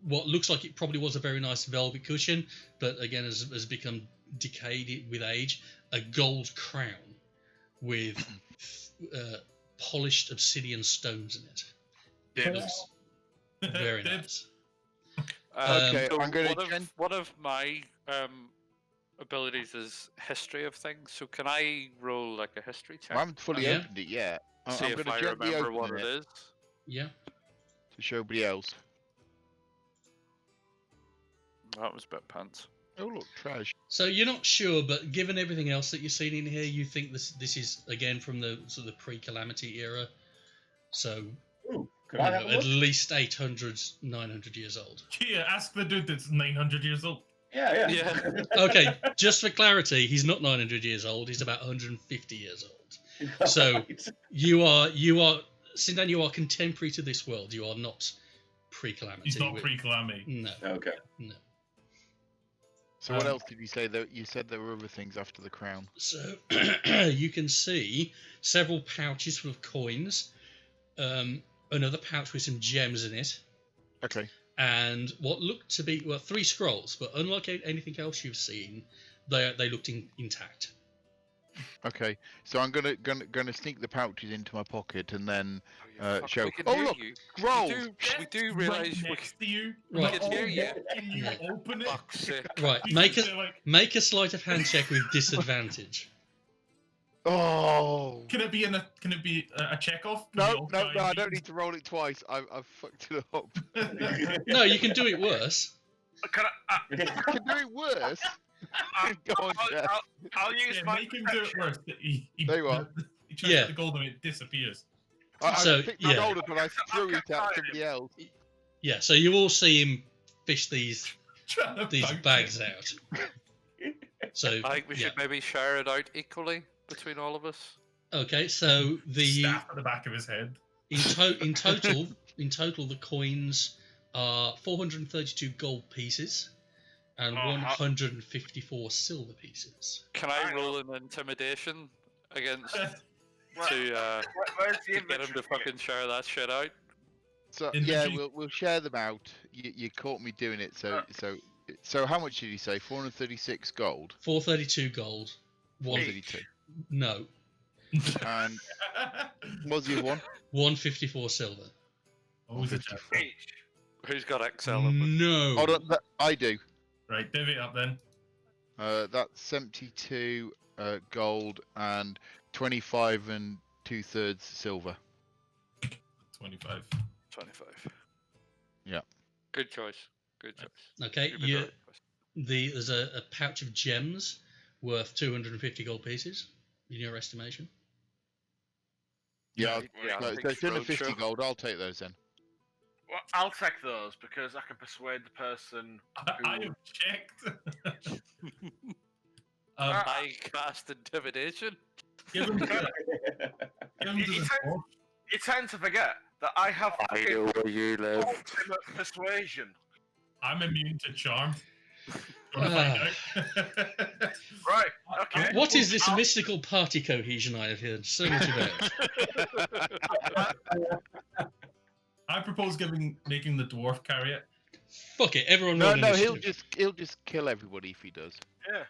what looks like it probably was a very nice velvet cushion, but again has become decayed with age, a gold crown with polished obsidian stones in it. It looks very nice. Okay, so I'm going to one of my abilities is history of things. So can I roll like a history check? I haven't fully Yeah. opened it yet. See I'm if going to I gently remember open what it is. Yeah. to show everybody else. That was a bit pants. Oh look, trash. So you're not sure, but given everything else that you've seen in here, you think this is again from the sort of the pre-calamity era. So Ooh, could you I know, have a at look? least 800, 900 years old. Yeah, ask the dude that's 900 years old. Yeah. Yeah. Okay, just for clarity, he's not 900 years old. He's about 150 years old. So Right. you are Sindan, you are contemporary to this world. You are not pre-calamity. He's not pre-calamity. No. Okay. No. So what else did you say? That you said there were other things after the crown. So you can see several pouches full of coins, another pouch with some gems in it, Okay. and what looked to be 3 scrolls. But unlike anything else you've seen, they looked intact. Okay. So I'm gonna sneak the pouches into my pocket and then Fuck, show. we can Oh hear look, you. scrolls. We do Right realise we next to you. Right. can hear you. Can you Right. open it? Fuck's sake. Right, You make can a say, like, make a sleight of hand check with disadvantage. Oh. Can it be a check off? No, I don't need to roll it twice. I've fucked it up. No, you can do it worse. Can I, I can do it worse. Go on, Geoff. I'll use Yeah, my make him do it worse. He There you are. He tries Yeah. the gold and it disappears. I So, picked yeah. the gold up and I threw it at somebody else. Yeah, so you all see him fish these Trying to poach bags it. out. So I think we should maybe share it out equally between all of us. okay, so the Staff at the back of his head. in total the coins are 432 gold pieces and 154 silver pieces. Can I roll an intimidation against to Where's the get him to fucking share that shit out? So In the yeah, G- we'll share them out. You caught me doing it. So how much did you say? 436 gold. 432 gold. 132. No, And what was the other one? 154 silver. Always a check. 154. Who's got Excel? Up with? No. Hold on, I do. Right, divvy it up then. That's 72 gold and 25 and 2/3 silver. 25. 25. Yeah. Good choice. Good choice. Okay, You've been you, right choice. there's a pouch of gems worth 250 gold pieces in your estimation. Yeah, Yeah, I so think it's under roadshow. 50 gold. I'll take those then. Well, I'll take those because I can persuade the person. I have checked. I cast intimidation. Give him to the dwarf. You tend to forget that I have fucking where you live. ultimate persuasion. I'm immune to charm. Wanna find out? Right. Okay. What is this mystical party cohesion I have heard so much about? I propose making the dwarf carry it. Fuck it, everyone No, roll no, initiative. he'll just kill everybody if he does. Yeah.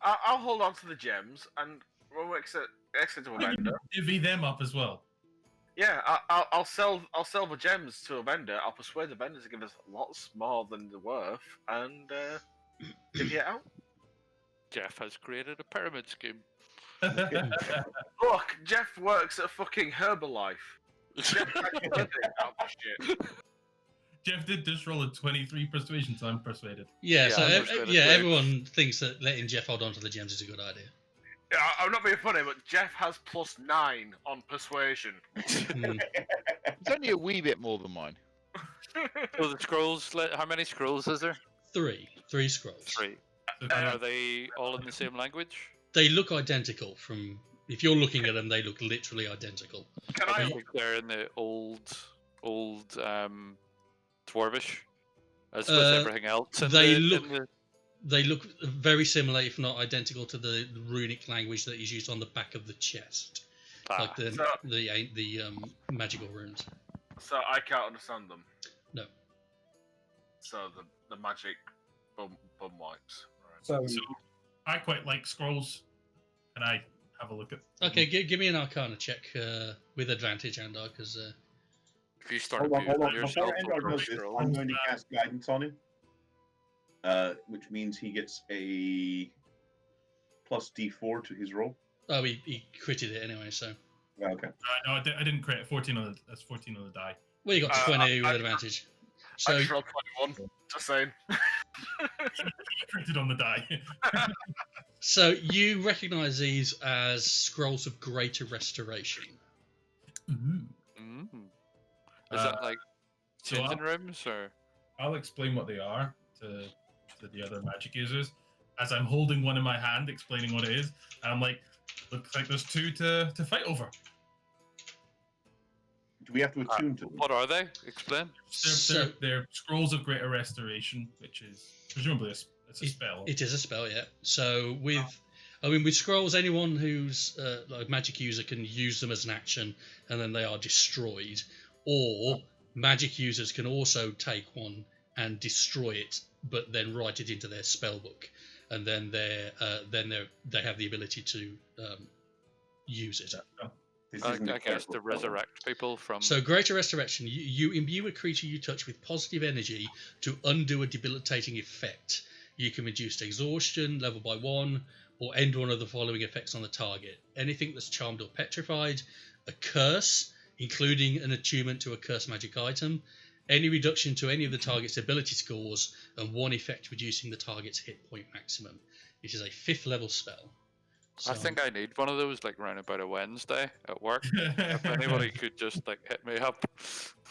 I'll hold on to the gems and we'll exit to a vendor. Divvy them up as well. Yeah, I'll sell the gems to a vendor. I'll persuade the vendor to give us lots more than they're worth, and divvy it out. Geoff has created a pyramid scheme. Look, Geoff works at fucking Herbalife. Geoff actually did that shit. Geoff did just roll a 23 persuasion, so I'm persuaded. Yeah, Yeah, so I'm persuaded too. everyone thinks that letting Geoff hold on to the gems is a good idea. Yeah, I'm not being funny, but Geoff has +9 on persuasion. Hmm. It's only a wee bit more than mine. So the scrolls, how many scrolls is there? 3 scrolls. 3. So And are they all in the same language? They look identical from. If you're looking at them, they look literally identical. Can I I? think they're in the old Dwarvish, as with everything else. In they the, look- in the- They look very similar, if not identical, to the runic language that is used on the back of the chest, like the magical runes. So I can't understand them. No. So the magic bum wipes. Right. So So I quite like scrolls. Can I have a look at? Okay, give me an Arcana check with advantage, Andar, because if you start Hold on. abusing yourself Before Endor over does this, scrolls. I'm going to cast guidance on him. Which means he gets a plus D4 to his roll. he critted it anyway. So Okay. No, I didn't create 14 on the. That's 14 on the die. well, you got 20 with I- advantage. I So just rolled 21. Just saying. printed on the die. So you recognise these as scrolls of greater restoration. Ooh. Mm. Is that like so changing rooms or? I'll explain what they are to the other magic users as I'm holding one in my hand, explaining what it is. And I'm like, looks like there's 2 to fight over. Do we have to attune to them? What are they? Explain. They're scrolls of greater restoration, which is presumably it's a spell. It is a spell, yeah. So with scrolls, anyone who's like a magic user can use them as an action, and then they are destroyed. Or magic users can also take one and destroy it, but then write it into their spell book, and then they have the ability to use it. I guess to resurrect people from. So greater restoration, you imbue a creature you touch with positive energy to undo a debilitating effect. You can reduce exhaustion level by 1, or end one of the following effects on the target: anything that's charmed or petrified, a curse, including an attunement to a curse magic item, any reduction to any of the target's ability scores, and 1 effect reducing the target's hit point maximum. It is a 5th level spell. So, I think I need one of those like round about a Wednesday at work. If anybody could just like hit me up.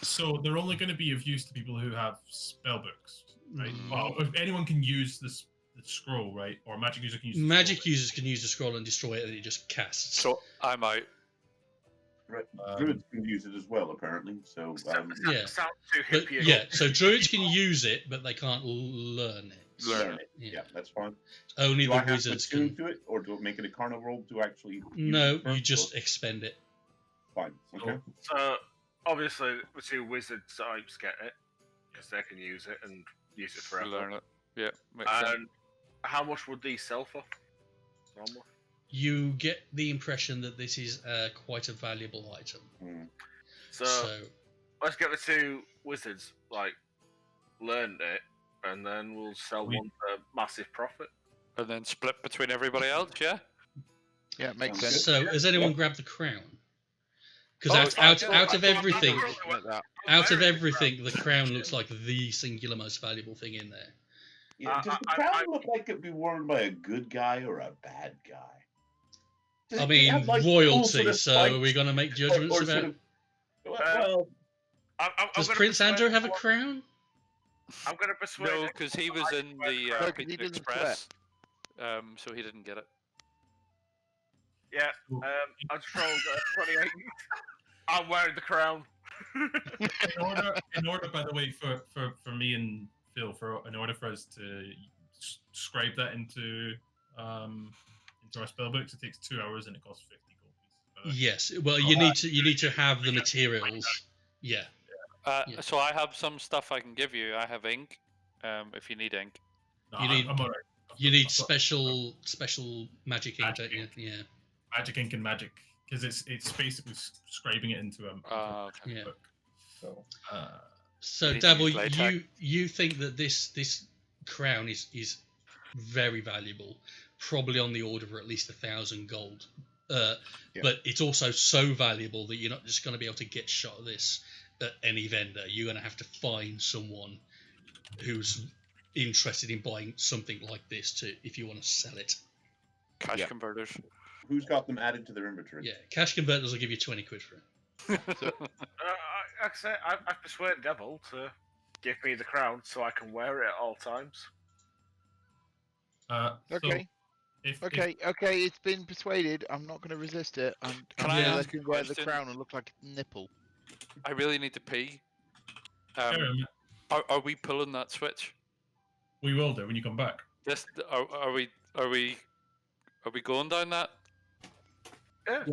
So they're only going to be of use to people who have spell books, right? Mm. Well, if anyone can use the scroll, right? Or magic user can use the magic scroll, users can use the scroll and destroy it, and it just casts. So I'm out. Right. Druids can use it as well, apparently. So Yeah. Sounds too But, hippie. yeah, so druids can use it, but they can't learn it. learn it. Yeah. Yeah, that's fine. Only Do the I have to wizards attune can. to it, or do I make it a carnal roll to actually? use No, it first, you just or- expend it. Fine. Okay. So obviously the 2 wizard types get it because they can use it and use it forever. Learn it. Yeah, makes sense. And how much would these sell for? Normal. You get the impression that this is quite a valuable item. Hmm. So let's get the 2 wizards like learned it, and then we'll sell one for massive profit. And then split between everybody else. Yeah. Yeah, it makes Sounds sense. So has anyone Yeah. grabbed the crown? Because out of everything, the crown looks like the singular most valuable thing in there. Yeah, does the crown look like it'd be worn by a good guy or a bad guy? Does I it mean, have, like, cool royalty. sort of So are we spikes? going to make judgments Or about? sort of- well, Does Prince Andrew have a crown? I'm going to persuade. No, because he was in the No, 'cause he Pizza doesn't Express. So he didn't get it. Yeah. I just rolled 28. I'm wearing the crown. in order, by the way, for me and Phil, in order for us to scribe that into our spell books, it takes 2 hours and it costs 50 gold pieces. Yes. Well, you need to have the materials. Yeah. Yeah. So I have some stuff I can give you. I have ink. If you need ink. No, You need- I'm alright. You need I've got special magic ink, Magic don't you? ink. Yeah. magic ink and magic because it's basically scribing it into a Okay. Yeah. book. So, So You need to Dabble, use latex. you think that this crown is very valuable, probably on the order of at least 1,000 gold. But it's also so valuable that you're not just going to be able to get shot of this at any vendor. You're going to have to find someone who's interested in buying something like this if you want to sell it. Cash Yeah. converters. who's got them added to their inventory? Yeah, cash converters will give you 20 quid for it. Like I said, I've persuaded Devil to give me the crown so I can wear it at all times. Okay. If Okay, it's been persuaded. I'm not going to resist it. I'm Can I gonna ask let a him wear the question? crown and look like a nipple. I really need to pee. Aaron, Are we pulling that switch? we will do when you come back. Yes. Are we going down that? Yeah.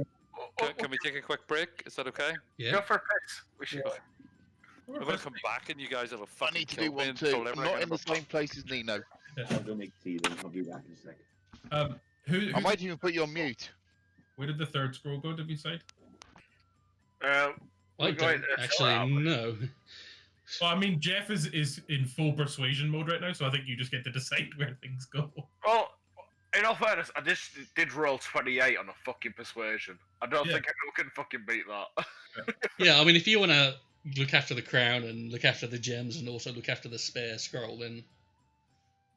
Can we take a quick break? Is that okay? Yeah. Go for a piss. We should. Yeah. I'm gonna come back and you guys will I fucking need to kill do me one and too. pull I'm everything not out in of the my same place as Nino. I'll go make tea then. I'll be back in a second. Who I might even put you on mute. where did the third scroll go? Did we say? I We're going don't to actually chill out. know. Well, I mean, Geoff is in full persuasion mode right now, so I think you just get to decide where things go. Well, in all fairness, I just did roll 28 on a fucking persuasion. I don't Yeah. think anyone can fucking beat that. Yeah, I mean, if you want to look after the crown and look after the gems and also look after the spare scroll, then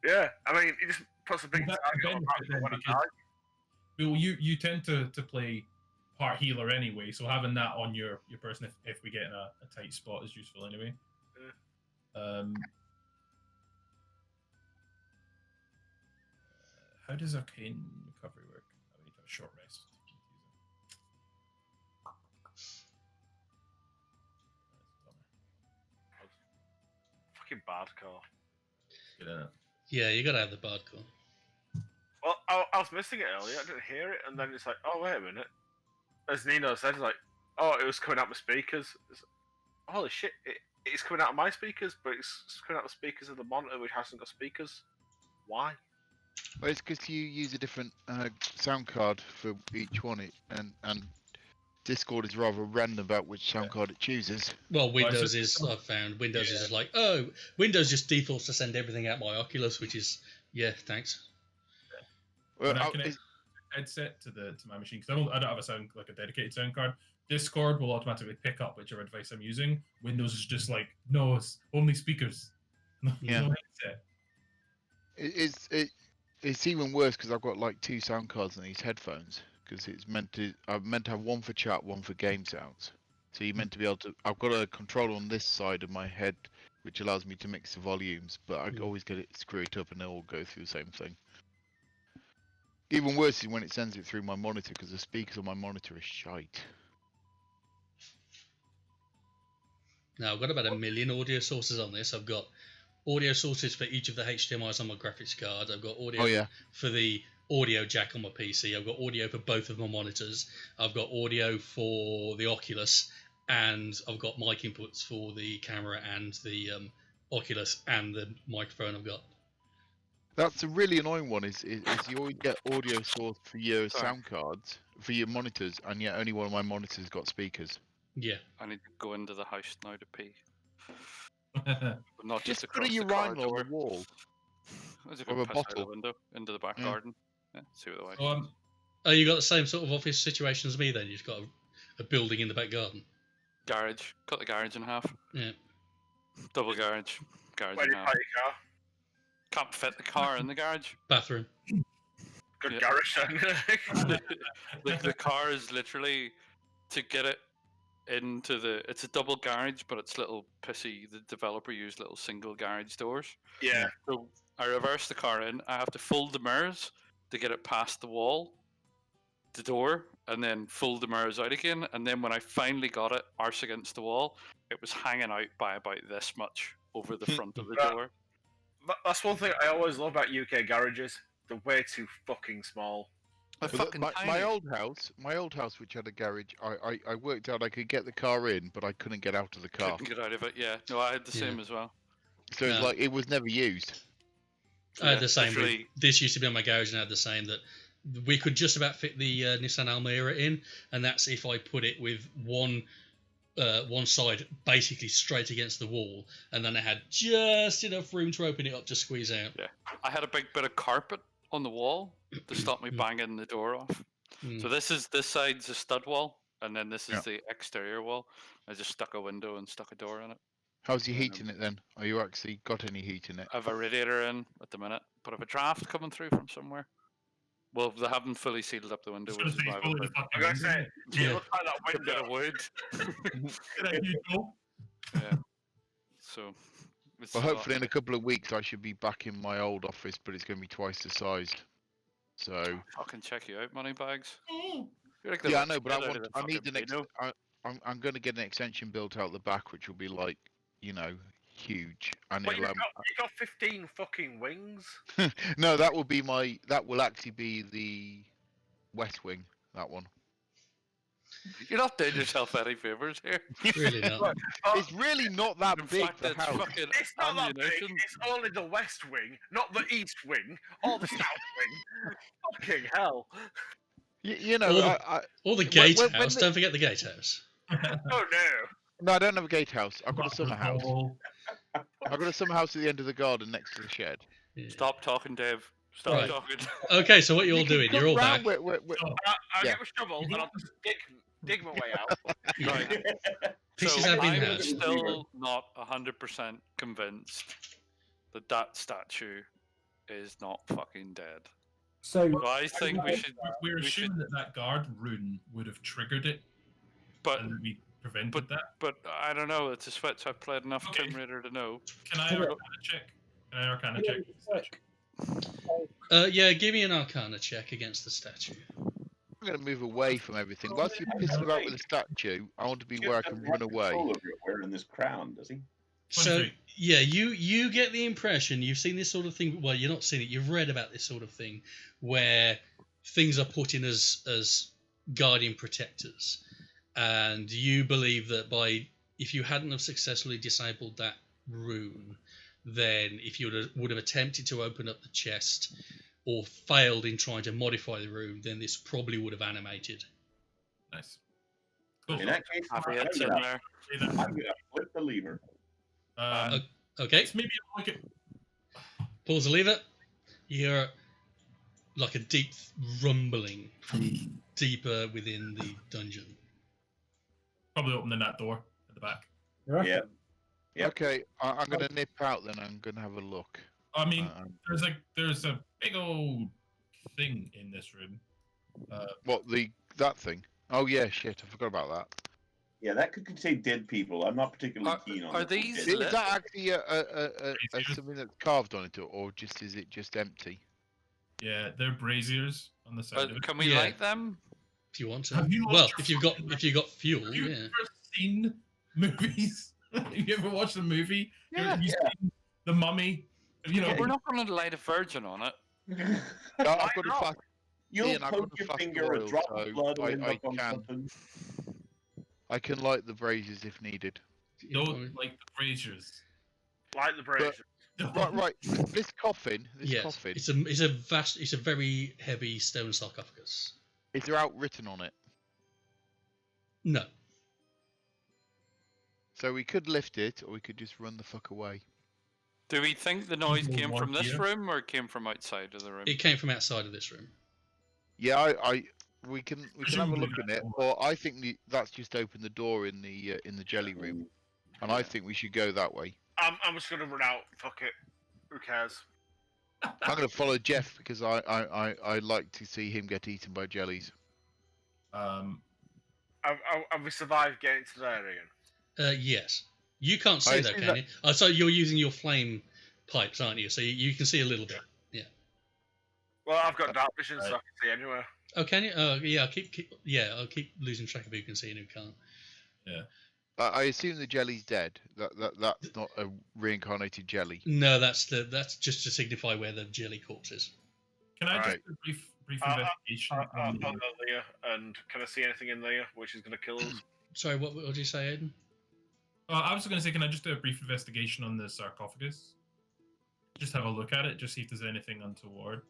Yeah, I mean, it just puts a big Well, target that's on the the back benefit for then, when I because die. well, you tend to play part healer anyway, so having that on your person if we get in a tight spot is useful anyway. How does arcane recovery work? I need to have a short rest. Fucking bad call. Get in it. Yeah, you gotta have the bard core. Well, I was missing it earlier. I didn't hear it, and then it's like, oh wait a minute. As Nino said, it's like, oh, it was coming out my speakers. Holy shit! It's coming out of my speakers, but it's coming out of the speakers of the monitor, which hasn't got speakers. Why? Well, it's because you use a different sound card for each one, and Discord is rather random about which sound card it chooses. Well, it's Windows just- is, I've found, Windows is just like, oh, Windows just defaults to send everything out my Oculus, which is, yeah, thanks. Well, When I connect the headset to my machine, because I don't have a dedicated sound card. Discord will automatically pick up whichever device I'm using. Windows is just like, no, it's only speakers. Yeah. No headset. It's even worse because I've got like 2 sound cards in these headphones because I'm meant to have one for chat, one for game sounds. So you're meant to be able to. I've got a control on this side of my head which allows me to mix the volumes, but I always get it screwed up and they all go through the same thing. Even worse is when it sends it through my monitor because the speakers on my monitor is shite. Now, I've got about 1 million audio sources on this. I've got audio sources for each of the HDMIs on my graphics card. I've got audio for the audio jack on my PC. I've got audio for both of my monitors. I've got audio for the Oculus, and I've got mic inputs for the camera and the Oculus and the microphone I've got. That's a really annoying one. Is you always get audio source for your sound cards for your monitors, and yet only one of my monitors got speakers. Yeah. I need to go into the house now to pee. But not Just across put a the urinal on corridor. the wall. I was Or going a to piss out the bottle. window into the back Yeah. garden. Yeah, see what the wife So, does. Oh, you got the same sort of office situation as me then? You've got a building in the back garden? Garage. Cut the garage in half. Yeah. Double garage. Garage Where in do you half. park your car? Can't fit the car in the garage. Bathroom. Good Yeah. garage then. The car is literally to get it into the. It's a double garage, but it's little pissy. The developer used little single garage doors. Yeah. So I reverse the car in. I have to fold the mirrors to get it past the wall, the door, and then fold the mirrors out again. And then when I finally got it arse against the wall, it was hanging out by about this much over the front of the door. That's one thing I always love about UK garages. They're way too fucking small. They're Well, fucking my tiny. old house, which had a garage, I worked out I could get the car in, but I couldn't get out of the car. Couldn't get out of it. Yeah, no, I had the same as well. So it's No. like it was never used. I had Yeah, the same. literally- This used to be on my garage, and I had the same. That we could just about fit the Nissan Almera in, and that's if I put it with one side basically straight against the wall, and then I had just enough room to open it up to squeeze out. Yeah, I had a big bit of carpet on the wall to stop me banging the door off. Mm. So this side's a stud wall, and then this is Yeah. the exterior wall. I just stuck a window and stuck a door in it. How's you heating it then? Are you actually got any heat in it? I have a radiator in at the minute, but I have a draft coming through from somewhere. Well, they haven't fully sealed up the window, I which was is gonna say, why fully I the put fucking I'm gonna say, window. it Yeah. looks like that a bit of window. wood. Good idea, Joel. Yeah. So. It's Well, not- hopefully in a couple of weeks I should be back in my old office, but it's going to be twice the size. So Fucking check you out, money bags. Oh, You're like the yeah, I rich know, but kid out of the I need fucking an Beano. I'm going to get an extension built out the back, which will be like, huge. And But it'll, you got 15 fucking wings. no, that will actually be the West Wing. That one. You're not doing yourself any favors here. Really not. It's really not that In big. fact, The it's house. fucking It's not that big. ammunition. It's only the west wing, not the east wing or the south wing. Fucking hell. You know, All the- I, Or the When- gatehouse. when the- Don't forget the gatehouse. Oh no. no, I don't have a gatehouse. I've got a summer house. Joel. I've got a summer house at the end of the garden next to the shed. Yeah. Stop talking, Dave. Stop Right. talking. Okay, so what you're all You can doing? come You're all round back. where- So, I'll Yeah. get my shovel and I'll just dig my way out. Right. Pieces So have been I'm had. still not 100% convinced that that statue is not fucking dead. So So I think we should. We're we should- assuming that guard rune would have triggered it, But and we prevented that. but I don't know. It's a Switch. I've played enough Okay. Tomb Raider to know. Can I Can I- Arcana check? Can I Arcana check? Quick. Yeah, give me an Arcana check against the statue. I'm going to move away from everything. Whilst you're pissing about with the statue, I want to be where I can run away. Control over it wearing this crown, does he? So 23. yeah, you get the impression you've seen this sort of thing. Well, you're not seen it. You've read about this sort of thing where things are put in as guardian protectors, and you believe that if you hadn't have successfully disabled that rune, then if you would have attempted to open up the chest or failed in trying to modify the rune, then this probably would have animated. Nice. Cool. In that case, Happy I'm it's in gonna there. Say that. flip the lever. Okay, It's maybe like it. pulls the lever. You hear like a deep rumbling from deeper within the dungeon. Probably opening that door at the back. You reckon? Yeah. Yep. Okay, I'm going to nip out then. I'm going to have a look. I mean, Um, there's a big old thing in this room. what that thing? Oh yeah, shit! I forgot about that. Yeah, that could contain dead people. I'm not particularly keen on are it. these Is lit? that actually something that's carved on it, or is it just empty? Yeah, they're braziers on the side of it. Can we Yeah. light them? If you want to. Have you Well, lost if your you've got fuel, Have you yeah. ever seen movies? Have you ever watched a movie? Yeah. Have you seen The Mummy? You know, We're not going to light a virgin on it. No, I've got a not? flask. You'll Ian, I've got poke a your flask of finger, a oil, drop so of blood will end I up on can. something. I can light the braziers if needed. don't like the braziers. Like the brazier. Right. This coffin. Yes, it's a very heavy stone sarcophagus. Is there outwritten on it? No, So we could lift it, or we could just run the fuck away. Do we think the noise People came want from this here. room or came from outside of the room? it came from outside of this room. Yeah, we can have a Presumably look in that's it, all but I think that's just opened the door in the jelly room, and I think we should go that way. I'm just gonna run out. Fuck it. Who cares? I'm going to follow Geoff because I like to see him get eaten by jellies. Have we survived getting to there, Ian? Yes, you can't I see though, see can that- you? Oh, so you're using your flame pipes, aren't you? So you can see a little bit. Well, I've got dark vision, so I can see anywhere. Oh, can you? Yeah. I'll keep losing track of who can see and who can't. I assume the jelly's dead. That's not a reincarnated jelly. No, that's just to signify where the jelly corpse is. Can I Right. just do a brief Uh, investigation? I'll on go the- there, and can I see anything in there which is gonna kill us? Sorry, what did you say, Aiden? I was going to say, can I just do a brief investigation on the sarcophagus? Just have a look at it, just see if there's anything untoward.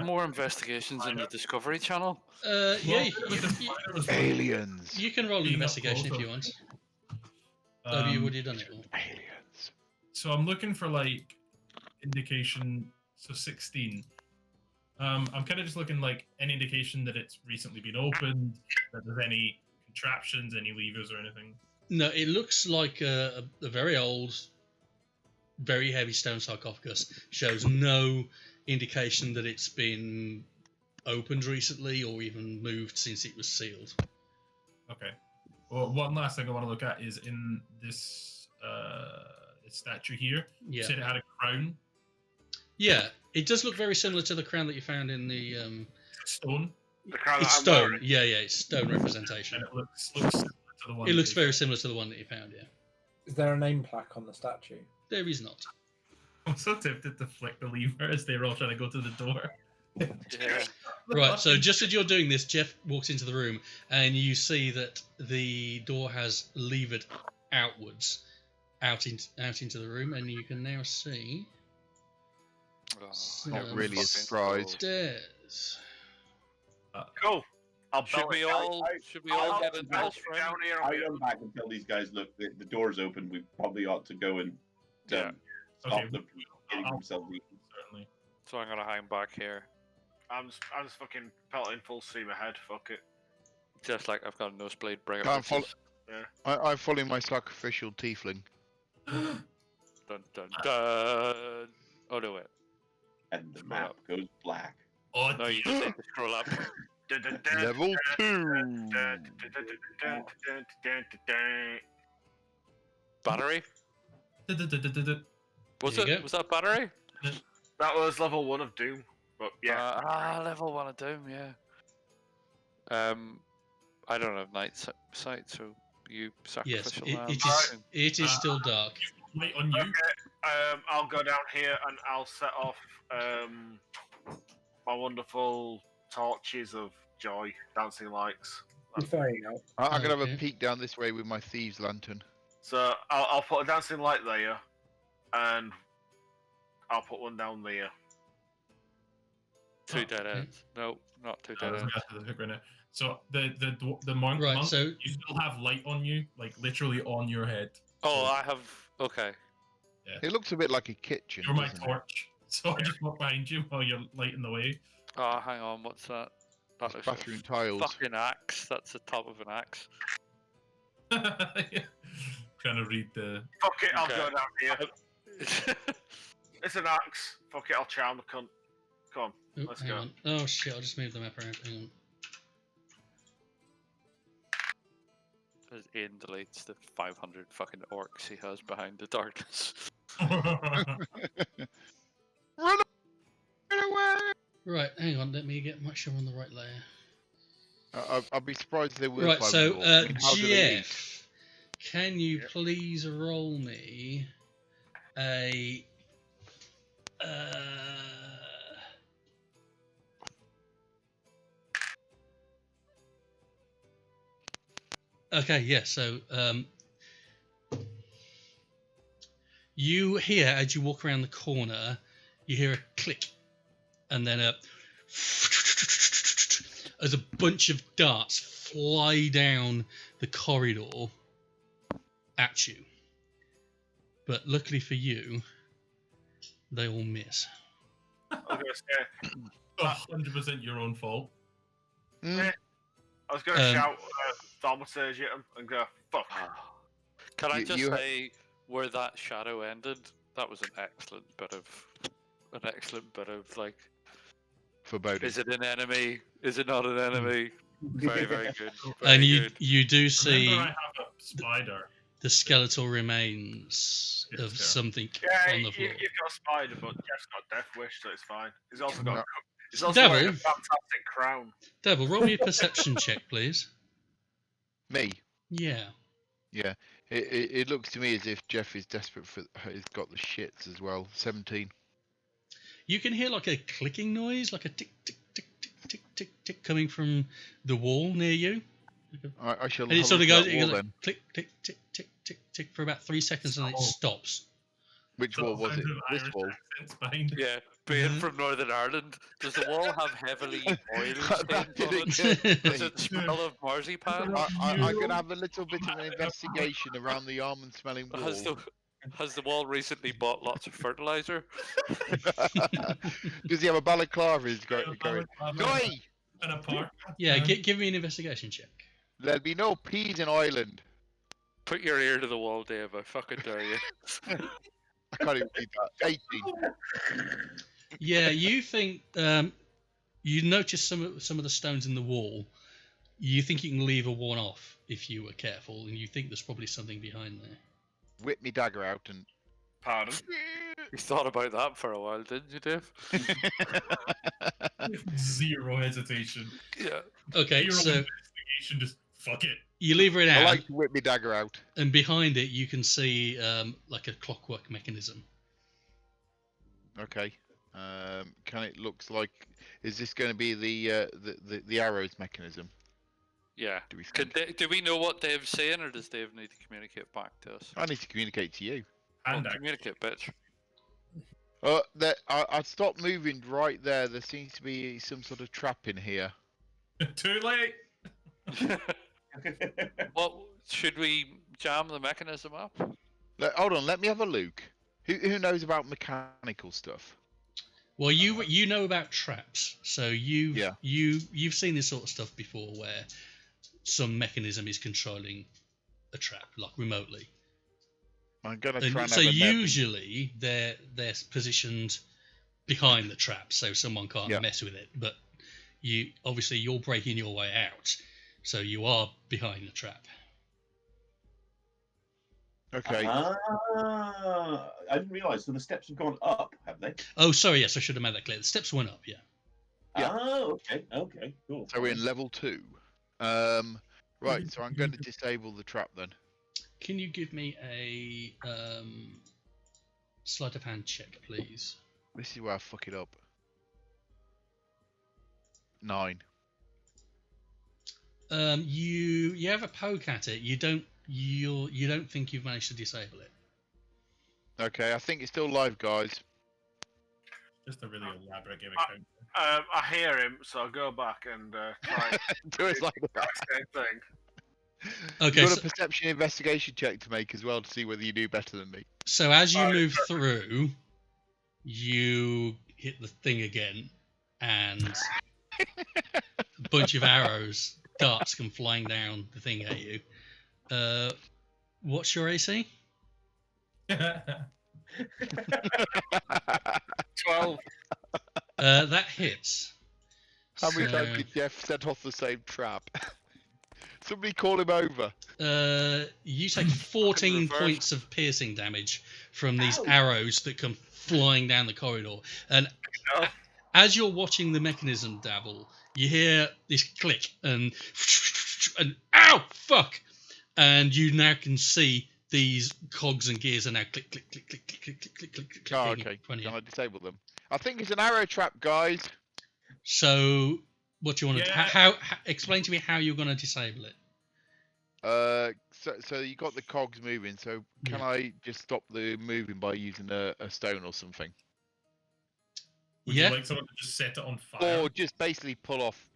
More investigations in the Discovery Channel. Yeah, Aliens. you can roll an Being up investigation if close you or- want. Have you already done it? Or? Aliens. So I'm looking for like indication. So 16. I'm kind of just looking like any indication that it's recently been opened, that there's any contraptions, any levers or anything. No, it looks like a very old, very heavy stone sarcophagus. Shows no indication that it's been opened recently or even moved since it was sealed. Okay. Well, one last thing I want to look at is in this statue here. You Yeah, said it had a crown, yeah. It does look very similar to the crown that you found in the. stone, The crown It's that I'm stone. wearing. Yeah, it's stone representation. and it looks similar to the one. It looks that very similar to the one that you found. Yeah, Is there a name plaque on the statue? there is not. I'm so tempted to flick the lever as they were all trying to go to the door. Yeah. Right, so just as you're doing this, Geoff walks into the room and you see that the door has levered outwards, out into the room, and you can now see Oh, Not Um, really a fucking surprise. stairs. Cool. I'll Should belt we it down. all get into I'll this sit down room? here I and run back and tell these guys, look, the door's open. We probably ought to go and Yeah. stop Okay. them from getting I'll- themselves eaten. Certainly. So I'm gonna hang back here, I'm just fucking pelting full steam ahead. Fuck it. just like I've got a nosebleed. Bring it. Can't follow. bitches. I'm following my sacrificial tiefling. Dun dun dun. Oh no wait. and the Scroll map up. goes black. Oh, No, you just need to scroll up. Level 2. Battery? Was There you it? go. Was that battery? That was level 1 of Doom. But yeah. Level 1 of Doom, yeah. I don't have night sight, so you Yes, sacrificial it, lamb. it is. It is still dark. light on you. I'll go down here and I'll set off my wonderful torches of joy, dancing lights. Fair enough. I'm gonna have Okay. a peek down this way with my thieves' lantern. So I'll put a dancing light there, and I'll put one down there. Two Oh, dead okay. ends. No, not two I dead was ends. gonna have to hook right now. So the monk, Right, monk, so- you still have light on you, like literally on your head. Oh, So I have. Okay. It looks a bit like a kitchen. you're my doesn't it? torch. So I just walk behind you while you're lighting the way. Oh, hang on. What's that? That looks like Bathroom a tiles. fucking axe. That's the top of an axe. Trying to read the. Fuck it, I'll Okay. go down here. It's an axe. Fuck it, I'll charm the cunt. Come on. Oh, Let's hang go. on. Oh shit! I'll just move the map around. Hang on. As Ian deletes the 500 fucking orcs he has behind the darkness. Run away! Right, hang on. Let me get make sure I'm on the right layer. I'll be surprised if they were. Right, so 500 orcs. I mean, how do they eat? Geoff, can you please roll me a okay, yeah, so you hear as you walk around the corner, you hear a click and then as a bunch of darts fly down the corridor at you. But luckily for you, they all miss. I was gonna say, 100% your own fault. Mm, I was gonna shout thaumaturgy at him and go, fuck. Can I You- just you ha- say where that shadow ended? That was an excellent bit of like. foreboding. Is it an enemy? Is it not an enemy? Very, very good. And Very you good. you do see Remember, I have a spider. the skeletal remains Yes, of yeah. something Yeah, on the you've floor. got a spider, but Jeff's got death wish, so it's fine. He's also got. No. He's also Devil. wearing a fantastic crown. Devil, roll me a perception check, please. Me? Yeah. Yeah. It looks to me as if Geoff is desperate for. He's got the shits as well. 17. You can hear like a clicking noise, like a tick, tick, tick, tick, tick, tick, tick coming from the wall near you. I shall. And it have a sort of look at goes, that it wall goes like then. click, tick, tick, tick, tick, tick for about 3 seconds and then it Oh. stops. Which So wall was it? sounds of This Irish wall. accents behind. Yeah, being Mhm. from Northern Ireland, does the wall have heavily oil That stains on didn't it? occur to Does me. it smell of marzipan? I'm gonna have a little bit of an investigation around the almond-smelling wall. Has the wall recently bought lots of fertilizer? Does he have a balaclava? He's going. Guy, And a park. Yeah, give me an investigation check. there'll be no peas in Ireland. Put your ear to the wall, Dave. I fucking dare you. I can't even read that. 18. Yeah, you think you notice some of the stones in the wall. You think you can leave a one off if you were careful, and you think there's probably something behind there. Whip me dagger out and. Pardon? You thought about that for a while, didn't you, Dave? Zero hesitation. Yeah. Okay, Zero so investigation, just fuck it. you lever it I out, like to whip me dagger out. and behind it you can see like a clockwork mechanism. Okay. Can it looks like? Is this going to be the arrows mechanism? Yeah. Do we think? Do we know what Dave's saying, or does Dave need to communicate back to us? I need to communicate to you. Well, And communicate, bitch. I stopped moving right there. There seems to be some sort of trap in here. too late. Well, should we jam the mechanism up? Hold on, let me have a look. Who knows about mechanical stuff? Well, you know about traps, so you've Yeah. you've seen this sort of stuff before, where some mechanism is controlling a trap, like remotely. I'm gonna And try and so have a nap. usually they're positioned behind the trap, so someone can't Yeah. mess with it. But you're breaking your way out, so you are behind the trap. Okay. I didn't realise. So the steps have gone up, have they? Oh, sorry. Yes, I should have made that clear. The steps went up. Yeah. Yeah. Oh, okay, cool. So we're in level 2. Right. So I'm going to disable the trap then. Can you give me a sleight of hand check, please? This is where I fuck it up. 9. You have a poke at it. You don't think you've managed to disable it. Okay. I think it's still live, guys. Just a really elaborate gimmick. I hear him, so I'll go back and try Do it like the that. exact same thing. Okay. You've got So, a perception investigation check to make as well to see whether you do better than me. so as you move through, you hit the thing again, and a bunch of arrows, darts come flying down the thing at you. What's your AC? 12. That hits. How many So, times did Geoff set off the same trap? Somebody call him over. you take 14 reverse. points of piercing damage from these Ow. arrows that come flying down the corridor. And Oh. as you're watching the mechanism dabble, you hear this click and ow, fuck! And you now can see these cogs and gears are now click, click, click, click, click, click, click, click, click, click, Oh, clicking okay. in front of Can you. I disable them? I think it's an arrow trap, guys. So, what do you want to? Yeah. How explain to me how you're going to disable it? So you got the cogs moving. So can Yeah. I just stop the moving by using a stone or something, Would Yeah. you like someone to just set it on fire? or just basically pull off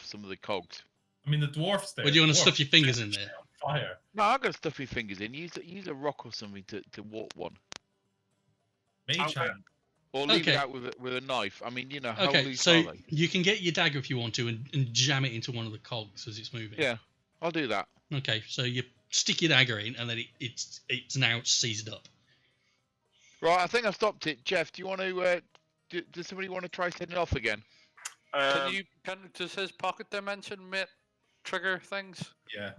some of the cogs? I mean, the dwarfs there. Or do you want to dwarfs stuff your fingers set in the there? shit on fire. No, I'm gonna stuff my fingers in. Use a rock or something to warp one, Mage Okay. hand. or leave Okay. it out with a knife. I mean, how Okay, loose so are they? you can get your dagger if you want to and jam it into one of the cogs as it's moving. Yeah, I'll do that. Okay, so you stick your dagger in and then it's now seized up. Right, I think I stopped it. Geoff, do you want to? Does somebody want to try setting it off again? Does his pocket dimension trigger things? Yeah.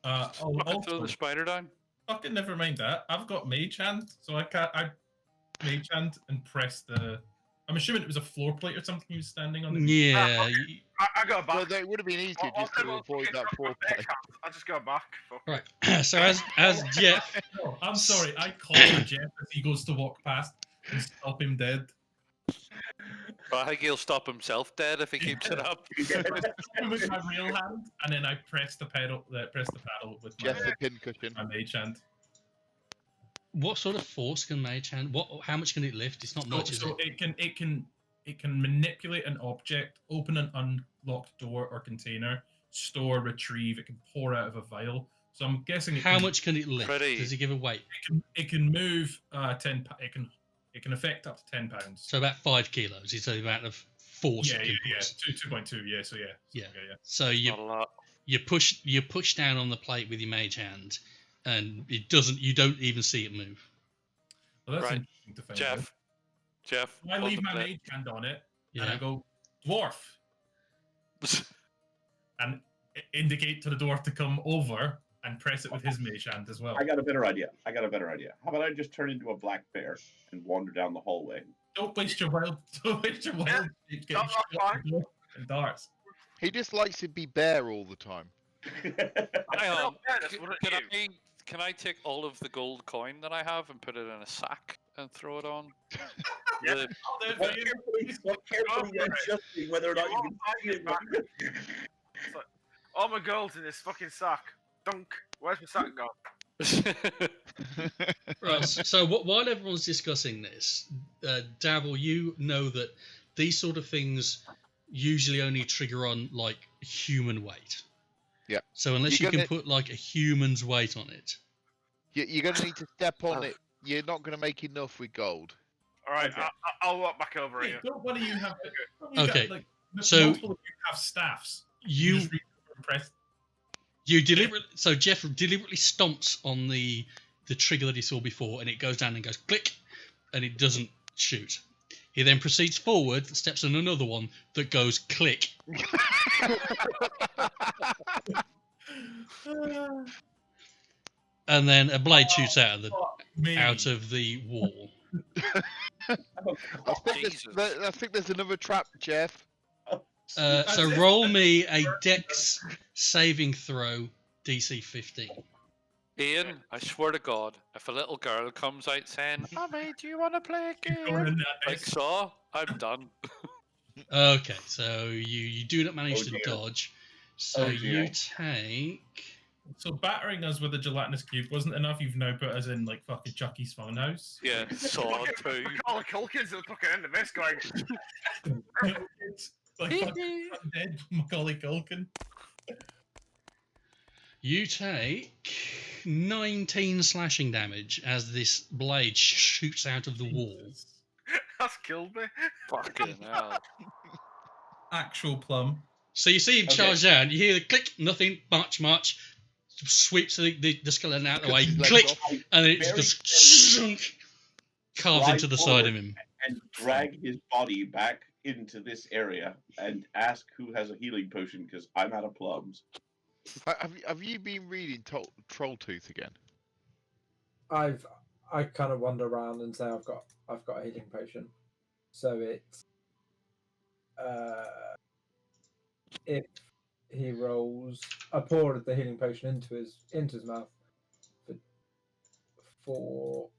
I can throw Also, the spider down. fucking never mind that. I've got mage hand, so I mage hand and press the. I'm assuming it was a floor plate or something he was standing on. Yeah. okay. I go back. Well, it would have been easier I'll just to do what avoid fucking that fuck my foreplay. bitch has. I'll just go back. Fuck it. Right. So as Geoff Oh, I'm sorry. I call for Geoff as he goes to walk past and stop him dead. But I think he'll stop himself dead if he keeps it up. With my real hand, and then I press the paddle with my, Geoff the pincushion. my mage hand. what sort of force can Mage Hand? How much can it lift? It's not much, is So it? it can manipulate an object, open an unlocked door or container, store, retrieve. It can pour out of a vial. So I'm guessing How much can it lift? Pretty- Does it give a weight? It can move 10. It can affect up to 10 pounds. So about 5 kilos is the amount of force Yeah, it can cause. 2.2. Yeah, so yeah. Yeah. Okay, yeah. So Not a lot. you push down on the plate with your mage hand, and you don't even see it move. Well, that's Right. interesting to find out. Jeff. I hold leave the my plate. mage hand on it, and I Yeah. go dwarf, and indicate to the dwarf to come over and press it with his mage hand as well. I got a better idea. How about I just turn into a black bear and wander down the hallway? Don't waste your wild. Don't waste your wild. Yeah, Getting that's shot fine. with and darts. He just likes to be bare all the time. Hang on. fairness, wouldn't you? Can I take all of the gold coin that I have and put it in a sack and throw it on? Yeah. The- Oh, there What you carefully Go for it. adjusting whether or not you can find it back. It's like, all my gold's in this fucking sack. Dunk. Where's my sack gone? Right. So while everyone's discussing this, Davil, you know that these sort of things usually only trigger on like human weight. Yeah. So unless You're you can gonna- put like a human's weight on it. You're going to need to step on it. You're not going to make enough with gold. All right, Okay. I'll walk back over Hey, here. don't one of you have? don't you Okay, got, like, so- multiple of you have staffs. You just reach over and press. Geoff deliberately stomps on the trigger that he saw before, and it goes down and goes click, and it doesn't shoot. He then proceeds forward, steps on another one that goes click. And then a blade shoots out of the wall. I think there's another trap, Geoff. So roll me a Dex saving throw, DC 15. Ian, I swear to God, if a little girl comes out saying, "Mummy, do you want to play a game?" like Saw, I'm done. Okay, so you do not manage to dear. dodge. So Oh, you dear. take. So battering us with a gelatinous cube wasn't enough. You've now put us in like fucking Chucky's Funhouse. Yeah, Saw too. Macaulay Culkin's at the fucking end of this going. It's like fucking dead Macaulay Culkin. You take 19 slashing damage as this blade shoots out of the wall. That's killed me. Fucking hell. Actual plum. So you see him Okay. charge down, you hear the click, nothing, march, sweeps the skeleton out of the way, Cuts his legs click, off. and then it Very just carves Slide into the side of forward him. and drag his body back into this area and ask who has a healing potion because I'm out of plums. Have you been reading Trolltooth again? I kind of wander around and say I've got a healing potion. So it's if he rolls, I pour the healing potion into his mouth for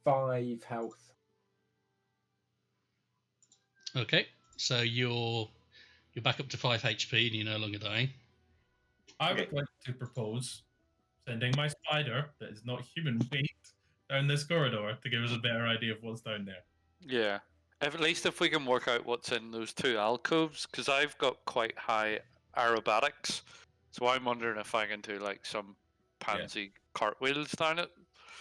5 health. Okay, so you're back up to 5 HP and you're no longer dying. I would like to propose sending my spider that is not human weight down this corridor to give us a better idea of what's down there. Yeah. At least if we can work out what's in those 2 alcoves, because I've got quite high aerobatics, so I'm wondering if I can do like some pansy cartwheels down it.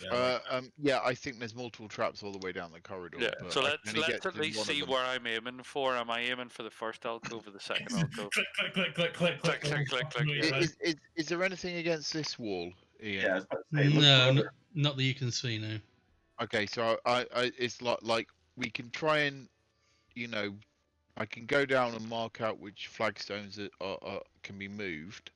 Yeah, I think there's multiple traps all the way down the corridor. Yeah. but So I can only let's get at to least one of see them. where I'm aiming for. Am I aiming for the first alcove or the second alcove? click, click, click, click, click, click, Click, click, click, Yeah. Is there anything against this wall, Ian? Yeah, I was about to say, look No, further. not that you can see now. Okay, so I it's like we can try and, I can go down and mark out which flagstones can be moved,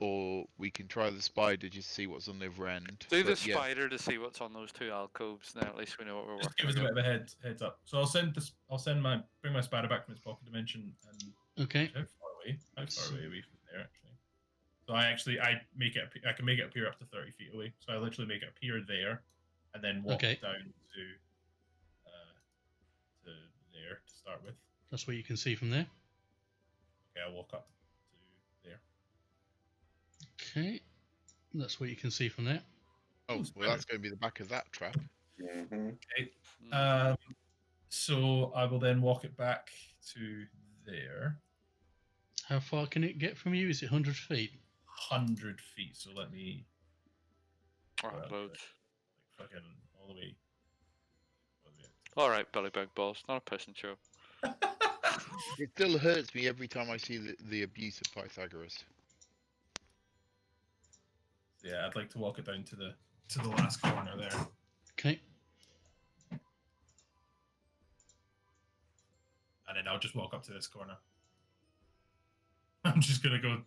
or we can try the spider just see what's on the other end. Do the But yeah, spider to see what's on those 2 alcoves. Then at least we know what we're Just working give us a with. bit of a heads up. So bring my spider back from its pocket dimension and Okay. how far away? How far away are we from there actually? So I can make it appear up to 30 feet away. So I literally make it appear there, and then walk Okay. down to there to start with. That's what you can see from there. Okay, I'll walk up to there. Okay. That's what you can see from there. oh well, that's going to be the back of that trap. Mhm. Mm. So I will then walk it back to there, How far can it get from you? Is it 100 feet? 100 feet. So let me Alright, loads. like, fucking all the way. Alright, belly bug balls. Not a pissing show. It still hurts me every time I see the abuse of Pythagoras. Yeah, I'd like to walk it down to the last corner there. Okay. And then I'll just walk up to this corner. I'm just gonna go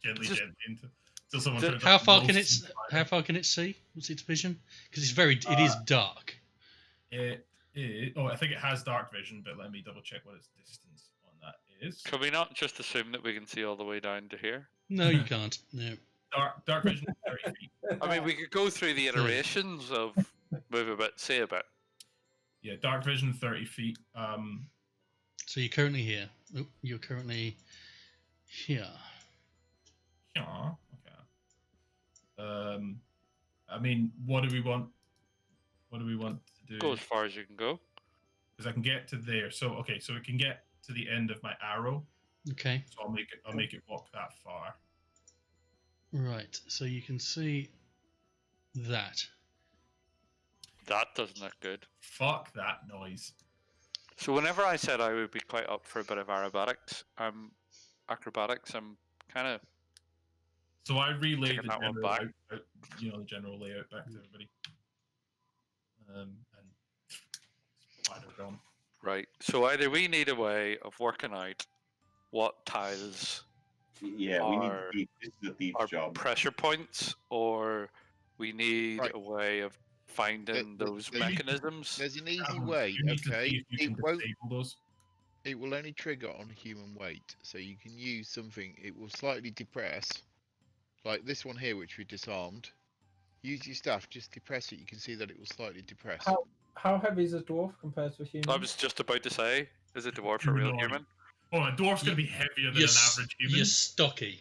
gently into till someone turns How up far and can rolls it? some How far can it see? What's its vision? Because it is dark. I think it has dark vision, but let me double check what its distance on that is. Can we not just assume that we can see all the way down to here? No, you can't. No. Dark vision is 30 feet. I mean, we could go through the iterations of move a bit, say a bit. Yeah, dark vision 30 feet. So you're currently here. Oh, you're currently here. Yeah, okay. I mean, what do we want? What do we want to do? Go as far as you can go. Because I can get to there. So okay, so it can get to the end of my arrow. Okay. So I'll make it walk that far. Right. So you can see that. That doesn't look good. Fuck that noise. So whenever I said I would be quite up for a bit of acrobatics, I'm kind of So I relayed Taking the that one general back. the general layout back to everybody. And Right. So either we need a way of working out what tiles Yeah, we need Are- to this is a thief's are job. pressure points, or we need Right. a way of finding The- those the- mechanisms. There's an easy way, You need to okay? see if you can disable those. It will only trigger on human weight, so you can use something. It will slightly depress, like this one here, which we disarmed. Use your staff, just depress it. You can see that it will slightly depress. How heavy is a dwarf compared to a human? I was just about to say, is a dwarf a real Humanoid. human? Oh, a dwarf's going to be heavier than You're, an average human. you're stocky.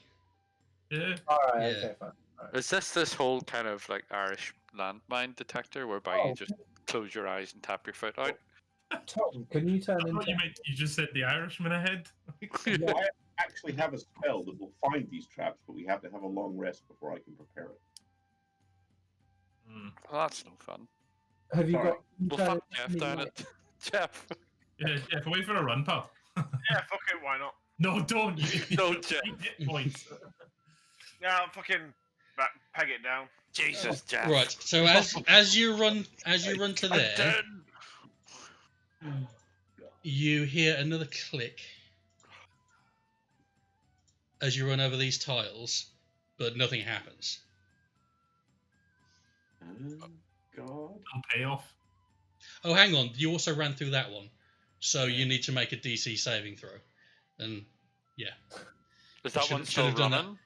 Yeah. Alright, Yeah. okay, fine. Alright. Is this whole kind of like Irish landmine detector whereby Oh. you just close your eyes and tap your foot out? Tom, can you turn I thought into... you just said the Irishman ahead. No, I actually have a spell that will find these traps, but we have to have a long rest before I can prepare it. Hmm. Well, that's no fun. Have you Sorry. got... can you Well, turn fuck into Jeff any down light? it. Jeff. Yeah, Jeff, away for a run, pal. Yeah, fuck it, why not? No, don't. You Don't, Jeff. 8 hit points. Yeah, fucking peg it down. Jesus, Jeff. Right. So as you run to I'm there, done. you hear another click as you run over these tiles, but nothing happens. God. No payoff. Oh, hang on. You also ran through that one, so you need to make a DC saving throw. And Is that Should- one should still have done that. running?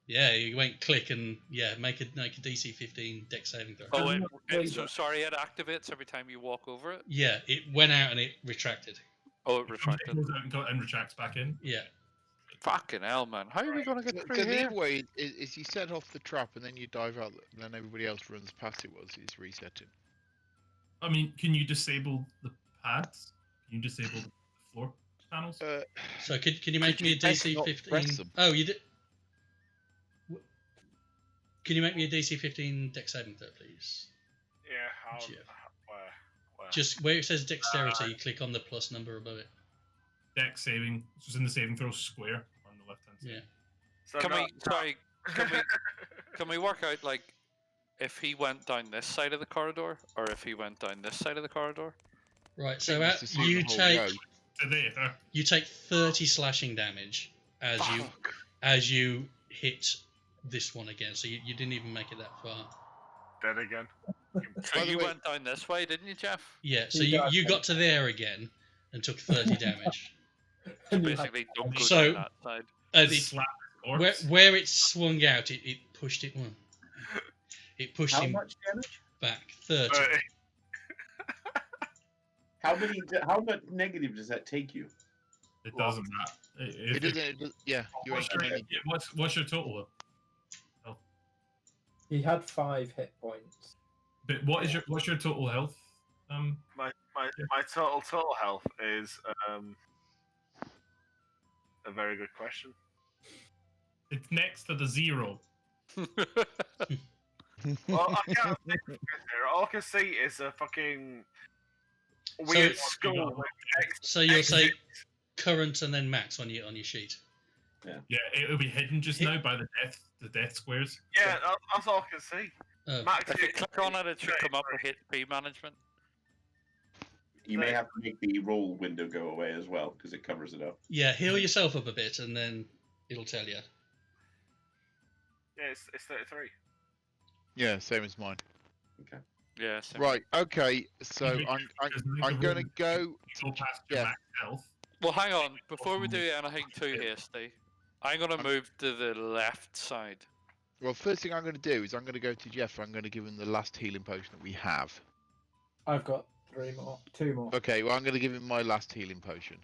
yeah, you went click and make a DC 15 Dex saving throw. Oh, Doesn't it so wait- sorry, it activates every time you walk over it? Yeah, it went out and it retracted. Oh, it It retracted. goes out and retracts back in. Yeah. Fucking hell, man. How are we going to get So through the here? other way is you set off the trap and then you dive out, and then everybody else runs past it once it's resetting. I mean, can you disable the pads? Can you disable the floor panels? So can you make Could me a you best DC not 15? press them? Oh, you did. Can you make me a DC 15 Dex saving throw, please? Yeah, Jeff. where? Just where it says dexterity, click on the plus number above it. Dex saving. This was in the saving throw square on the left hand side. Yeah. So Can no- we, sorry, can we work out, like, if he went down this side of the corridor, or if he went down this side of the corridor? Right. So It's to see you the whole take road. So there. you take 30 slashing damage Fuck. as you hit this one again. So you didn't even make it that far. Dead again. So By the you way- went down this way, didn't you, Jeff? Yeah. So You you got got to there again and took 30 damage. And you had- Basically, don't go So- down that side. And Just it, slap the where, corpse. where it swung out, it pushed it one. It pushed How him much damage? back 30. How much negative does that take you? It doesn't matter. It doesn't. Yeah, you ain't What's your, getting any. what's your total? He had 5 hit points. But what's your total health? My total health is a very good question. It's next to the 0. Well, I can't see it here. All I can see is a fucking weird So- skull with X. So you'll say Exit. current and then max on your sheet. Yeah, it'll be hidden just now by the death squares. Yeah, that's all I can see. Max If you hit- click on it, it should come up with HP management. You may have to make the roll window go away as well because it covers it up. Yeah, heal yourself up a bit and then it'll tell you. Yeah, it's 33. Yeah, same as mine. Yeah. same. Right. Okay. So Because I'm gonna go. You go past your Yeah. max health. Well, hang on. Before we do anything too hasty, I'm gonna move to the left side. Well, first thing I'm gonna do is I'm gonna go to Jeff. I'm gonna give him the last healing potion that we have. I've got 2 more. Okay. Well, I'm gonna give him my last healing potion.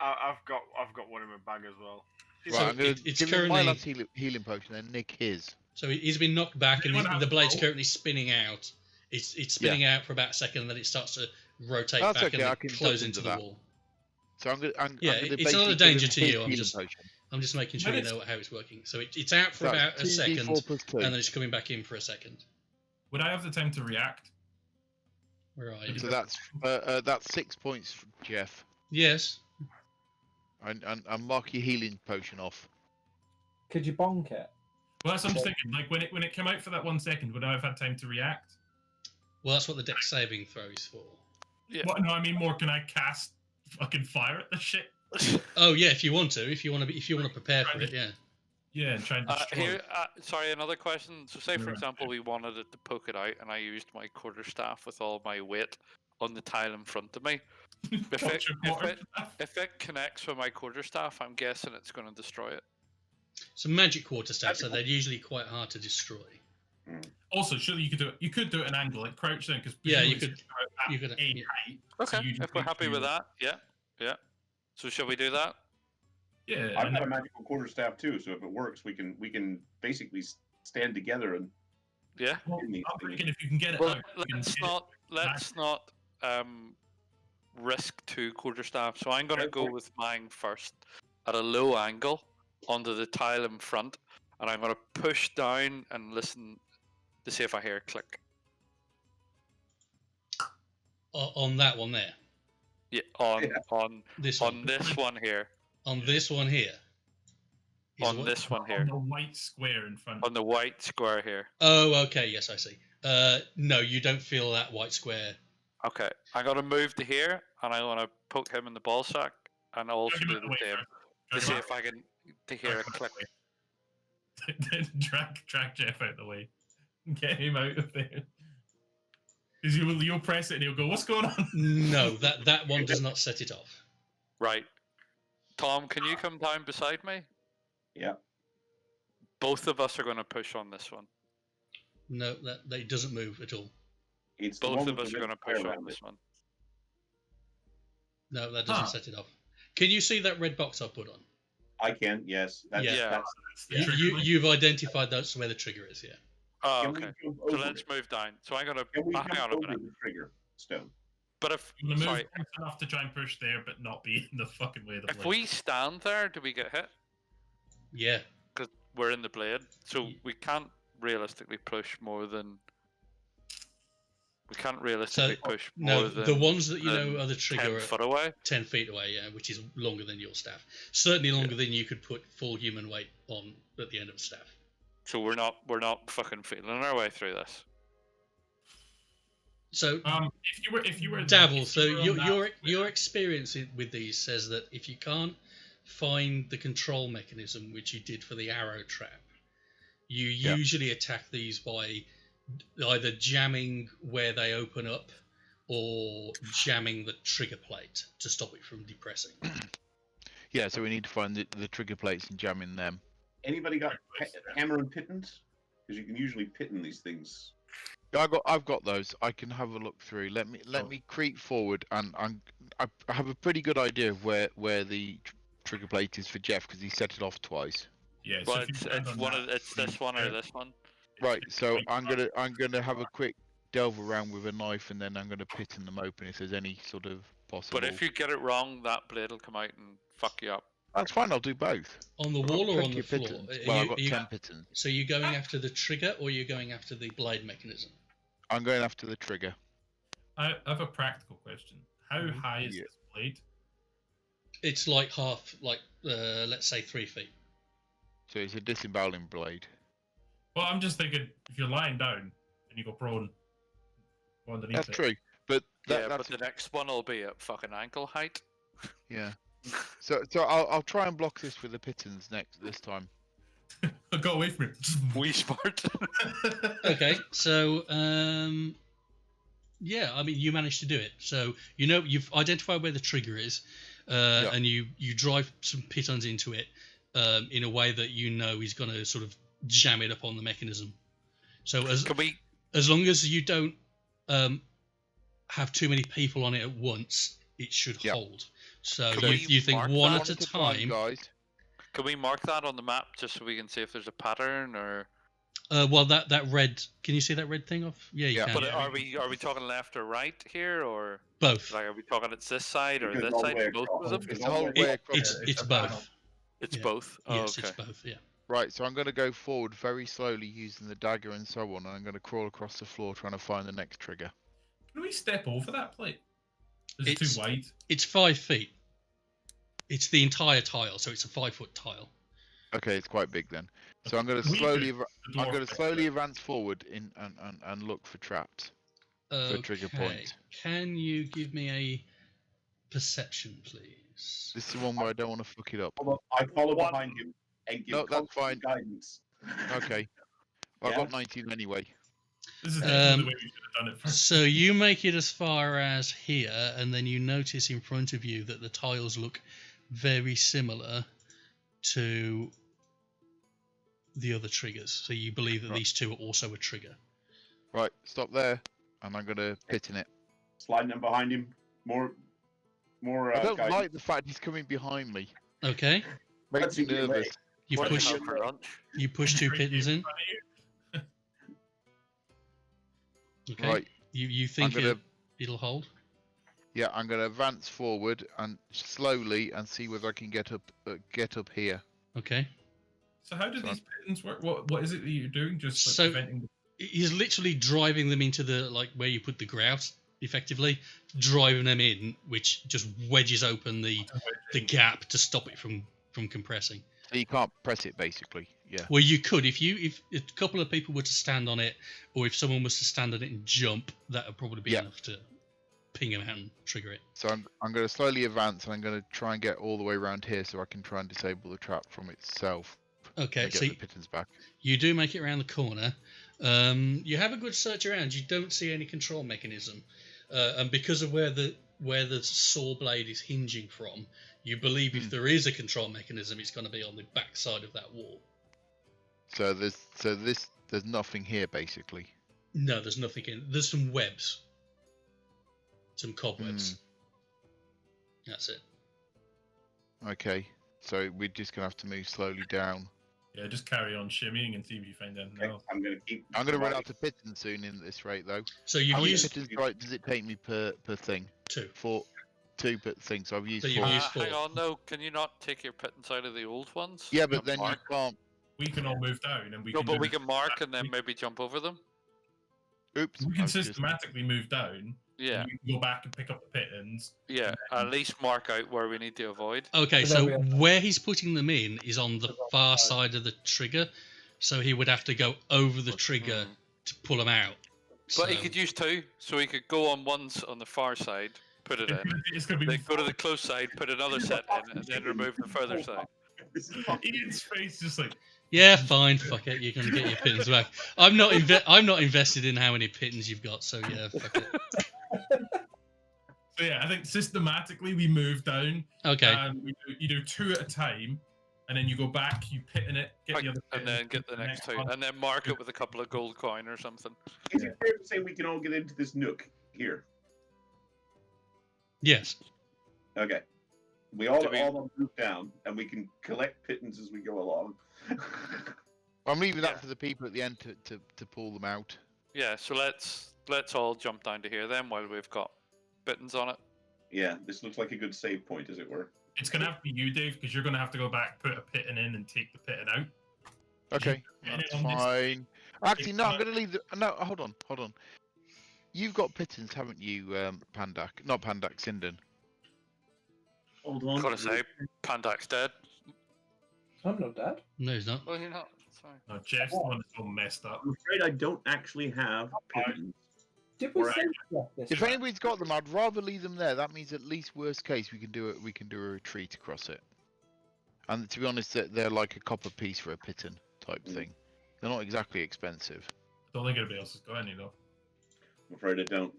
I've got one in my bag as well. Right. So I'm gonna it's give him my currently- last healing potion and Nick his. So he's been knocked back and Anyone have the blade's a roll? currently spinning out. It's spinning out for about a second and then it starts to rotate That's back okay, I and can then close jump into into the that. wall. So I'm gonna. Yeah, I'm gonna it's a lot basically of give danger him to his you, I'm healing just- potion. I'm just making sure But you it's- know how it's working. So it's out for So about a second 2d4 plus 2. and then it's coming back in for a second. Would I have the time to react? Where are you? So that's 6 points, for Jeff. Yes. And mark your healing potion off. Could you bonk it? Well, that's what I'm just thinking. Like when it came out for that 1 second, would I have had time to react? Well, that's what the dex saving throw is for. Yeah. What? No, I mean more. Can I cast fucking fire at the shit. Oh yeah, if you want to prepare for it, yeah. Yeah, and try and destroy Here, it. sorry, another question. So, say for Right, example, yeah. we wanted it to poke it out, and I used my quarterstaff with all my weight on the tile in front of me. Touch your quarterstaff. If it connects with my quarterstaff, I'm guessing it's going to destroy it. It's a magic quarterstaff, so they're usually quite hard to destroy. Also, surely you could do it. You could do it at an angle, like crouch down, because Yeah, you you could. You could a Yeah. height. Okay, So you just if we're need happy to- with that, yeah. So, shall we do that? Yeah, I've and got a magical quarterstaff too, so if it works, we can basically stand together and. Yeah. well, in the- I'm thinking if you can get it Well, out, you can let's get it not risk 2 quarterstaff. So I'm going to go Okay. with mine first at a low angle onto the tile in front, and I'm going to push down and listen to see if I hear a click. On that one there. Yeah, on This one. on this one here. On this one here. Is On what? this one on here. the white square in front. On the white square here. Oh, okay. Yes, I see. No, you don't feel that white square. Okay, I'm gonna move to here, and I'm gonna poke him in the ball sack, and also Drag him do out the the way same first. to Drag see him if I can to hear a out the click. way. Then drag Geoff out the way. Get him out of there. Because you'll press it and he'll go, "What's going on?" No, that one does not set it off. Right, Tom, can you come down beside me? Yeah. Both of us are gonna push on this one. No, that doesn't move at all. It's the Both one of with us the are red gonna fire push on around this it. one. No, that doesn't Huh. set it off. Can you see that red box I put on? I can, yes. That's, Yeah. That's, It's the Yeah. trigger link. You've identified that's where the trigger is. Yeah. Oh, can okay. we jump So over let's it? move down. So I'm gonna Can we hang jump on a over minute. the trigger stone? But if I'm gonna move sorry, close enough to try and push there, but not be in the fucking way of the if blade. we stand there, do we get hit? Yeah. Because we're in the blade, so Ye- we can't realistically push more than. We can't realistically push more No, than. the ones that you know than are the trigger 10 are foot away. 10 feet away, yeah, which is longer than your staff. Certainly longer than you could put full human weight on at the end of a staff. So we're not fucking feeling our way through this. So if you were Dabble. if So you were on that your experience with these says that if you can't find the control mechanism, which you did for the arrow trap, you usually attack these by either jamming where they open up or jamming the trigger plate to stop it from depressing. Yeah, so we need to find the trigger plates and jam in them. Anybody got hammer and pittons? Because you can usually pitten these things. Yeah, I've got those. I can have a look through. Let me creep forward, and I have a pretty good idea of where the trigger plate is for Geoff because he set it off twice. Yeah, so Well, if you it's stand on one that, of it's this one or this one. Right. So I'm gonna have a quick delve around with a knife, and then I'm gonna pitten them open if there's any sort of possible. But if you get it wrong, that blade will come out and fuck you up. That's fine. I'll do both. On the I've got wall or on plenty the of floor? pittons. Well, I've got 10 pittons. So you're going after the trigger or you're going after the blade mechanism? I'm going after the trigger. I have a practical question. How high is Yeah. this blade? It's like half, let's say 3 feet. So it's a disemboweling blade. Well, I'm just thinking if you're lying down and you go prone, go underneath That's it. true. But Yeah, that's but the next one will be at fucking ankle height. yeah. So I'll try and block this with the pittons this time. I got away from it. We smart. Okay, so yeah, I mean you managed to do it. So you know you've identified where the trigger is, and you drive some pitons into it in a way that you know is going to sort of jam it up on the mechanism. So as long as you don't have too many people on it at once, it should hold. So Can we you think mark one that? at a time. guys. Can we mark that on the map just so we can see if there's a pattern or? Well, that red. Can you see that red thing off? Yeah, you Yeah. can. But are we talking left or right here or Both. like are we talking it's this side or Because this all the side? way Both across. of them. It's the whole way across. It's a both. panel. It's Yeah. both. Oh, Yes, okay. it's both. Yeah. Right. So I'm going to go forward very slowly using the dagger and so on, and I'm going to crawl across the floor trying to find the next trigger. Can we step over that plate? Is it It's- too wide? It's 5 feet. It's the entire tile, so it's a 5-foot tile. Okay, it's quite big then. So I'm going to We slowly could- the I'm dwarf going to bit. slowly advance forward and look for traps. For trigger Okay. points. Can you give me a perception, please. This is the one where I don't want to fuck it up. Hold on, I follow One- behind him and give No, that's constant fine. guidance. Okay. I Yeah? got 19 anyway. This is definitely Um, the way we should have done it first. So you make it as far as here, and then you notice in front of you that the tiles look very similar to the other triggers. So you believe that Right. these two are also a trigger. Right, stop there. And I'm going to pit in it. Sliding in behind him. More. I don't guidance. like the fact he's coming behind me. Okay, Makes That's me in your way. nervous. you Watch push out for lunch. two Right pittons in. front of you. Okay, Right, you think gonna- it'll hold? yeah, I'm going to advance forward and slowly and see whether I can get up here. Okay, So how do So- these pittons work? What is it that you're doing? Just like So- preventing he's literally driving them into the where you put the grout, effectively driving them in, which just wedges open the gap to stop it from compressing. So you can't press it, basically. Yeah. Well, you could if a couple of people were to stand on it, or if someone was to stand on it and jump, that would probably be Yeah. enough to ping him out and trigger it. So I'm going to slowly advance and I'm going to try and get all the way around here so I can try and disable the trap from itself. Okay, And get so the pittons back. you do make it around the corner. You have a good search around. You don't see any control mechanism, and because of where the saw blade is hinging from, you believe if there is a control mechanism, it's going to be on the back side of that wall. So there's nothing here, basically. No, there's nothing in. There's some webs, some cobwebs. That's it. Okay. So we're just going to have to move slowly down. Yeah, just carry on shimmying and see if you find anything Okay, else. I'm going to keep. I'm going to run out of pittons soon in this rate, though. So you've How many used pittons right, does it take me per thing? 2. 4. 2 per thing, so I've used So you've 4. used Hang 4. on, no. Can you not take your pittance out of the old ones? Yeah, but then you Mark? can't. We can all move down and we No, can. but do we this- can mark and then maybe jump over them. Oops. We can I've just- systematically move down. Yeah, And you can go back and pick up the pittons. yeah. At least mark out where we need to avoid. Okay, So so there'll be where he's putting them in is on the far side of the trigger, so he would have to go over the trigger Mm. to pull them out. But he So- could use 2, so he could go on once on the far side, put it in, It's going to be. then go to the close side, put another set in, and then remove the further side. This is fucking. Ian's face just like. Yeah, fine, fuck it. You're gonna get your pittons back. I'm not invested in how many pittons you've got, so yeah, fuck it. So yeah, I think systematically we move down. Okay, And you do 2 at a time, and then you go back, you pit in it, get the other, And then get the next 2, one. and then mark it with a couple of gold coin or something. Is it fair to say we can all get into this nook here? yes. Okay. We all Do we- all move down, and we can collect pittance as we go along. I'm leaving Yeah. that for the people at the end to pull them out. Yeah, so let's all jump down to here then while we've got pittance on it. Yeah, this looks like a good save point, as it were. It's going to have to be you, Dave, because you're going to have to go back, put a pitton in, and take the pitton out. Okay, Yeah, that's on this- fine. Actually, no, I'm fine. going to leave the. No, hold on. You've got pittons, haven't you, Pandak? Not Pandak, Sinden. Hold on. Gotta say, Pandak's dead. I'm not dead. No, he's not. Well, you're not. Sorry. No, Jeff's the one that's all messed up. I'm afraid I don't actually have pittance. Did we Right. say this? If anybody's got them, I'd rather leave them there. That means at least worst case we can do a retreat across it. And to be honest, they're like a copper piece for a pitton type thing. They're not exactly expensive. Don't think anybody else has got any though. I'm afraid I don't.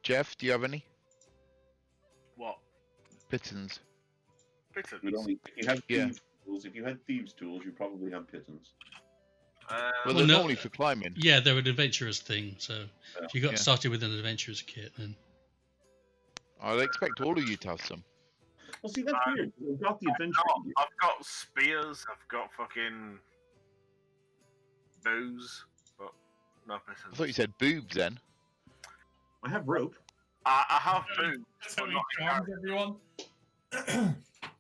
Jeff, do you have any What? pittons? Pittance? We'd only, if you had Yeah. thieves tools, if you had thieves tools, you probably have pittance. Well, Well, they're no- only for climbing. Yeah, they're an adventurer's thing. So if you got Yeah. started with an adventurer's kit, then I'd expect all of you to have some. Well, see, that's weird. We've got the adventure. I've got spears, I've got fucking bows, but no I pittance. thought you said boobs then. I have rope. I have bows. That's how but he not charms everyone.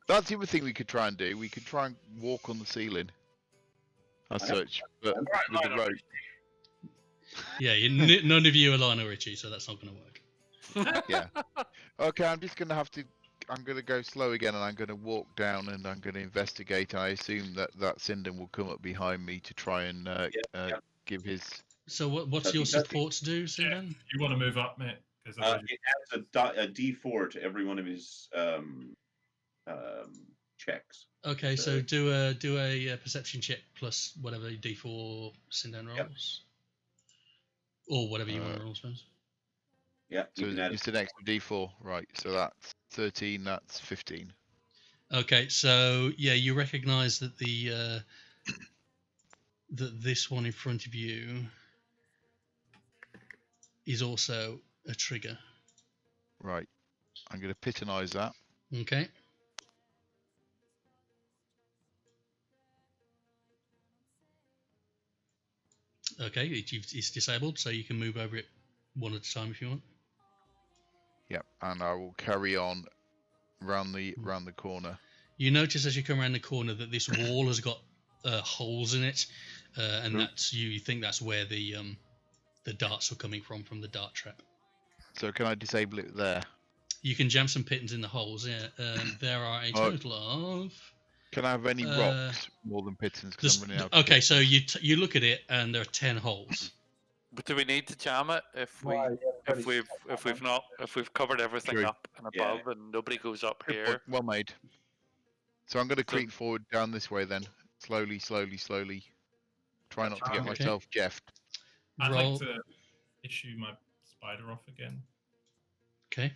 That's the other thing we could try and do. We could try and walk on the ceiling. As I have- such, but Right, with the Lionel rope. yeah, none of you are Lionel Richie, so that's not going to work. Yeah. Okay, I'm just gonna have to. I'm gonna go slow again, and I'm gonna walk down, and I'm gonna investigate. I assume that Sinden will come up behind me to try and Yeah. give his. So what's That'd your be- that'd be- supports do, Sindan? You want to move up, mate? Because otherwise It adds a D4 to every one of his checks. Okay, so do a perception check plus whatever D4 Sindan rolls, or whatever you want to roll, I suppose. Yeah, So you can add it's an extra D4, right? So that's 13. That's 15. Okay, so yeah, you recognise that that this one in front of you is also a trigger. Right. I'm going to pitonize that. Okay. Okay, it's disabled, so you can move over it one at a time if you want. Yep. And I will carry on round the corner. You notice as you come around the corner that this wall has got holes in it, and that's you think that's where the darts are coming from the dart trap. So can I disable it there? You can jam some pittons in the holes. Yeah, there are a total of. Can I have any rocks more than pitons? Because I'm running out. Okay, so you look at it and there are 10 holes. But do we need to jam it if we've covered everything True. up and above and nobody goes up Good here? point. Well made. So I'm going to creep forward down this way then. Slowly. Try not to get myself Geoffed. I'd Roll. like to issue my spider off again. Okay.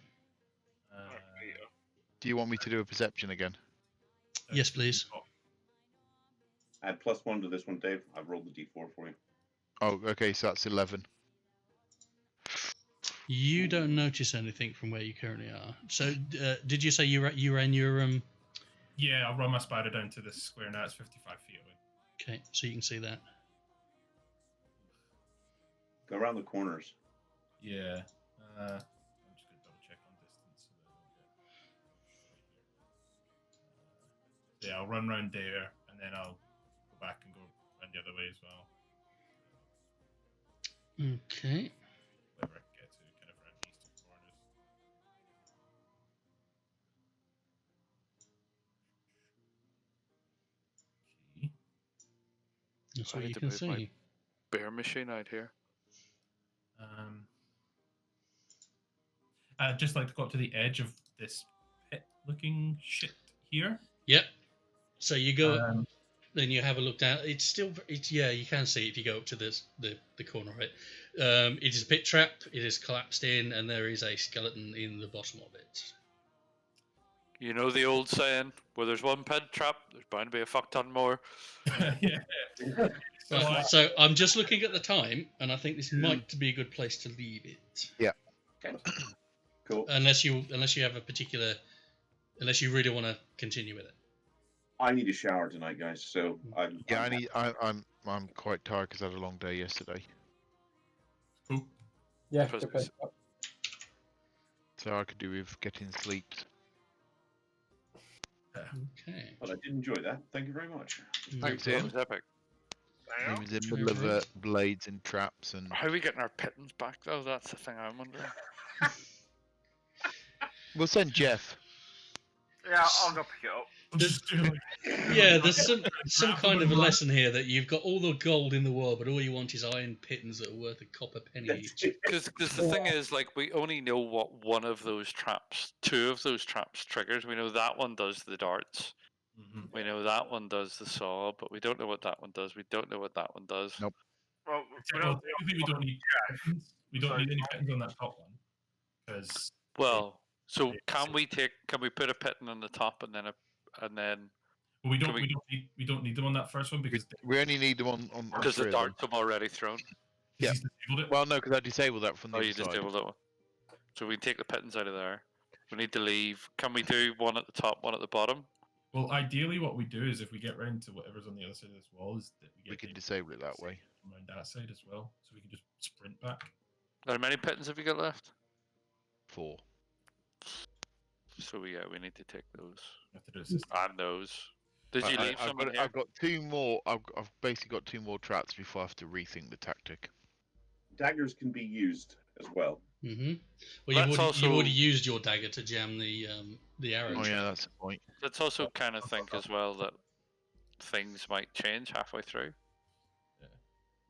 Do you want me to do a perception again? Yes, please. Add +1 to this one, Dave. I've rolled the D4 for you. Oh, okay. So that's 11. You don't notice anything from where you currently are. So, did you say you ran your Yeah, I'll run my spider down to this square now. It's 55 feet away. Okay, so you can see that. Go around the corners. Yeah. I'm just going to double check on distance. So that I don't get... yeah, I'll run round there, and then I'll go back and go round the other way as well. Okay. Wherever I can get to, kind of around these two corners. Okay. That's I what need you to can move my see. bear machine out here. I'd just like to go up to the edge of this pit-looking shit here. Yep. So you go, then you have a look down. It's you can see it if you go up to the corner of it. It is a pit trap. It is collapsed in, and there is a skeleton in the bottom of it. You know the old saying, where there's one pit trap, there's bound to be a fuck ton more. Yeah. Right, so I'm just looking at the time, and I think this might be a good place to leave it. Yeah. Okay. Cool. Unless you have unless you really want to continue with it. I need a shower tonight, guys. So I'm quite tired because I had a long day yesterday. Cool. Yeah, Because good pick. So I could do with getting sleep. Okay. Well, I did enjoy that. Thank you very much. Thanks, That Ian. was epic. He was in the middle of blades and traps and. How are we getting our pittance back though? That's the thing I'm wondering. We'll send Geoff. Yeah, I'll go pick it up. Yeah, there's some kind of a lesson here that you've got all the gold in the world, but all you want is iron pittons that are worth a copper penny each. Because the thing is, like, we only know what one of those traps, two of those traps triggers. We know that one does the darts. Mm-hmm. We know that one does the saw, but we don't know what that one does. We don't know what that one does. Nope. Well, We don't need pittons. We don't need any pittons on that top one. Because Well, so can we put a pitton on the top and then we don't need them on that first one because We only need them on because the three of them. darts are already thrown? Yeah. he's disabled it. Well, no, because I disabled that from the Oh, other you side. disabled that one. So we can take the pittons out of there. We need to leave. Can we do one at the top, one at the bottom? Well, ideally, what we do is if we get round to whatever's on the other side of this wall, is that We can disable it that way. around that side as well, so we can just sprint back. How many pittons have you got left? 4. So we need to take those We have to do a system. and those. Did you leave some in here? I've got 2 more. I've basically got 2 more traps before I have to rethink the tactic. Daggers can be used as well. Mm-hmm. Well, you've Let's already used your dagger to jam the arrow. Oh trap. yeah, that's the point. Let's also kind of think as well that things might change halfway through.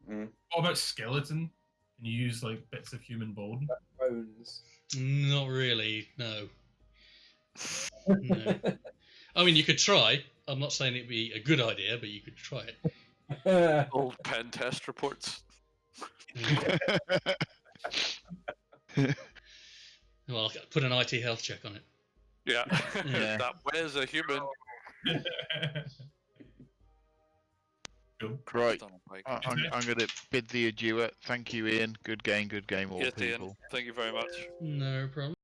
What about skeleton? Can you use like bits of human bone? Bones. Not really. No. No. I mean, you could try. I'm not saying it'd be a good idea, but you could try it. Old pen test reports. Well, I'll put an IT health check on it. Yeah. Yeah. That was a human. Cool. Right. On a bike. I'm going to bid thee adieu. Thank you, Ian. Good game, all Yes, Ian. people. Thank you very much. No problem.